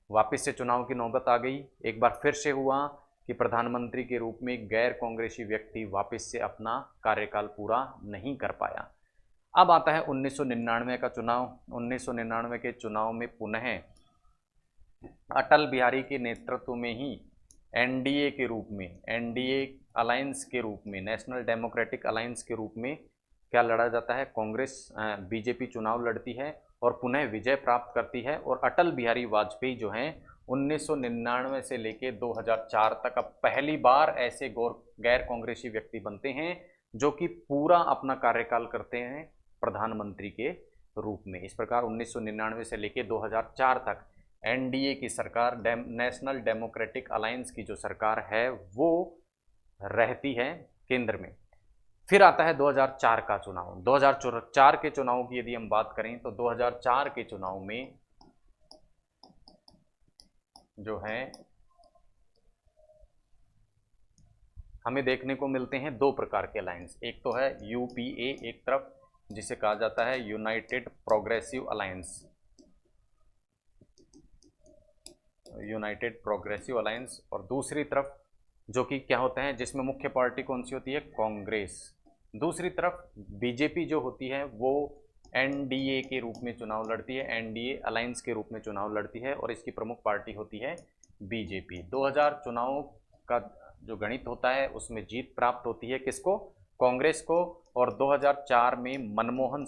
वापस से चुनाव की नौबत आ गई। एक बार फिर से हुआ कि प्रधानमंत्री के रूप में गैर कांग्रेसी व्यक्ति वापस से अपना कार्यकाल पूरा नहीं कर पाया। अब आता है 1999 का चुनाव। 1999 के चुनाव में पुनः अटल बिहारी के नेतृत्व में ही एनडीए के रूप में, एनडीए अलायंस के रूप में, नेशनल डेमोक्रेटिक अलायंस के रूप में क्या लड़ा जाता है, कांग्रेस बीजेपी चुनाव लड़ती है और पुनः विजय प्राप्त करती है। और अटल बिहारी वाजपेयी जो हैं 1999 से लेके 2004 तक अब पहली बार ऐसे गैर कांग्रेसी व्यक्ति बनते हैं जो कि पूरा अपना कार्यकाल करते हैं प्रधानमंत्री के रूप में। इस प्रकार 1999 से लेकर 2004 तक एनडीए की सरकार, नेशनल डेमोक्रेटिक अलायंस की जो सरकार है वो रहती है केंद्र में। फिर आता है 2004 का चुनाव। 2004 के चुनाव की यदि हम बात करें तो 2004 के चुनाव में जो है हमें देखने को मिलते हैं दो प्रकार के अलायंस। एक तो है यूपीए एक तरफ, जिसे कहा जाता है United progressive alliance, United progressive alliance, और दूसरी तरफ जो कि क्या होता है, जिसमें मुख्य पार्टी कौन सी होती है, कांग्रेस। दूसरी तरफ बीजेपी जो होती है वो एनडीए के रूप में चुनाव लड़ती है, एनडीए अलायंस के रूप में चुनाव लड़ती है, और इसकी प्रमुख पार्टी होती है बीजेपी। 2000 चुनाव का जो गणित होता है उसमें जीत प्राप्त होती है किसको, कांग्रेस को, और 2004 में मनमोहन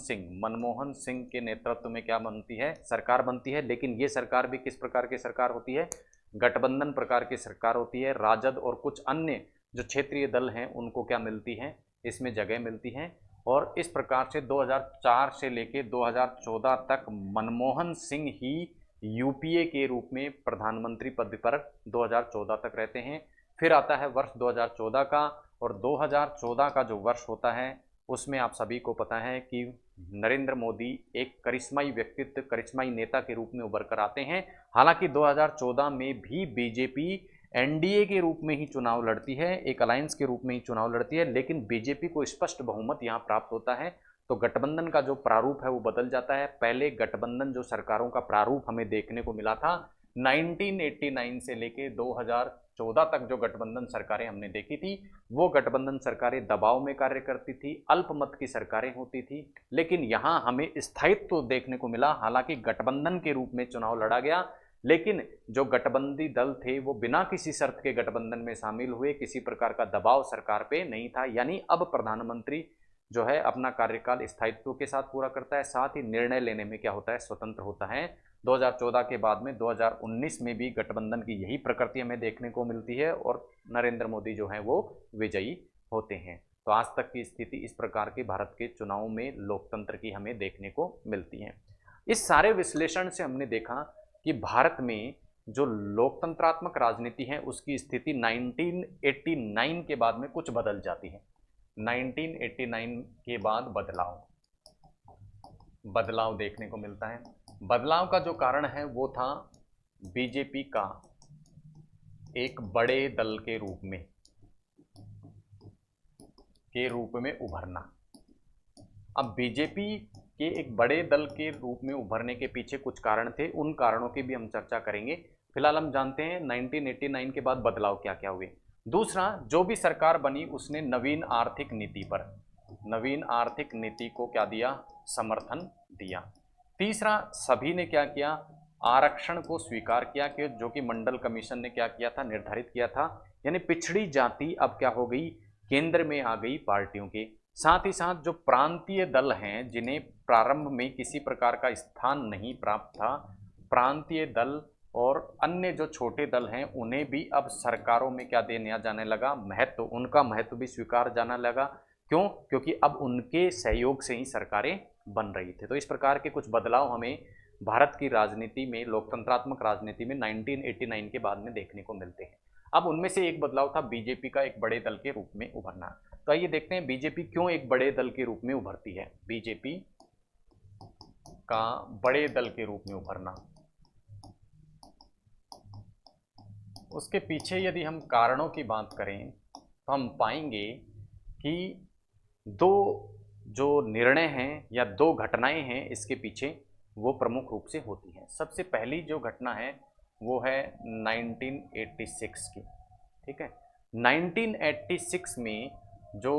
सिंह के नेतृत्व में क्या बनती है, सरकार बनती है। लेकिन ये सरकार भी किस प्रकार की सरकार होती है, गठबंधन प्रकार की सरकार होती है। राजद और कुछ अन्य जो क्षेत्रीय दल हैं उनको क्या मिलती है, इसमें जगह मिलती है। और इस प्रकार से 2004 से लेकर 2014 तक मनमोहन सिंह ही यूपीए के रूप में प्रधानमंत्री पद पर 2014 तक रहते हैं। फिर आता है वर्ष 2014 का, और 2014 का जो वर्ष होता है उसमें आप सभी को पता है कि नरेंद्र मोदी एक करिश्माई व्यक्तित्व, करिश्माई नेता के रूप में उभर कर आते हैं। हालांकि 2014 में भी बीजेपी एनडीए के रूप में ही चुनाव लड़ती है, एक अलायंस के रूप में ही चुनाव लड़ती है, लेकिन बीजेपी को स्पष्ट बहुमत यहाँ प्राप्त होता है। तो गठबंधन का जो प्रारूप है वो बदल जाता है। पहले गठबंधन जो सरकारों का प्रारूप हमें देखने को मिला था 1989 से लेके 2014 तक, जो गठबंधन सरकारें हमने देखी थी वो गठबंधन सरकारें दबाव में कार्य करती थी, अल्पमत की सरकारें होती थी। लेकिन यहाँ हमें स्थायित्व देखने को मिला। हालांकि गठबंधन के रूप में चुनाव लड़ा गया, लेकिन जो गठबंधी दल थे वो बिना किसी शर्त के गठबंधन में शामिल हुए, किसी प्रकार का दबाव सरकार पे नहीं था। यानी अब प्रधानमंत्री जो है अपना कार्यकाल स्थायित्व के साथ पूरा करता है, साथ ही निर्णय लेने में क्या होता है, स्वतंत्र होता है। 2014 के बाद में 2019 में भी गठबंधन की यही प्रकृति हमें देखने को मिलती है, और नरेंद्र मोदी जो है वो विजयी होते हैं। तो आज तक की स्थिति इस प्रकार की भारत के चुनाव में लोकतंत्र की हमें देखने को मिलती है। इस सारे विश्लेषण से हमने देखा कि भारत में जो लोकतंत्रात्मक राजनीति है उसकी स्थिति 1989 के बाद में कुछ बदल जाती है। 1989 के बाद बदलाव देखने को मिलता है। बदलाव का जो कारण है वो था बीजेपी का एक बड़े दल के रूप में उभरना। अब बीजेपी के एक बड़े दल के रूप में उभरने के पीछे कुछ कारण थे, उन कारणों की भी हम चर्चा करेंगे। फिलहाल हम जानते हैं 1989 के बाद बदलाव क्या क्या हुए। दूसरा, जो भी सरकार बनी उसने नवीन आर्थिक नीति को क्या दिया, समर्थन दिया। तीसरा, सभी ने क्या किया, आरक्षण को स्वीकार किया, कि जो कि मंडल कमीशन ने क्या किया था, निर्धारित किया था। यानी पिछड़ी जाति अब क्या हो गई, केंद्र में आ गई पार्टियों के। साथ ही साथ जो प्रांतीय दल हैं जिन्हें प्रारंभ में किसी प्रकार का स्थान नहीं प्राप्त था, प्रांतीय दल और अन्य जो छोटे दल हैं उन्हें भी अब सरकारों में क्या देने जाने लगा, महत्व, उनका महत्व भी स्वीकार जाना लगा। क्यों? क्योंकि अब उनके सहयोग से ही सरकारें बन रही थी। तो इस प्रकार के कुछ बदलाव हमें भारत की राजनीति में, लोकतंत्रात्मक राजनीति में 1989 के बाद में देखने को मिलते हैं। अब उनमें से एक बदलाव था बीजेपी का एक बड़े दल के रूप में उभरना। तो आइए देखते हैं बीजेपी क्यों एक बड़े दल के रूप में उभरती है। बीजेपी का बड़े दल के रूप में उभरना, उसके पीछे यदि हम कारणों की बात करें तो हम पाएंगे कि दो जो निर्णय हैं या दो घटनाएं हैं इसके पीछे, वो प्रमुख रूप से होती हैं। सबसे पहली जो घटना है वो है 1986 की। ठीक है, 1986 में जो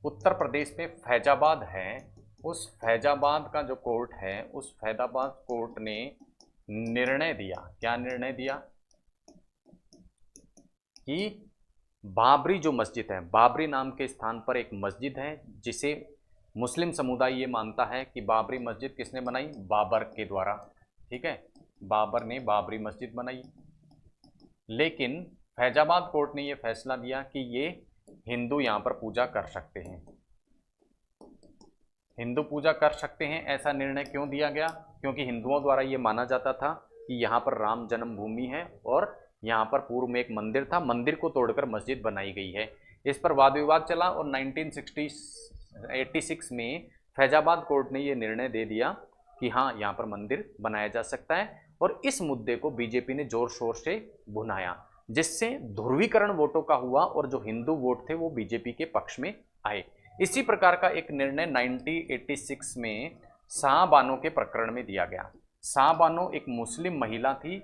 उत्तर प्रदेश में फैजाबाद है, उस फैजाबाद का जो कोर्ट है, उस फैजाबाद कोर्ट ने निर्णय दिया। क्या निर्णय दिया? कि बाबरी जो मस्जिद है, बाबरी नाम के स्थान पर एक मस्जिद है जिसे मुस्लिम समुदाय ये मानता है कि बाबरी मस्जिद किसने बनाई, बाबर के द्वारा। ठीक है, बाबर ने बाबरी मस्जिद बनाई। लेकिन फैजाबाद कोर्ट ने ये फैसला दिया कि ये हिंदू यहाँ पर पूजा कर सकते हैं। हिंदू पूजा कर सकते हैं, ऐसा निर्णय क्यों दिया गया? क्योंकि हिंदुओं द्वारा ये माना जाता था कि यहाँ पर राम जन्मभूमि है और यहाँ पर पूर्व में एक मंदिर था, मंदिर को तोड़कर मस्जिद बनाई गई है। इस पर वाद विवाद चला और 1986 में फैजाबाद कोर्ट ने ये निर्णय दे दिया कि हाँ, यहाँ पर मंदिर बनाया जा सकता है। और इस मुद्दे को बीजेपी ने जोर शोर से भुनाया, जिससे ध्रुवीकरण वोटों का हुआ और जो हिंदू वोट थे वो बीजेपी के पक्ष में आए। इसी प्रकार का एक निर्णय 1986 में शाहबानो के प्रकरण में दिया गया। शाहबानो एक मुस्लिम महिला थी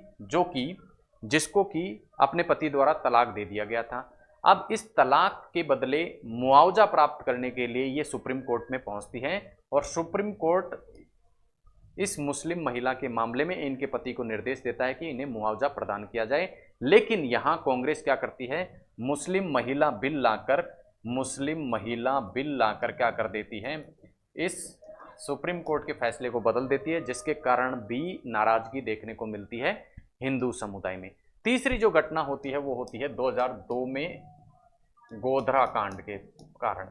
जिसको कि अपने पति द्वारा तलाक दे दिया गया था। अब इस तलाक के बदले मुआवजा प्राप्त करने के लिए ये सुप्रीम कोर्ट में पहुंचती है और सुप्रीम कोर्ट इस मुस्लिम महिला के मामले में इनके पति को निर्देश देता है कि इन्हें मुआवजा प्रदान किया जाए। लेकिन यहां कांग्रेस क्या करती है, मुस्लिम महिला बिल लाकर क्या कर देती है, इस सुप्रीम कोर्ट के फैसले को बदल देती है, जिसके कारण भी नाराजगी देखने को मिलती है हिंदू समुदाय में। तीसरी जो घटना होती है वो होती है 2002 में गोधरा कांड के कारण।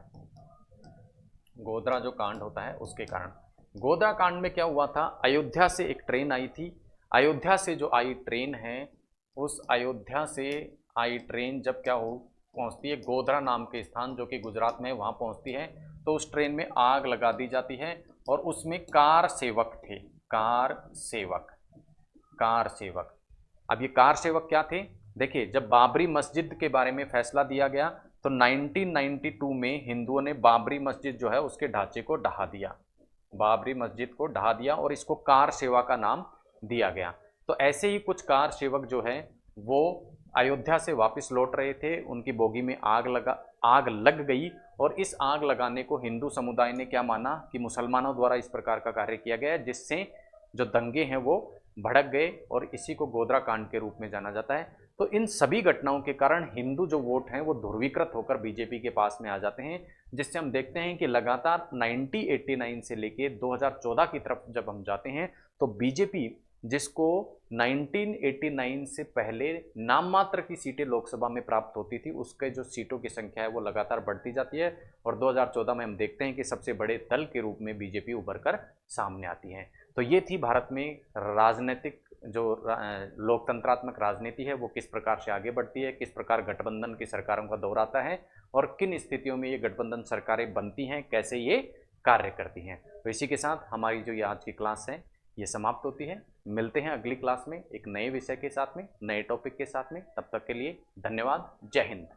गोधरा जो कांड होता है उसके कारण। गोधरा कांड में क्या हुआ था, अयोध्या से एक ट्रेन आई थी। अयोध्या से जो आई ट्रेन है, उस अयोध्या से आई ट्रेन जब क्या हो पहुंचती है गोधरा नाम के स्थान जो कि गुजरात में, वहां पहुंचती है तो उस ट्रेन में आग लगा दी जाती है और उसमें कार सेवक थे। कार सेवक। अब ये कार सेवक क्या थे? देखिए, जब बाबरी मस्जिद के बारे में फैसला दिया गया तो 1992 में हिंदुओं ने बाबरी मस्जिद जो है उसके ढांचे को ढहा दिया, बाबरी मस्जिद को ढहा दिया और इसको कार सेवा का नाम दिया गया। तो ऐसे ही कुछ कार सेवक जो है वो अयोध्या से वापस लौट रहे थे, उनकी बोगी में आग लग गई और इस आग लगाने को हिंदू समुदाय ने क्या माना कि मुसलमानों द्वारा इस प्रकार का कार्य किया गया है, जिससे जो दंगे हैं वो भड़क गए और इसी को गोधरा कांड के रूप में जाना जाता है। तो इन सभी घटनाओं के कारण हिंदू जो वोट हैं वो ध्रुवीकृत होकर बीजेपी के पास में आ जाते हैं, जिससे हम देखते हैं कि लगातार 1989 से लेके 2014 की तरफ जब हम जाते हैं तो बीजेपी, जिसको 1989 से पहले नाम मात्र की सीटें लोकसभा में प्राप्त होती थी, उसके जो सीटों की संख्या है वो लगातार बढ़ती जाती है और 2014 में हम देखते हैं कि सबसे बड़े दल के रूप में बीजेपी उभर कर सामने आती है। तो ये थी भारत में राजनीतिक जो लोकतंत्रात्मक राजनीति है वो किस प्रकार से आगे बढ़ती है, किस प्रकार गठबंधन की सरकारों का दौर आता है और किन स्थितियों में ये गठबंधन सरकारें बनती हैं, कैसे ये कार्य करती हैं। तो इसी के साथ हमारी जो ये आज की क्लास है ये समाप्त होती है। मिलते हैं अगली क्लास में एक नए विषय के साथ में, नए टॉपिक के साथ में। तब तक के लिए धन्यवाद। जय हिंद।